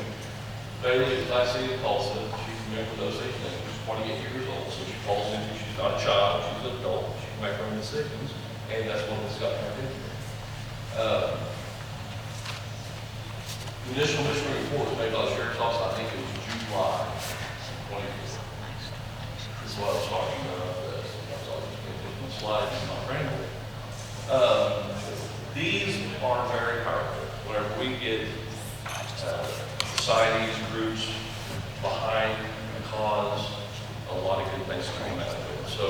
Speaker 3: Bailey is I see in Tulsa. She's a member of those Osage Nation. She's 28 years old, so she falls into, she's not a child, she's an adult. She can make her own decisions, and that's what this got her into. The initial mission report was made by the Sheriff's Office, I think it was July 25th. This is what I was talking about. Sometimes I'll just put my slides in my framework. These are very powerful. Whenever we get societies, groups behind the cause, a lot of good things come out of it. So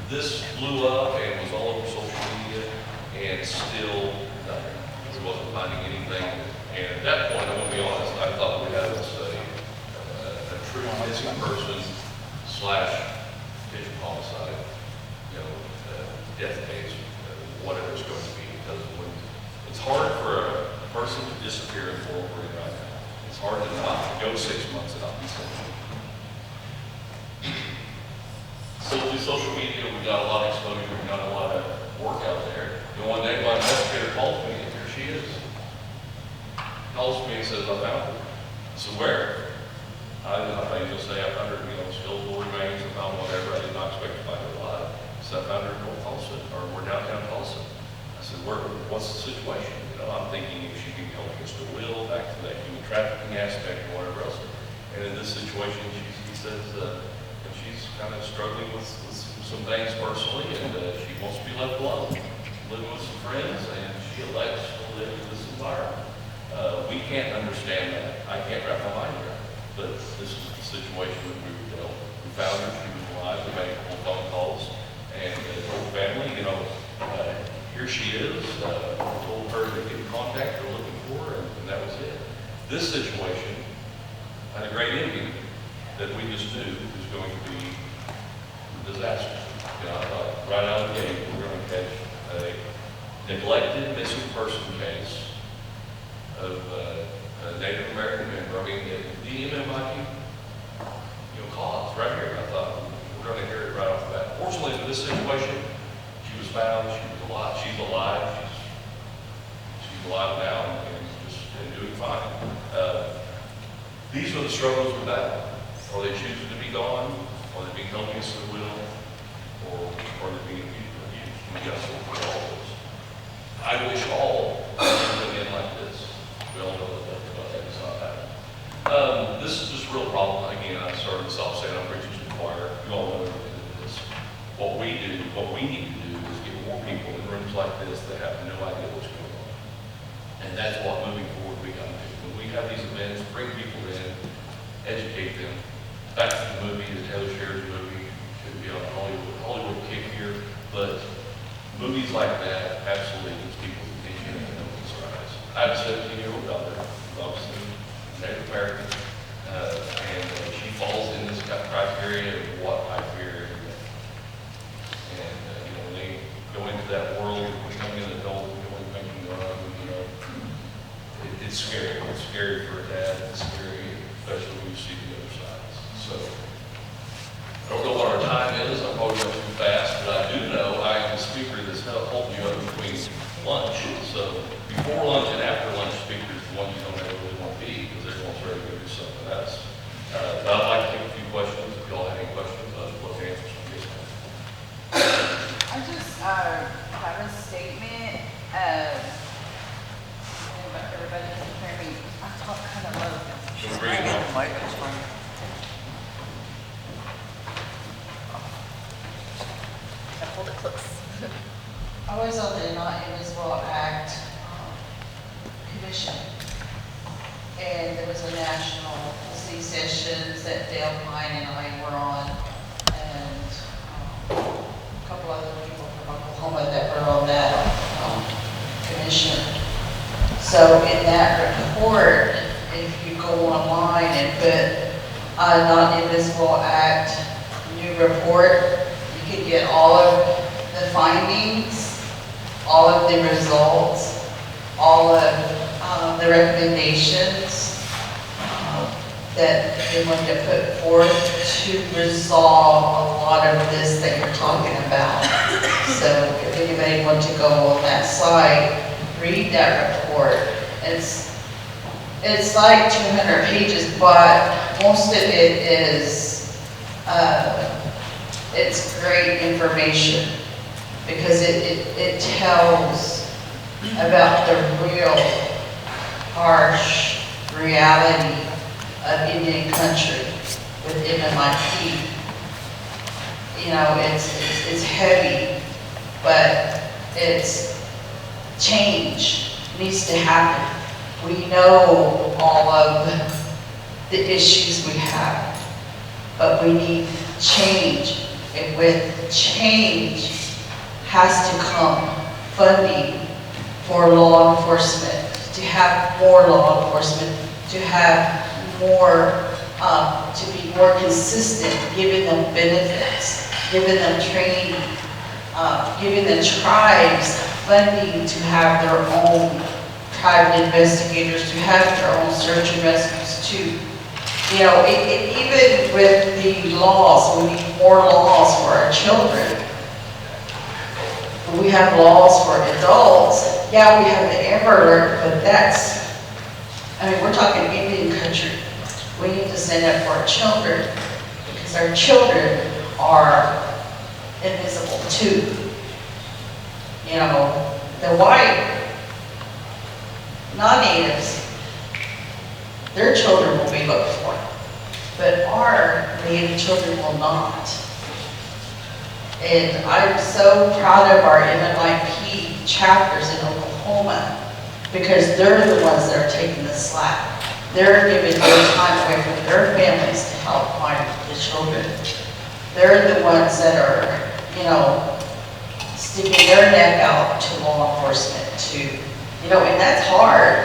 Speaker 3: this blew up and was all over social media, and still nothing. We wasn't finding anything. And at that point, I'm going to be honest, I thought we had a true missing person / vision homicide, death case, whatever it's going to be. Because when it's hard for a person to disappear in Fort Brien right now. It's hard to not go 6 months and not be seen. So through social media, we got a lot of exposure, we got a lot of work out there. And one day my investigator calls me, and here she is. Calls me and says, I found her. I said, where? I thought he was going to say, I found her, skeletal remains, I found whatever. I did not expect to find her alive. So I found her in North Tulsa, or we're downtown Tulsa. I said, what's the situation? I'm thinking if she can go against her will, back to that human trafficking aspect or whatever else. And in this situation, he says that she's kind of struggling with some things personally, and she wants to be left alone, living with some friends, and she elects to live in this environment. We can't understand that. I can't wrap my mind around it. But this is the situation that we were dealt with. We found her, she was alive, we made a couple phone calls, and told the family, here she is. Told her to get in contact, we're looking for her, and that was it. This situation had a great ending that we just knew was going to be a disaster. I thought right out of the gate we're going to catch a neglected missing person case of a Native American member. I mean, the MMIP cause right here. I thought we're going to hear it right off the bat. Fortunately, in this situation, she was found. She was alive. She's alive. She's alive now and doing fine. These are the struggles with that. Are they choosing to be gone? Are they being held against their will? Or are they being abused? We got to look at all those. I wish all would end like this. We all know that that's not happening. This is just a real problem. Again, I started this off saying I'm preaching to the choir. You all know this. What we need to do is get more people in rooms like this that have no idea what's going on. And that's what moving forward we got to do. When we have these events, bring people in, educate them. Back to the movie, the Taylor Sheridan movie, could be on Hollywood kick here, but movies like that absolutely gives people attention and opens their eyes. I have a 17-year-old daughter, obviously Native American, and she falls in this criteria of what I fear every day. And when they go into that world, becoming an adult, making their own, it's scary. It's scary for a dad. It's scary, especially when you see the other sides. So I don't know what our time is. I'm probably going too fast, but I do know I am the speaker that's holding you up between lunch. So before lunch and after lunch speakers, the ones you don't really want to be, because everyone's ready to do something else. But I'd like to take a few questions. If y'all have any questions, I'd love to answer some. Yes, ma'am.
Speaker 5: I just have a statement. Everybody can hear me. I talk kind of low.
Speaker 3: Should we bring it on?
Speaker 7: Hold it close.
Speaker 5: I was on the Not Invisible Act Commission, and there was a national C sessions that Dale Pine and I were on, and Oklahoma that were on that commission. So in that report, if you go online and put Non-Invisible Act new report, you can get all of the findings, all of the results, all of the recommendations that they want to put forth to resolve a lot of this that you're talking about. So if anybody wants to go on that site, read that report. It's like 200 pages, but most of it is, it's great information because it tells about the real harsh reality of Indian country with MMIP. You know, it's heavy, but it's change needs to happen. We know all of the issues we have, but we need change. And with change has to come funding for law enforcement, to have more law enforcement, to have more, to be more consistent, giving them benefits, giving them training, giving the tribes funding to have their own private investigators, to have their own search and rescues too. You know, even with the laws, we need more laws for our children. We have laws for adults. Yeah, we have the Amber Alert, but that's, I mean, we're talking Indian country. We need to stand up for our children because our children are invisible too. You know, the white, non-natives, their children will be looked for, but our native children will not. And I'm so proud of our MMIP chapters in Oklahoma because they're the ones that are taking the slack. They're giving their time away from their families to help find the children. They're the ones that are, you know, sticking their neck out to law enforcement too. You know, and that's hard.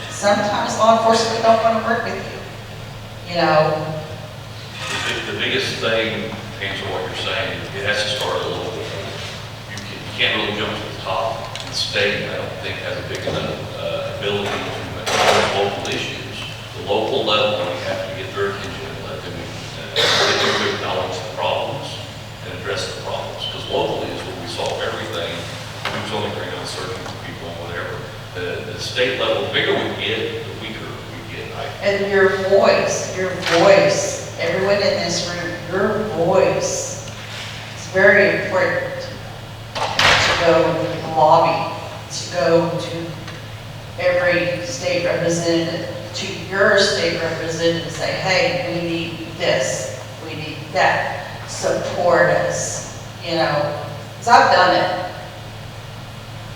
Speaker 5: Sometimes law enforcement don't want to work with you. You know.
Speaker 3: The biggest thing, to answer what you're saying, it has to start at a local level. You can't really jump to the top. The state, I don't think, has a big enough ability to address local issues. The local level, we have to get their attention and let them get them to acknowledge the problems and address the problems. Because locally is where we solve everything. Who's on the ground, searching for people and whatever. The state level, the bigger we get, the weaker we get.
Speaker 5: And your voice, everyone in this room, your voice is very important to go lobby, to go to every state representative, to your state representative and say, hey, we need this, we need that, support us, you know, because I've done it.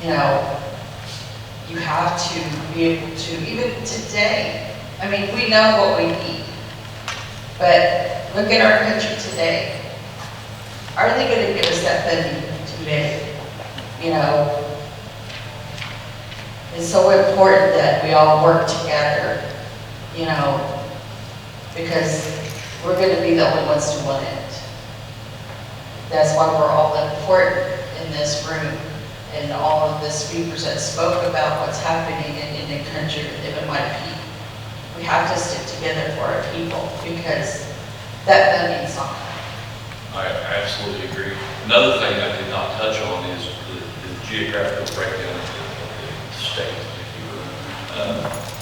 Speaker 5: You know, you have to be able to, even today, I mean, we know what we need, but look at our country today. Are they going to give us that funding today? You know, it's so important that we all work together, you know, because we're going to be the only ones to win it. That's why we're all important in this room. And all of the speakers that spoke about what's happening in Indian country with MMIP. We have to stick together for our people because that funding's not coming.
Speaker 3: I absolutely agree. Another thing I did not touch on is the geographical breakdown of the state, if you will.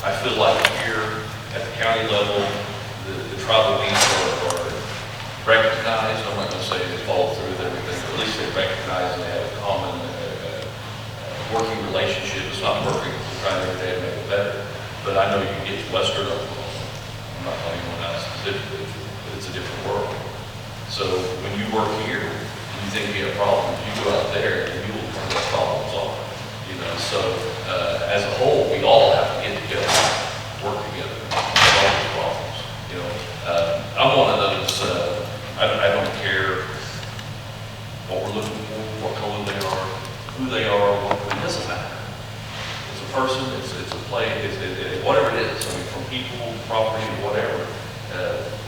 Speaker 3: I feel like here at the county level, the tribal needs are recognized. I'm not going to say they follow through with everything, but at least they recognize and they have a common working relationship. It's not perfect. We're trying every day to make it better. But I know you can get to Western Oklahoma. I'm not telling anyone else specifically, but it's a different world. So when you work here and you think you have problems, you go out there and you will turn those problems off. You know, so as a whole, we all have to get together, work together, solve these problems. You know, I'm one of those. I don't care what we're looking for, what color they are. people, property, and whatever.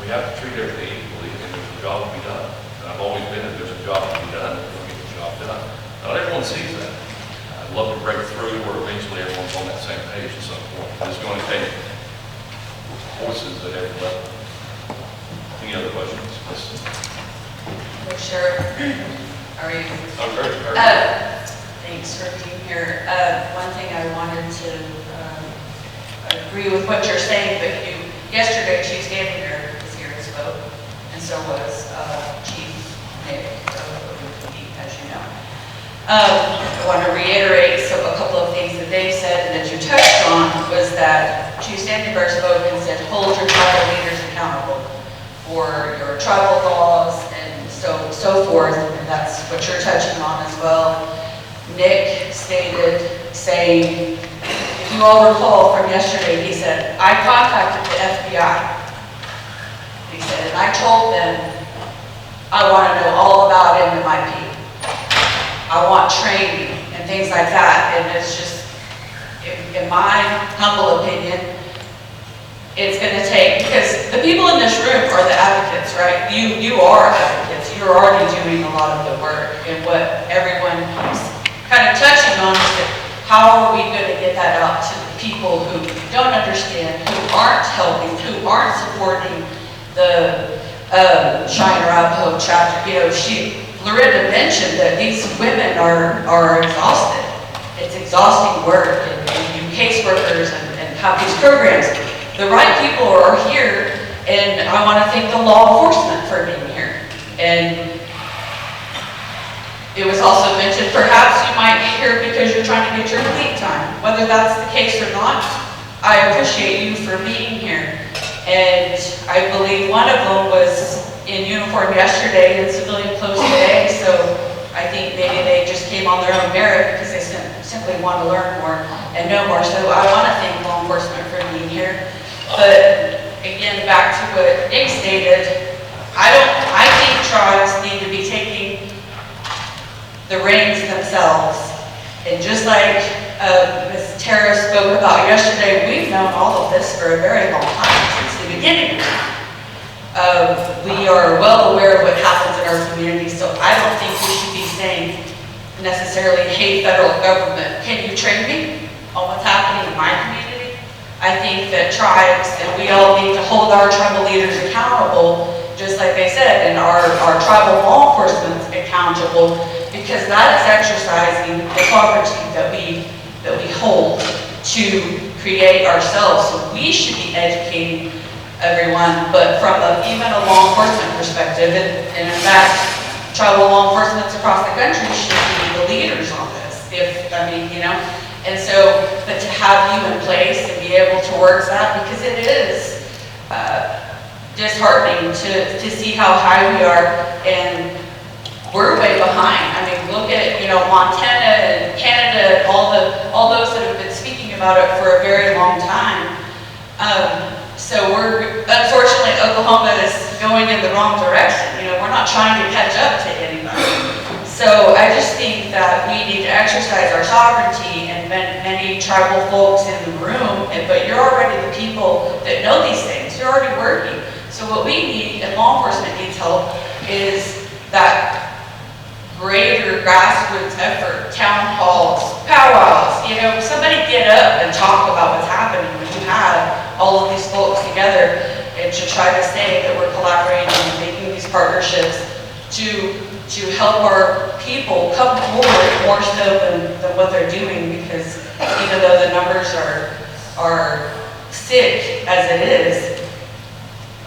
Speaker 3: We have to treat everything equally, and there's a job to be done. And I've always been, if there's a job to be done, we'll get the job done. Not everyone sees that. I'd love to break through where eventually everyone's on that same page at some point. It's going to take voices at every level. Any other questions?
Speaker 5: Sure. Are you?
Speaker 3: Oh, great.
Speaker 5: Thanks for being here. One thing I wanted to agree with what you're saying, but yesterday Chief Standinger was here and spoke, and so was Chief Nick of ONPD, as you know. I want to reiterate a couple of things that they said and that you touched on was that Chief Standinger spoke and said, hold your tribal leaders accountable for your tribal laws and so forth, and that's what you're touching on as well. Nick stated, saying, if you all recall from yesterday, he said, I contacted the FBI. He said, and I told them, I want to know all about MMIP. I want training and things like that. And it's just, in my humble opinion, it's going to take, because the people in this room are the advocates, right? You are advocates. You're already doing a lot of the work. And what everyone is kind of touching on is that how are we going to get that out to the people who don't understand, who aren't helping, who aren't supporting the Cheyenne Arapaho chapter? You know, LaRenda mentioned that these women are exhausted. It's exhausting work, and you caseworkers and have these programs. The right people are here, and I want to thank the law enforcement for being here. And it was also mentioned, perhaps you might be here because you're trying to get your lead time. Whether that's the case or not, I appreciate you for being here. And I believe one of them was in uniform yesterday and civilian clothes today, so I think maybe they just came on their own merit because they simply want to learn more and know more. So I want to thank law enforcement for being here. But again, back to what Nick stated, I think tribes need to be taking the reins themselves. And just like Ms. Tara spoke about yesterday, we've known all of this for a very long time, since the beginning of time. We are well aware of what happens in our community, so I don't think we should be saying necessarily, hey, federal government, can you train me on what's happening in my community? I think that tribes, and we all need to hold our tribal leaders accountable, just like they said, and our tribal law enforcement accountable, because that is exercising the sovereignty that we hold to create ourselves. So we should be educating everyone, but from even a law enforcement perspective, and in fact, tribal law enforcement across the country should be the leaders on this. And so, but to have you in place and be able to work that, because it is disheartening to see how high we are, and we're way behind. I mean, look at, Montana and Canada and all those that have been speaking about it for a very long time. So unfortunately, Oklahoma is going in the wrong direction. We're not trying to catch up to anybody. So I just think that we need to exercise our sovereignty, and many tribal folks in the room, but you're already the people that know these things. You're already working. So what we need, and law enforcement needs help, is that greater grassroots effort, town halls, powwows, somebody get up and talk about what's happening when you have all of these folks together, and to try to say that we're collaborating and making these partnerships to help our people come forward more so than what they're doing, because even though the numbers are sick as it is,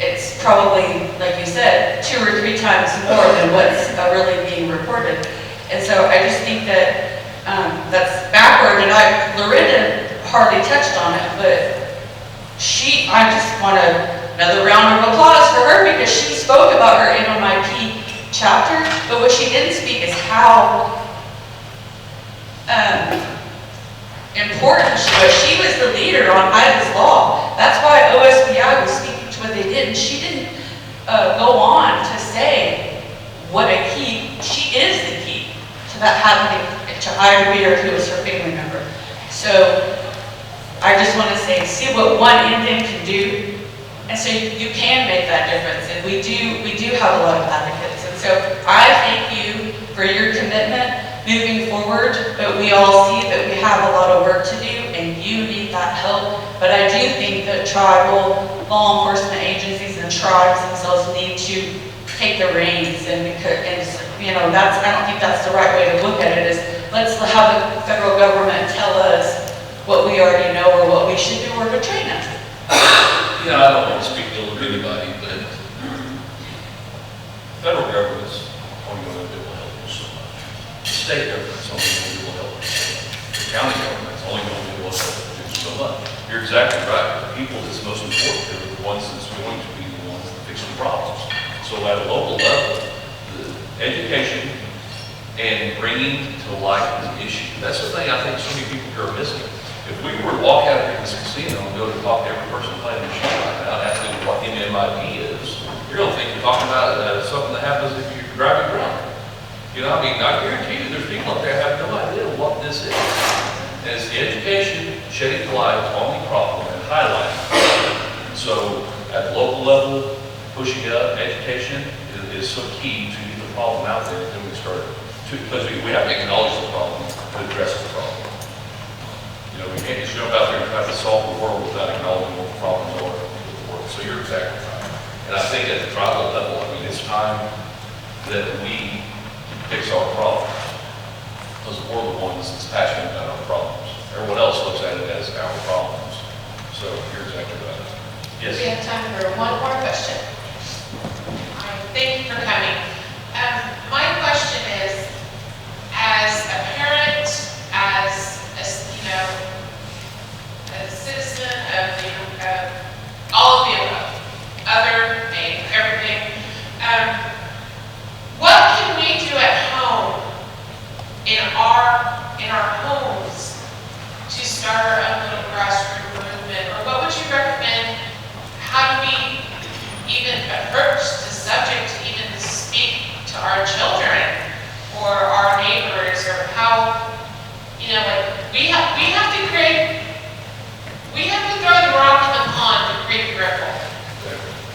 Speaker 5: it's probably, like you said, 2 or 3 times more than what's really being reported. And so I just think that that's backward, and LaRenda hardly touched on it, but I just want another round of applause for her, because she spoke about her MMIP chapter, but what she didn't speak is how important she was. She was the leader on Ida's law. That's why OSBI was speaking to what they did, and she didn't go on to say what a key, she is the key to that happening to Ida Reader, who was her family member. So I just want to say, see
Speaker 10: what one Indian can do. And so you can make that difference, and we do have a lot of advocates. And so I thank you for your commitment moving forward, but we all see that we have a lot of work to do, and you need that help. But I do think that tribal law enforcement agencies and tribes themselves need to take the reins, and you know, I don't think that's the right way to look at it, is let's have the federal government tell us what we already know or what we should do or to train us.
Speaker 3: You know, I don't want to speak ill of anybody, but federal government's only going to be able to help you so much. The state government's only going to be able to help you so much. The county government's only going to be able to help you so much. You're exactly right. The people that's most important are the ones that's going to be the ones that fix the problems. So at a local level, the education and bringing to light the issue, that's the thing I think so many people here are missing. If we were to walk out of this casino and go to talk to every person playing the machine right now and ask them what MMIP is, you're going to think you're talking about something that happens if you're driving drunk. You know, I mean, I guarantee you there's people out there have no idea what this is. And it's the education, shedding light on the problem and highlighting it. So at the local level, pushing it up, education is so key to get the problem out there until we start to, because we have to acknowledge the problem to address the problem. You know, we can't just jump out there and try to solve the world without acknowledging what the problems are with the world. So you're exactly right. And I think at the tribal level, I mean, it's time that we fix our problems. Because we're the ones that's passionate about our problems. Everyone else looks at it as our problems. So you're exactly right. Yes?
Speaker 1: We have time for one more question. Thank you for coming. My question is, as a parent, as you know, as a citizen of all of the above, other, name, everything, what can we do at home in our homes to start our own little grassroots movement? Or what would you recommend? How do we even approach the subject to even speak to our children or our neighbors, or how, you know, like we have to throw the rock in the pond to create the ripple,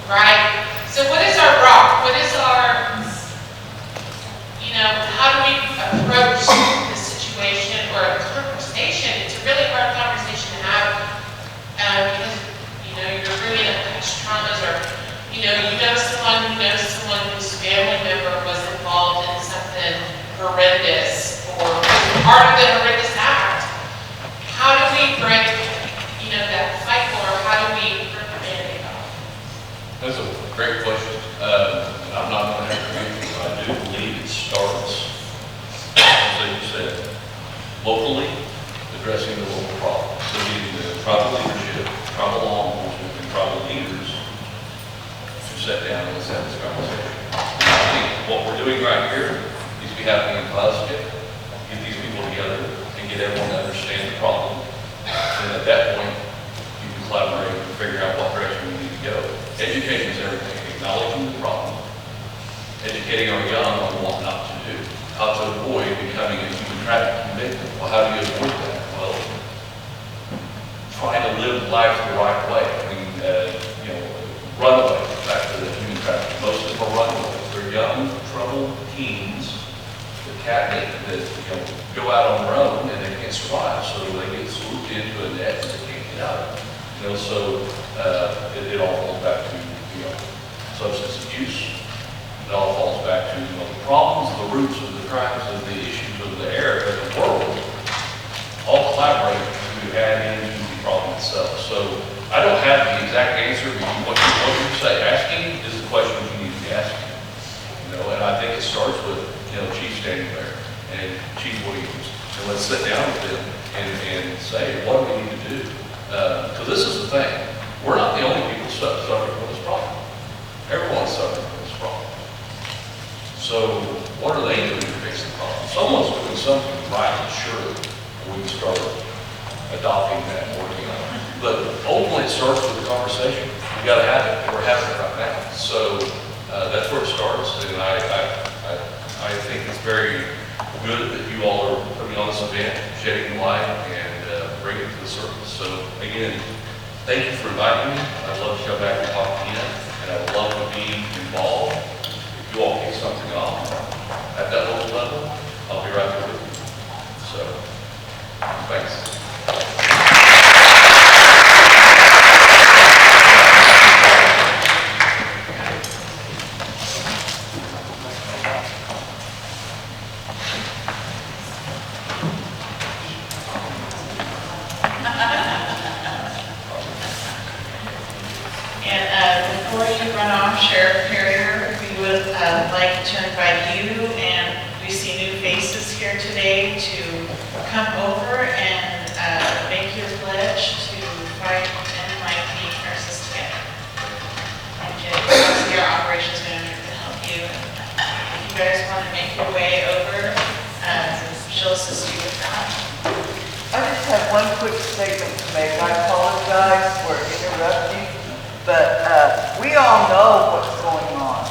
Speaker 1: right? So what is our rock? What is our, you know, how do we approach the situation or a conversation? It's a really hard conversation to have because, you know, you're bringing up past traumas, or, you know someone who knows someone whose family member was involved in something horrendous or part of the horrendous act. How do we break, you know, that cycle, or how do we rip the Band-Aid off?
Speaker 3: That's a great question. I'm not going to have to answer, but I do believe it starts, as you said, locally, addressing the local problem. So getting the tribal leadership, tribal law enforcement, and tribal leaders to sit down and let's have this conversation. I think what we're doing right here needs to be happening in Glasgow. Get these people together and get everyone to understand the problem. And at that point, you can collaborate and figure out what direction we need to go. Education is everything. Acknowledging the problem, educating our young on what not to do, how to avoid becoming a human trafficking victim. Well, how do you avoid that? Well, try to live life the right way. I mean, you know, runaway, back to the human trafficking. Most of them are runaways. They're young, troubled teens that you know, go out on their own and they can't survive. So they get swooped into a net and they can't get out. You know, so it all falls back to, you know, substance abuse. It all falls back to, you know, the problems, the roots of the crimes, and the issues of the area, of the world, all collaborate to add into the problem itself. So I don't have the exact answer, but what you say, asking is the question you need to be asking. You know, and I think it starts with, you know, Chief standing there and Chief Williams, and let's sit down with them and say, what do we need to do? Because this is the thing, we're not the only people suffering from this problem. Everyone's suffering from this problem. So what are they doing to fix the problem? Someone's doing something right, surely we can start adopting that and working on it. But ultimately, it starts with the conversation. You got to have it. We're having it right now. So that's where it starts. And I think it's very good that you all are putting on this event, shedding light, and bringing it to the surface. So again, Thank you for inviting me. I'd love to come back and talk again, and I'd love to be involved. If you all get something off at that local level, I'll be right there with you. So, thanks.
Speaker 1: Before you run off, Sheriff Perrier, we would like to invite you, and we see new faces here today, to come over and make your pledge to fight MMIP nurses together. And Geoffrey, our operations manager, to help you. If you guys want to make your way over, she'll assist you with that.
Speaker 11: I just have one quick statement to make. I apologize for interrupting, but we all know what's going on.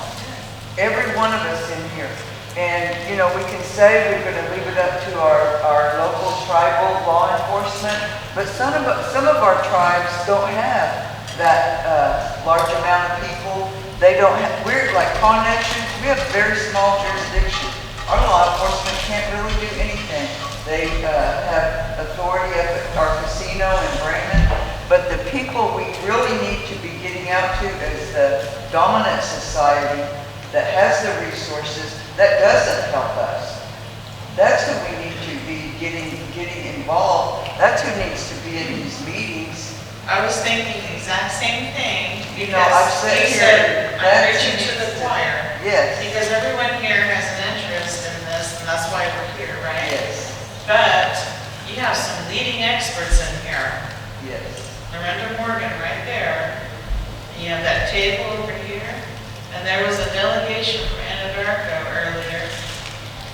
Speaker 11: Every one of us in here. And, you know, we can say we're going to leave it up to our local tribal law enforcement, but some of our tribes don't have that large amount of people. They don't have, we're like Pawnee, we have a very small jurisdiction. Our law enforcement can't really do anything. They have authority up at our casino in Brien, but the people we really need to be getting out to is the dominant society that has the resources, that doesn't help us. That's who we need to be getting involved. That's who needs to be in these meetings.
Speaker 1: I was thinking the exact same thing,
Speaker 11: You know, I've
Speaker 1: because
Speaker 11: said
Speaker 1: you
Speaker 11: here,
Speaker 1: said, I'm
Speaker 11: that's
Speaker 1: preaching to the choir.
Speaker 11: Yes,
Speaker 1: Because everyone here has an interest in this, and that's why we're here, right?
Speaker 11: yes,
Speaker 1: But you have some leading experts in here.
Speaker 11: yes.
Speaker 1: LaRenda Morgan right there. You have that table over here. And there was a delegation from Anadarko earlier.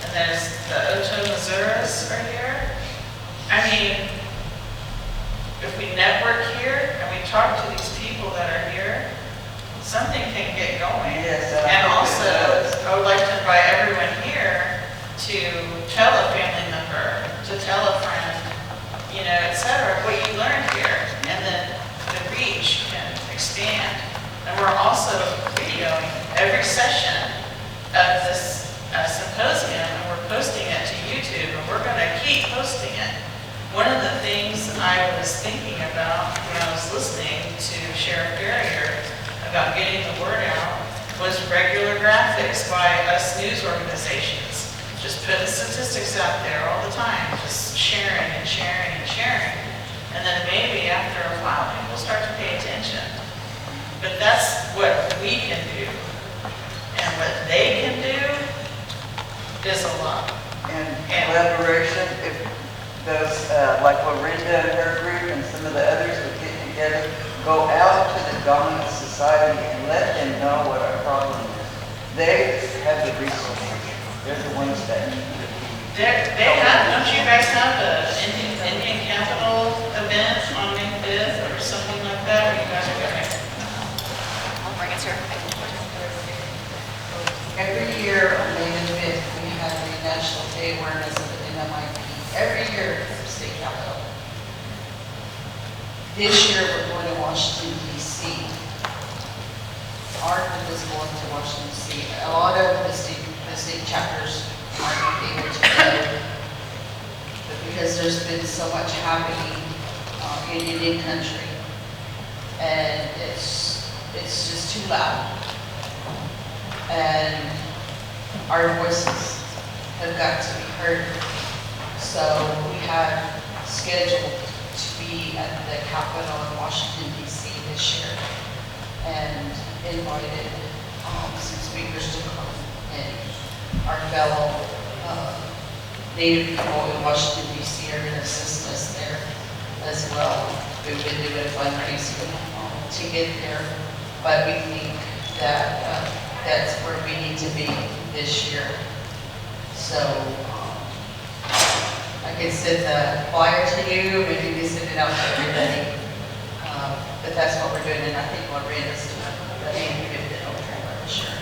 Speaker 1: And there's the Otoe-Missouria right here. I mean, if we network here and we talk to these people that are here, something can get going.
Speaker 11: Yes,
Speaker 1: And
Speaker 11: I hope it
Speaker 1: also,
Speaker 11: does.
Speaker 1: I would like to invite everyone here to tell a family member, to tell a friend, you know, et cetera, what you learned here. And then the reach can expand. And we're also videoing every session of this symposium, and we're posting it to YouTube, and we're going to keep posting it. One of the things I was thinking about when I was listening to Sheriff Perrier about getting the word out was regular graphics by us news organizations. Just putting statistics out there all the time, just sharing and sharing and sharing. And then maybe after a while, people will start to pay attention. But that's what we can do. And what they can do is a lot.
Speaker 11: And collaboration, if those, like LaRenda and her group and some of the others would get together, go out to the dominant society and let them know what our problem is. They have the resources. They're the ones that need to be.
Speaker 1: They have, don't you guys have an Indian Capital event on May 5th or something like that, where you guys are going?
Speaker 7: I'll bring it to her.
Speaker 5: Every year on May the 5th, we have the National Day Awareness of the MMIP. Every year at the state capitol. This year, we're going to Washington, D.C. ARC is going to Washington, D.C. A lot of the state chapters aren't able to go, but because there's been so much happening in Indian country, and it's just too loud. And our voices have got to be heard. So we have scheduled to be at the Capitol in Washington, D.C. this year, and invited some speakers to come. And our fellow Native people in Washington, D.C. are going to assist us there as well. We've been doing fundraising to get there, but we think that that's where we need to be this year. So I can send the flyer to you, maybe we send it out to everybody. But that's what we're doing, and I think LaRenda's doing the main good over there, for sure.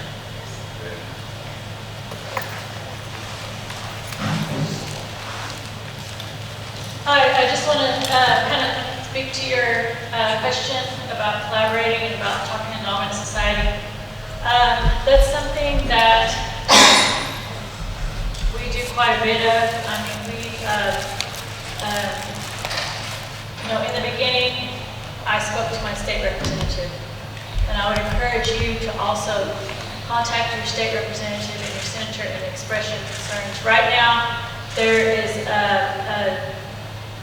Speaker 9: Hi, I just want to kind of speak to your question about collaborating and about talking to dominant society. That's something that we do quite a bit of. I mean, in the beginning, I spoke to my state representative, and I would encourage you to also contact your state representative and your senator and express your concerns. Right now, there is a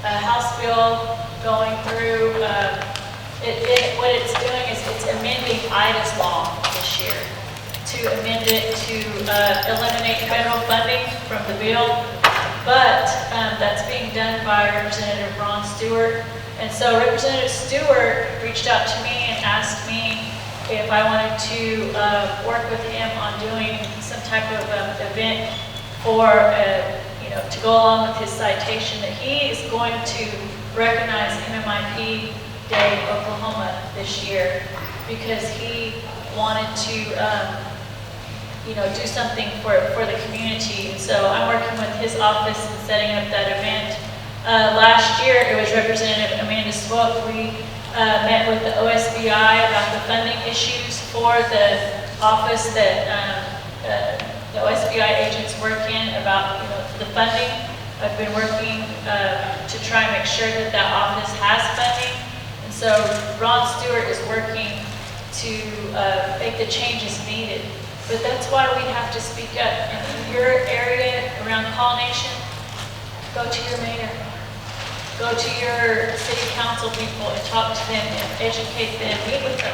Speaker 9: House bill going through. What it's doing is it's amending Ida's law this year to amend it to eliminate federal funding from the bill. But that's being done by Representative Ron Stewart. And so Representative Stewart reached out to me and asked me if I wanted to work with him on doing some type of event for, to go along with his citation that he is going to recognize MMIP Day Oklahoma this year because he wanted to do something for the community. And so I'm working with his office and setting up that event. Last year, it was Representative Amanda Swope. We met with the OSBI about the funding issues for the office that the OSBI agents work in about the funding. I've been working to try and make sure that that office has funding. And so Ron Stewart is working to make the changes needed. But that's why we have to speak up. And in your area around Call Nation, go to your mayor. Go to your city council people and talk to them and educate them, meet with them.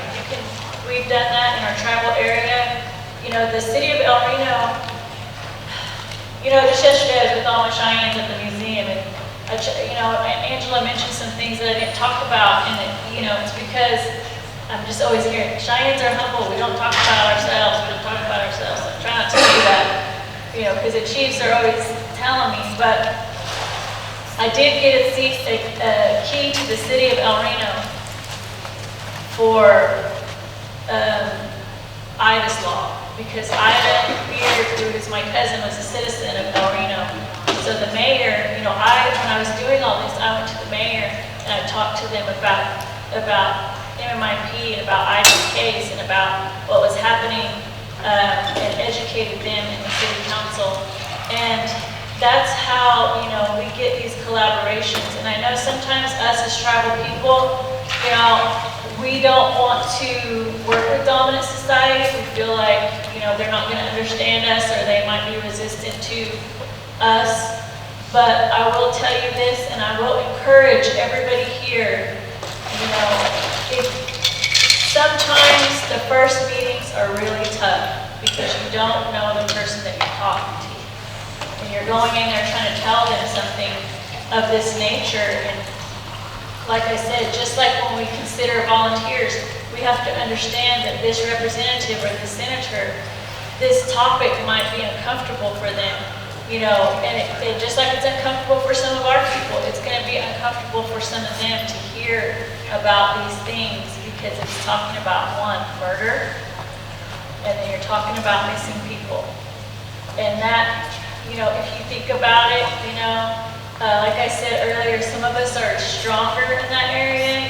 Speaker 9: We've done that in our tribal area. The city of El Reno, just yesterday I was with all my Cheyennes at the museum, and Angela mentioned some things that I didn't talk about, and it's because I'm just always hearing, Cheyennes are humble, we don't talk about ourselves, we don't talk about ourselves. I try not to do that, because the chiefs are always telling me, but I did get a key to the city of El Reno for Ida's law, because Ida Beard, who is my cousin, was a citizen of El Reno. So the mayor, when I was doing all this, I went to the mayor and I talked to them about MMIP and about Ida's case and about what was happening and educated them in the city council. And that's how, we get these collaborations. And I know sometimes us as tribal people, we don't want to work with dominant society. We feel like, they're not going to understand us or they might be resistant to us. But I will tell you this, and I will encourage everybody here, sometimes the first meetings are really tough because you don't know the person that you're talking to. And you're going in there trying to tell them something of this nature. And like I said, just like when we consider volunteers, we have to understand that this representative or the senator, this topic might be uncomfortable for them. And just like it's uncomfortable for some of our people, it's going to be uncomfortable for some of them to hear about these things because it's talking about, one, murder, and then you're talking about missing people. And that, if you think about it, like I said earlier, some of us are stronger in that area.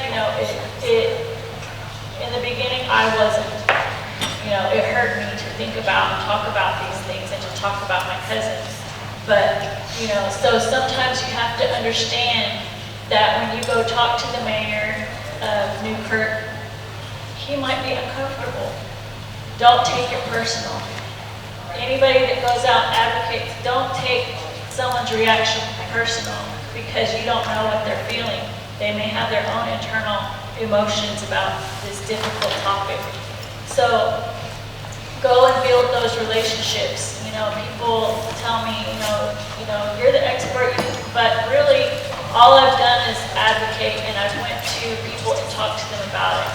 Speaker 9: In the beginning, I wasn't. It hurt me to think about and talk about these things and to talk about my cousins. But, so sometimes you have to understand that when you go talk to the mayor of Newkirk, he might be uncomfortable. Don't take it personal. Anybody that goes out and advocates, don't take someone's reaction personal because you don't know what they're feeling. They may have their own internal emotions about this difficult topic. So go and build those relationships. People tell me, you're the expert, but really all I've done is advocate, and I've went to people and talked to them about it.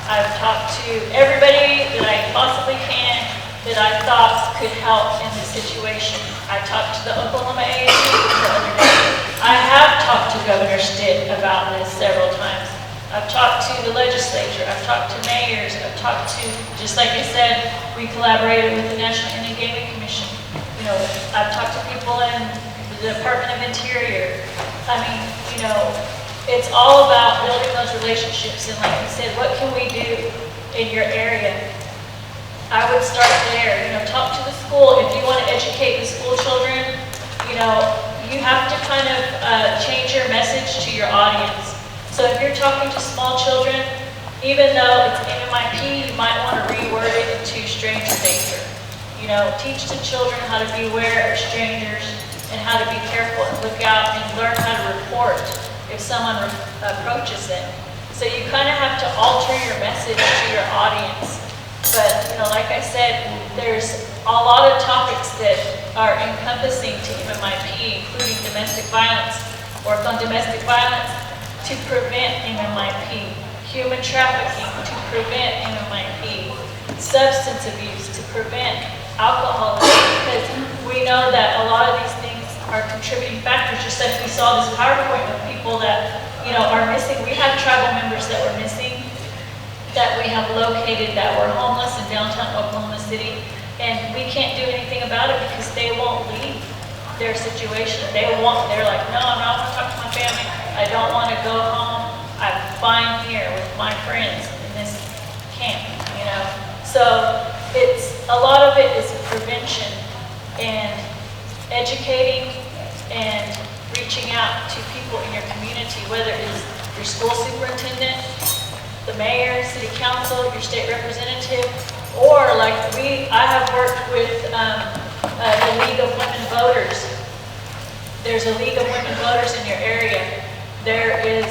Speaker 9: I've talked to everybody that I possibly can that I thought could help in this situation. I talked to the Oklahoma AG the other day. I have talked to Governor Stitt about this several times. I've talked to the legislature. I've talked to mayors. I've talked to, just like I said, we collaborated with the National Indian Gaming Commission. I've talked to people in the Department of Interior. I mean, it's all about building those relationships. And like you said, what can we do in your area? I would start there, talk to the school. If you want to educate the school children, you have to kind of change your message to your audience. So if you're talking to small children, even though it's MMIP, you might want to reword it into stranger danger. Teach the children how to beware of strangers and how to be careful and look out and learn how to report if someone approaches them. So you kind of have to alter your message to your audience. But, like I said, there's a lot of topics that are encompassing to MMIP, including domestic violence, work on domestic violence to prevent MMIP, human trafficking to prevent MMIP, substance abuse to prevent alcoholism, because we know that a lot of these things are contributing factors. Just like we saw this PowerPoint of people that, are missing. We have tribal members that were missing, that we have located that were homeless in downtown Oklahoma City, and we can't do anything about it because they won't leave their situation. They're like, no, I'm not going to talk to my family. I don't want to go home. I'm fine here with my friends in this camp, So a lot of it is prevention and educating and reaching out to people in your community, whether it's your school superintendent, the mayor, city council, your state representative, or like I have worked with the League of Women Voters. There's a League of Women Voters in your area. There is,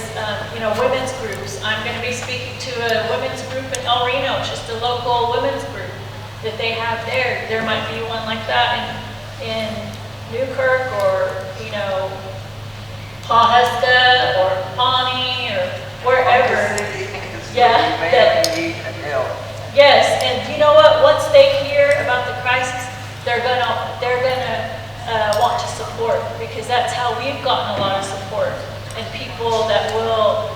Speaker 9: women's groups. I'm going to be speaking to a women's group in El Reno, just a local women's group that they have there. There might be one like that in Newkirk or, Pawhuska or Pawnee or wherever. Yeah. Yes, and you know what? Once they hear about the crisis, they're gonna want to support, because that's how we've gotten a lot of support, and people that will,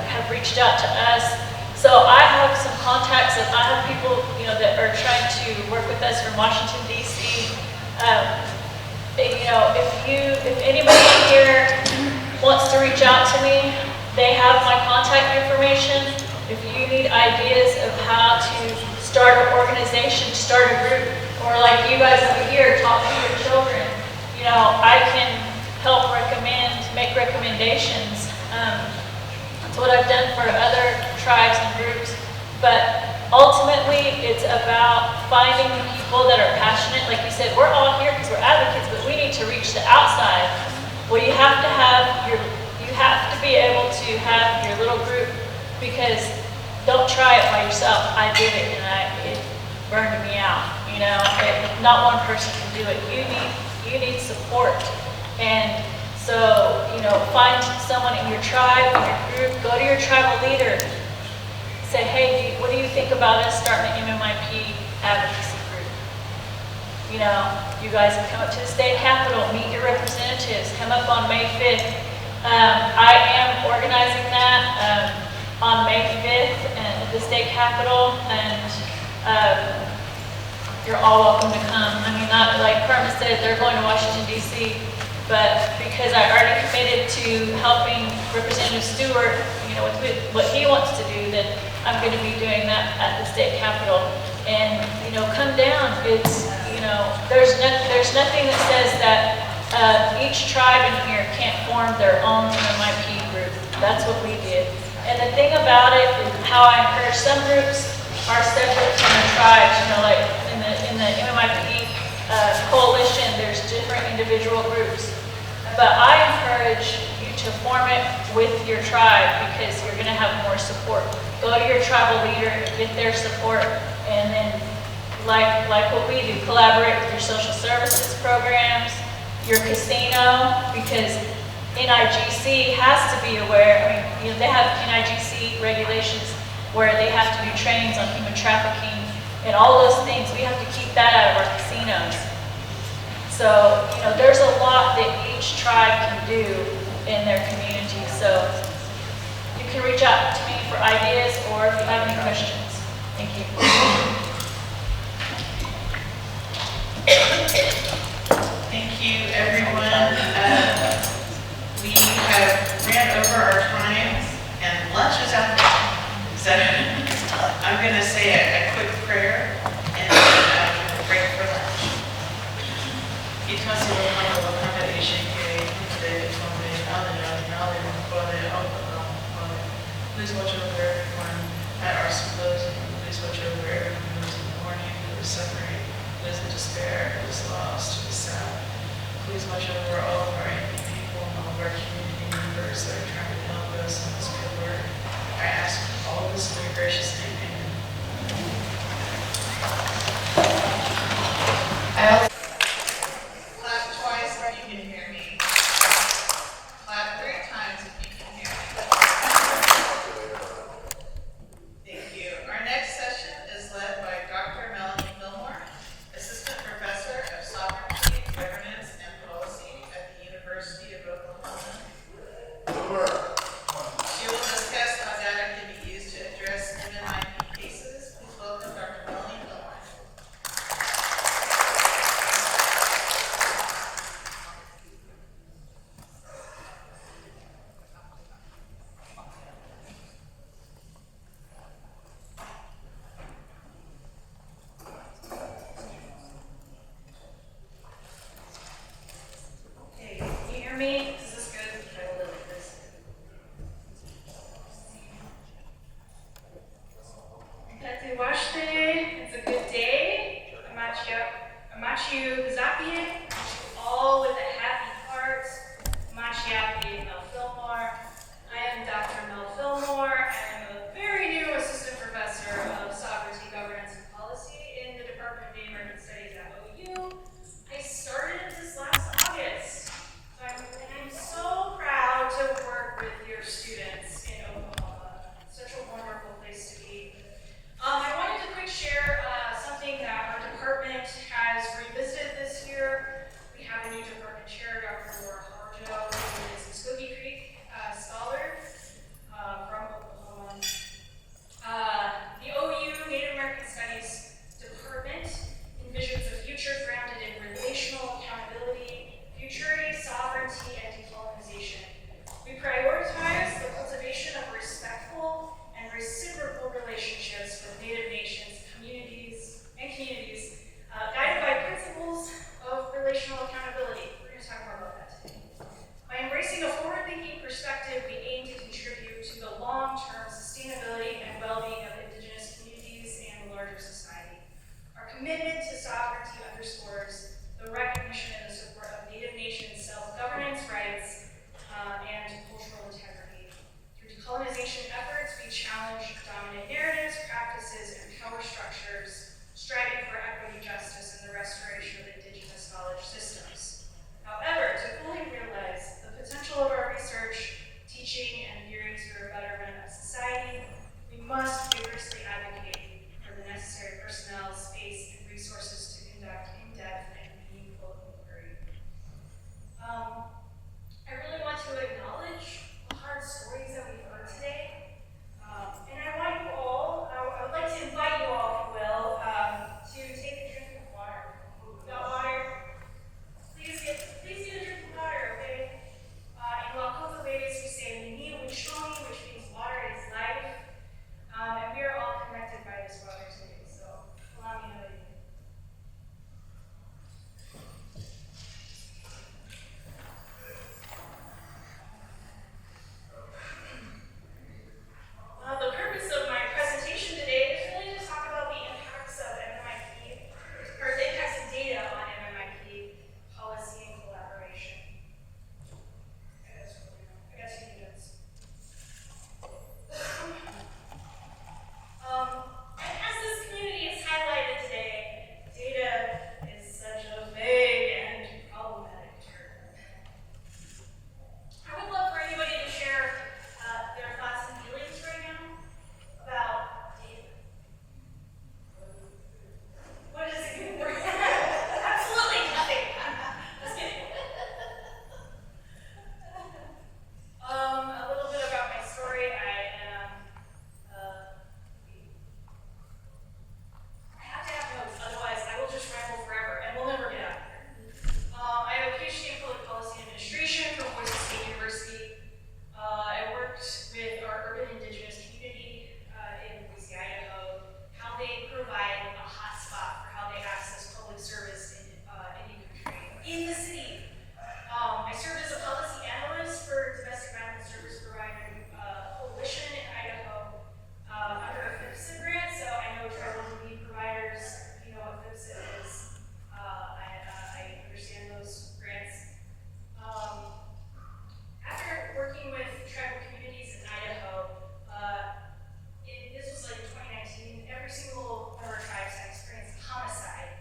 Speaker 9: have reached out to us. So I have some contacts, and I have people, that are trying to work with us from Washington, D.C. If anybody here wants to reach out to me, they have my contact information. If you need ideas of how to start an organization, start a group, or like you guys over here, talk to your children, I can help make recommendations. That's what I've done for other tribes and groups. But ultimately, it's about finding the people that are passionate. Like you said, we're all here because we're advocates, but we need to reach the outside. Well, you have to be able to have your little group, because don't try it by yourself. I did it and it burned me out. Not one person can do it. You need support. And so, find someone in your tribe, in your group, go to your tribal leader. Say, hey, what do you think about us starting an MMIP advocacy group? You guys can come up to the state capitol, meet your representatives, come up on May 5th. I am organizing that on May 5th at the state capitol, and you're all welcome to come. I mean, not like Carmen said, they're going to Washington, D.C., but because I already committed to helping Representative Stewart, with what he wants to do, that I'm going to be doing that at the state capitol. And, come down. It's, there's nothing that says that each tribe in here can't form their own MMIP group. That's what we did. And the thing about it is how I encourage some groups are separate from the tribes. Like in the MMIP coalition, there's different individual groups. But I encourage you to form it with your tribe, because you're going to have more support. Go to your tribal leader, get their support, and then, like what we do, collaborate with your social services programs, your casino, because NIGC has to be aware. They have NIGC regulations where they have to do trainings on human trafficking and all those things. We have to keep that out of our casinos. So, there's a lot that each tribe can do in their community. So, you can reach out to me for ideas or if you have any questions. Thank you.
Speaker 1: Thank you, everyone. We have ran over
Speaker 8: member of society. Our commitment to sovereignty underscores the recognition and the support of Native Nations self-governance rights and cultural integrity. Through decolonization efforts, we challenge dominant narratives, practices, and power structures, striving for equity, justice, and the restoration of Indigenous knowledge systems. However, to fully realize the potential of our research, teaching, and theories for a betterment of society, we must vigorously advocate for the necessary personnel, space, and resources to conduct in-depth and meaningful inquiry. I really want to acknowledge the hard stories that we've heard today. And I want you all, I would like to invite you all, if you will, to take a drink of water. Got water? Please get a drink of water, okay? In Lakota ways, we say, "We need Wishoni," which means water is life. And we are all connected by this water today, so allow me to. The purpose of my presentation today is really to talk about the impacts of MMIP, or the impacts of data on MMIP policy and collaboration. I guess you need notes. And as this community is highlighted today, data is such a vague and problematic term. I would love for anybody to share their thoughts and feelings right now about data. What is it good for? Absolutely nothing. Just kidding. A little bit about my story. I have to have notes, otherwise I will just ramble forever and we'll never get out of here. I have a PhD in public policy administration from Boise State University. I worked with our urban indigenous community in Boise, Idaho, how they provide a hotspot for how they access public service in Indian country in the city. I served as a policy analyst for domestic violence service provider coalition in Idaho under a FIPSA grant, so I know tribal need providers, if you know what FIPSA is. I understand those grants. After working with tribal communities in Idaho, this was like 2019, every single one of our tribes had experienced homicide.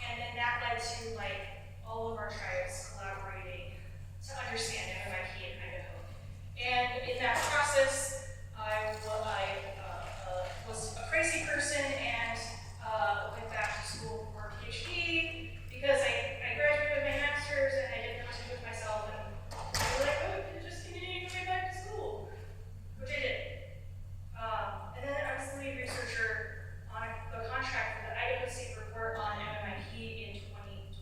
Speaker 8: And then that led to like all of our tribes collaborating to understand MMIP in Idaho. And in that process, I was a crazy person and went back to school for a PhD because I graduated with my master's and I didn't know what to do with myself. And they were like, "Oh, you can just continue to go back to school," which I did. And then I was the lead researcher on the contract for the Idaho State Report on MMIP in 2020.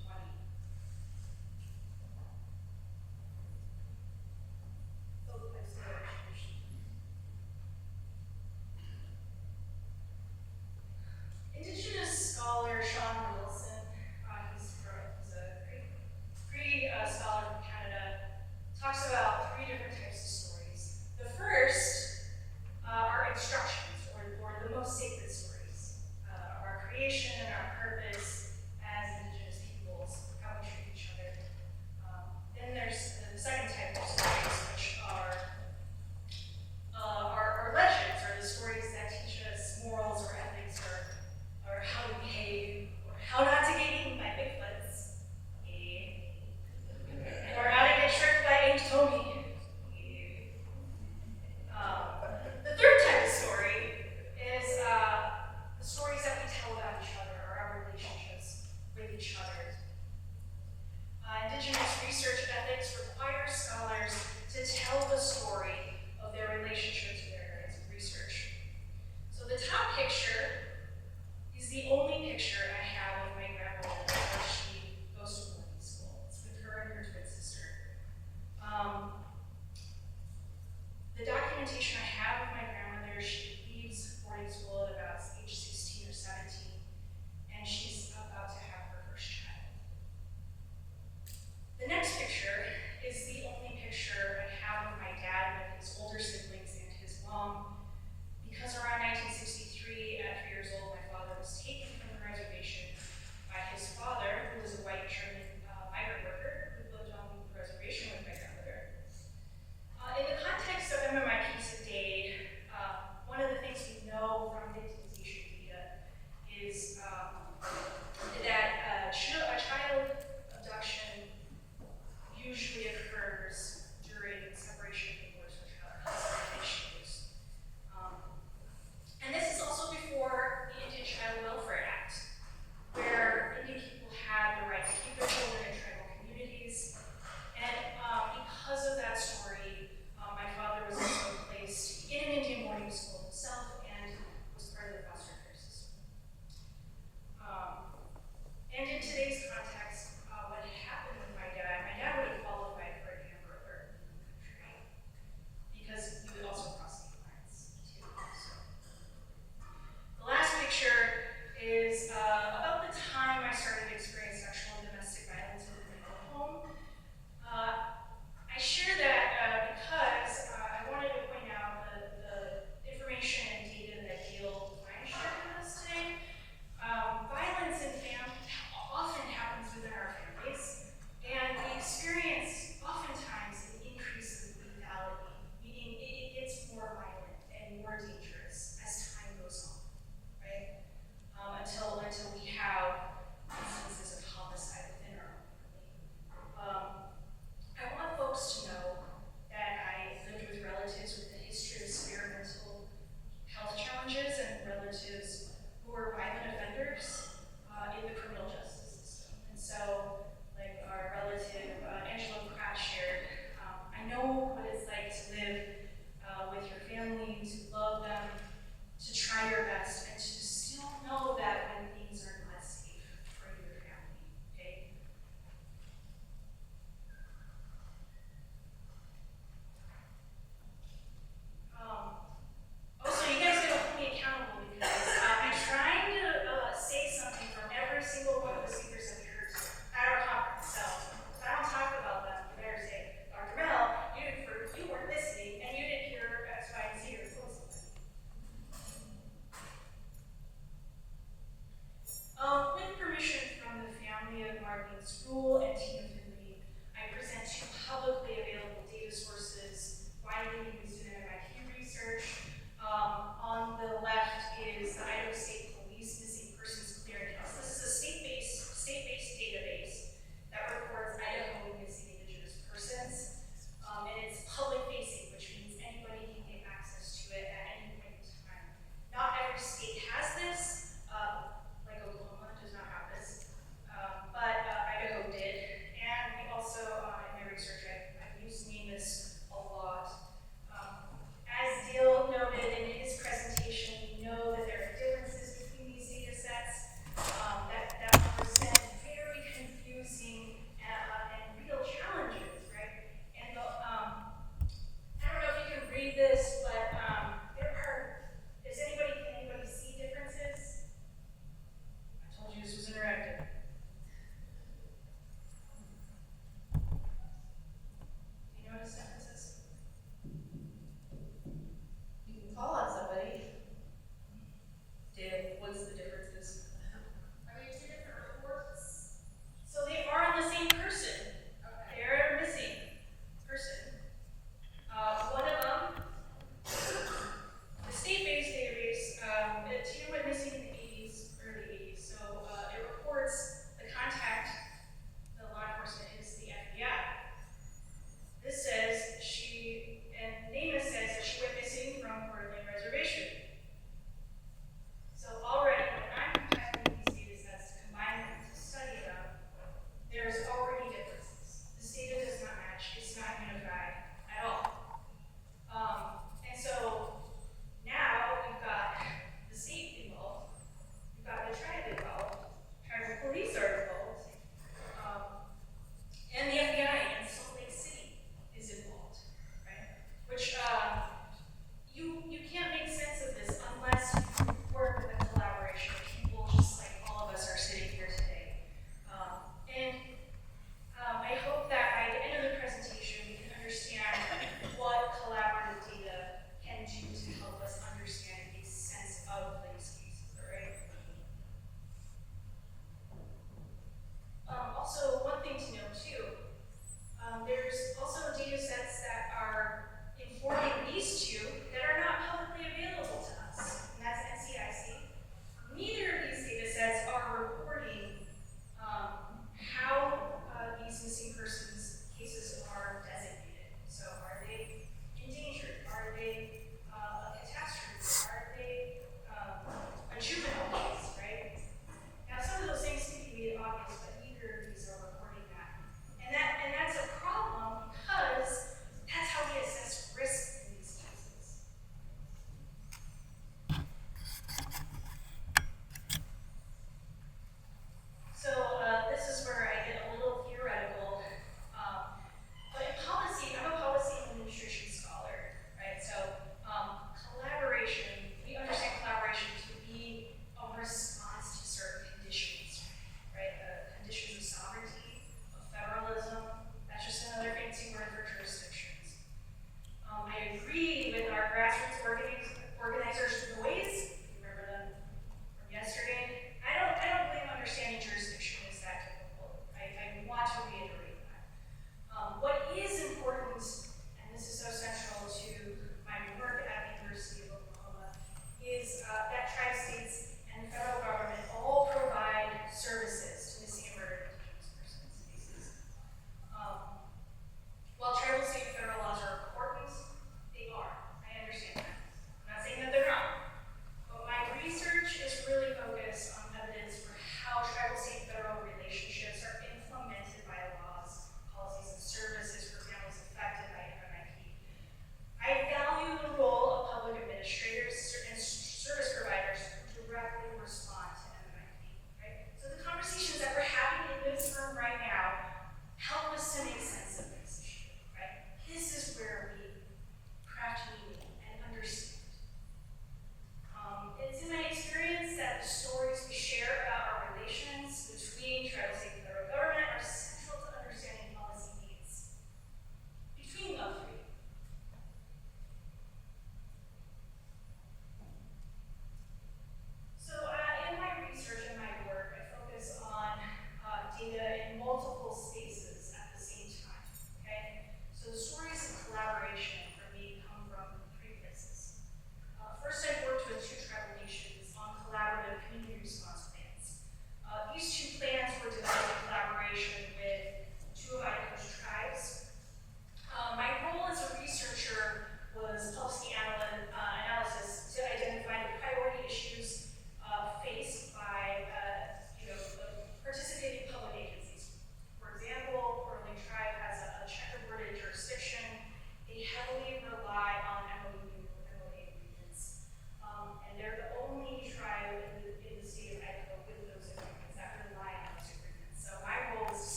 Speaker 8: were violent offenders in the criminal justice system. And so, like our relative Angela Pratt shared, I know what it's like to live with your family, to love them, to try your best, and to still know that when things are not safe for your family, okay? Also, you guys gotta hold me accountable because I'm trying to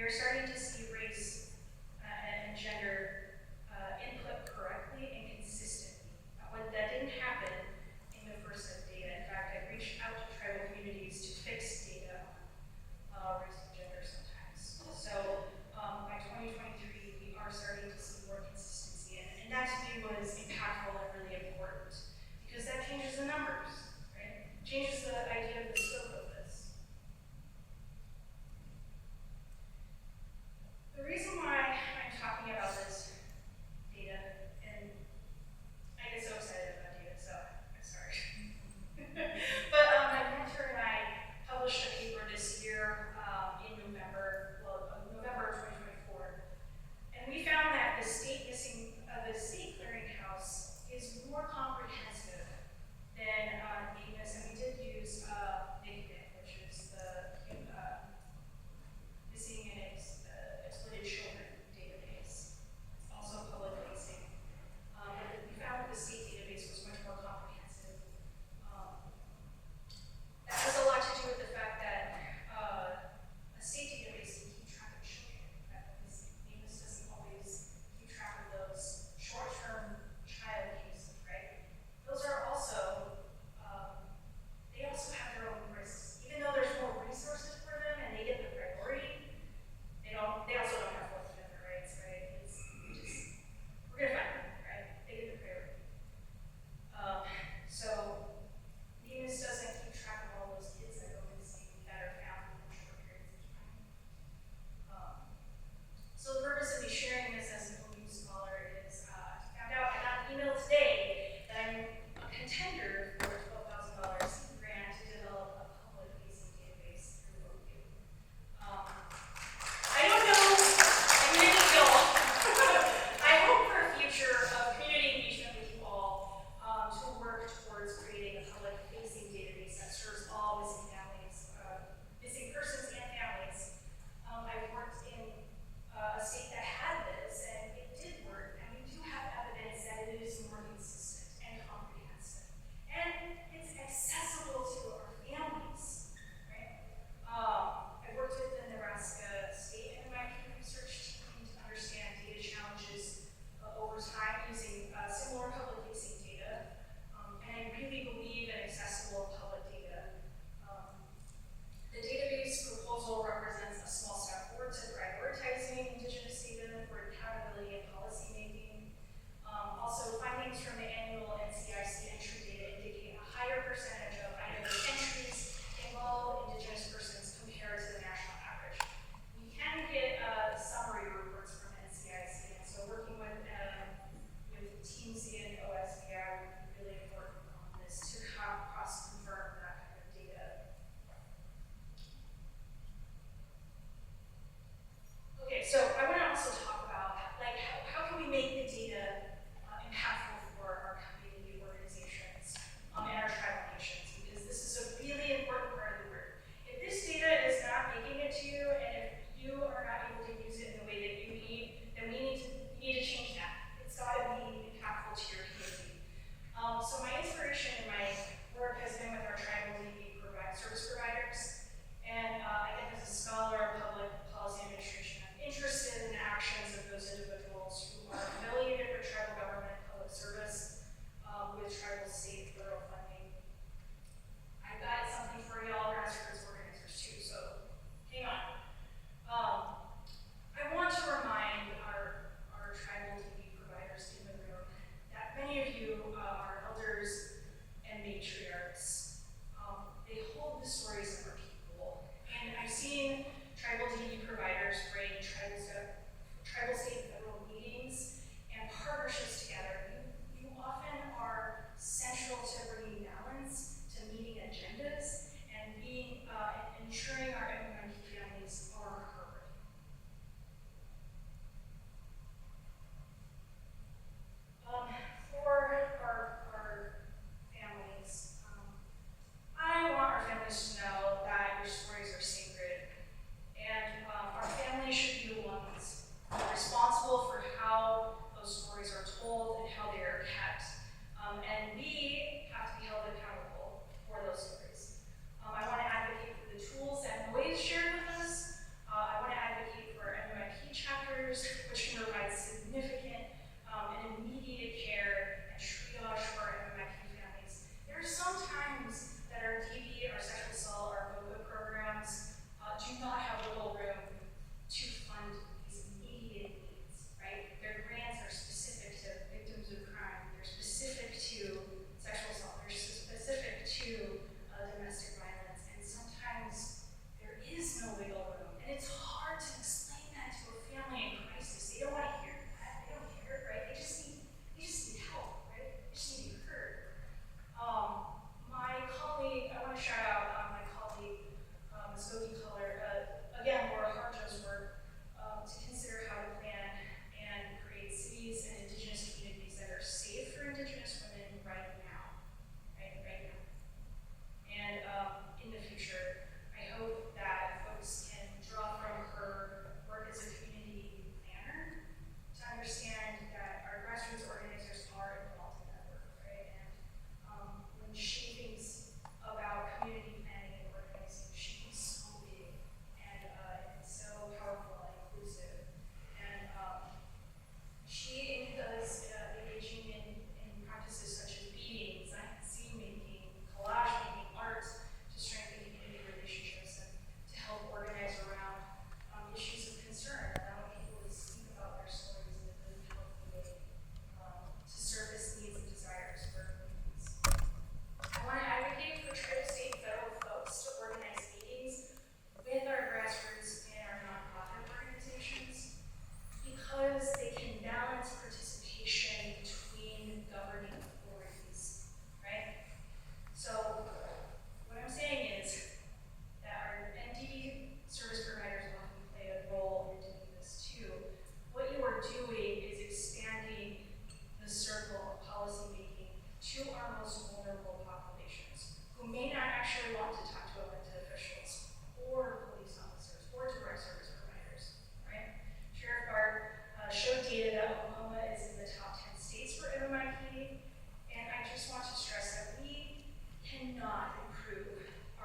Speaker 8: we are starting to see race and gender input correctly and consistently. That didn't happen in the first set of data. In fact, I reached out to tribal communities to fix data on race and gender sometimes. So by 2023, we are starting to see more consistency, and that to me was impactful and really important because that changes the numbers, right? Changes the idea of the scope of this.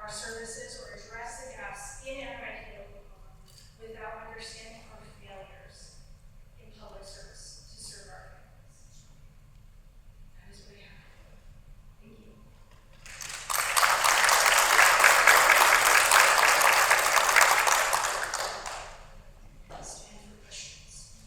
Speaker 8: our services or address the gaps in MMIP without understanding our failures in public service to serve our families. That is what I have. Thank you. Stand for questions.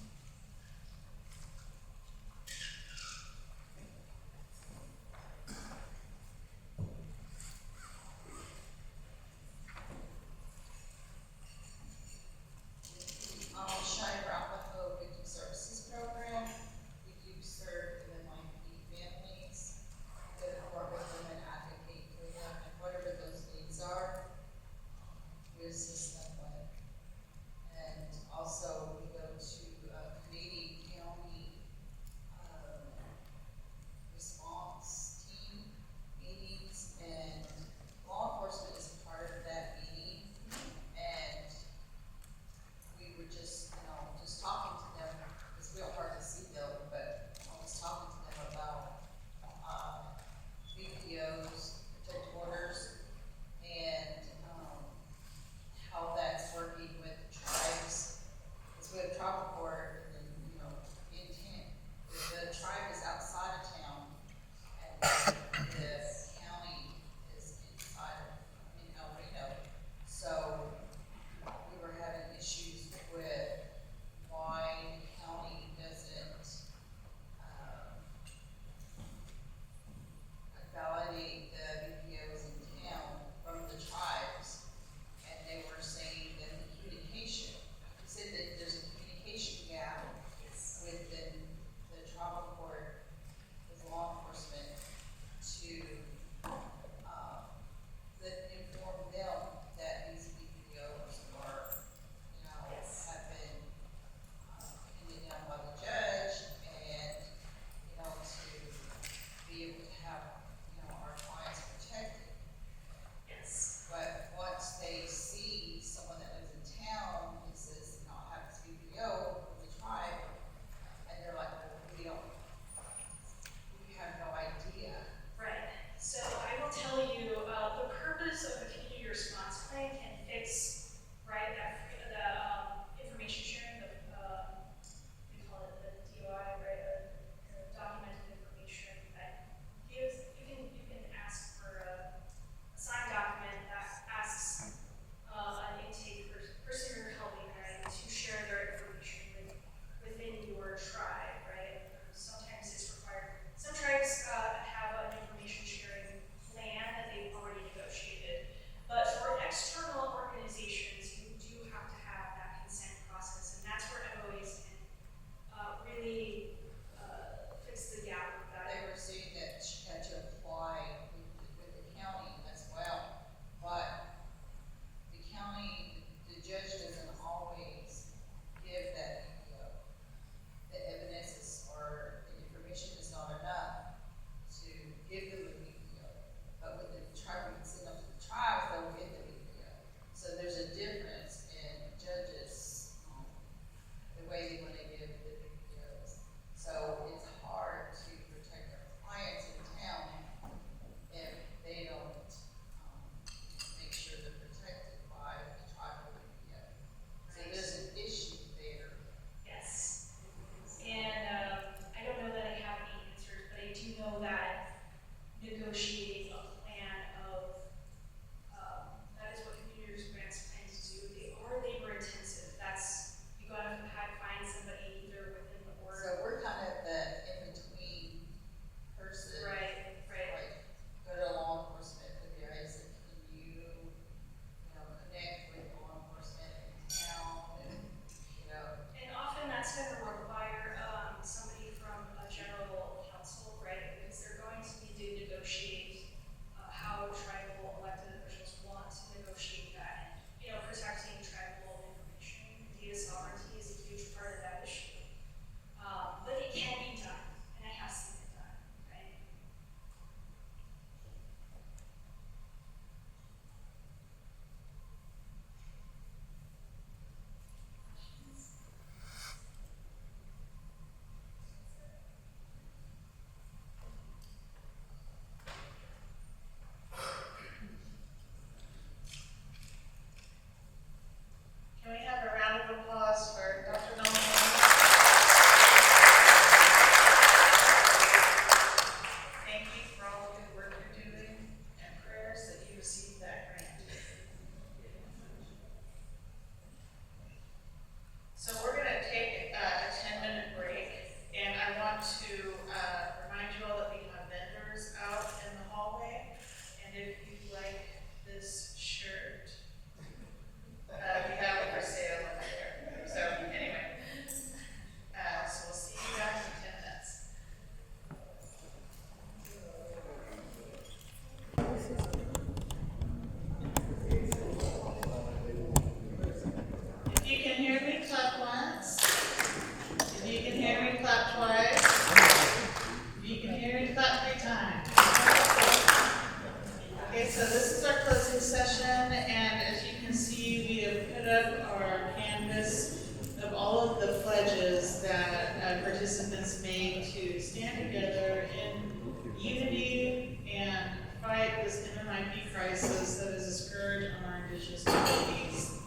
Speaker 1: closing session, and as you can see, we have put up our canvas of all of the pledges that participants made to stand together in unity and fight this MMIP crisis that is a scourge on our Indigenous communities.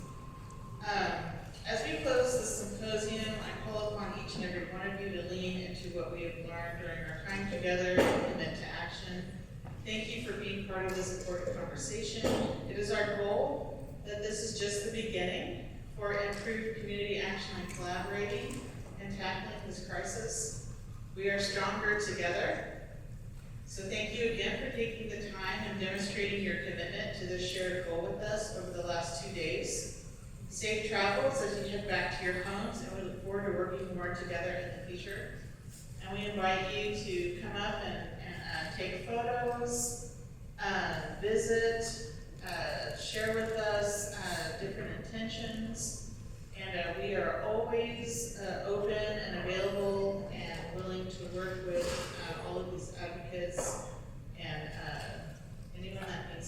Speaker 1: As we close the symposium, I call upon each and every one of you to lean into what we have learned during our time together and commit to action. Thank you for being part of this important conversation. It is our goal that this is just the beginning for improved community action and collaborating and tackling this crisis. We are stronger together. So thank you again for taking the time and demonstrating your commitment to this shared goal with us over the last 2 days. Safe travels as you head back to your homes, and we look forward to working more together in the future. And we invite you to come up and take photos, visit, share with us different intentions. And we are always open and available and willing to work with all of these advocates and anyone that needs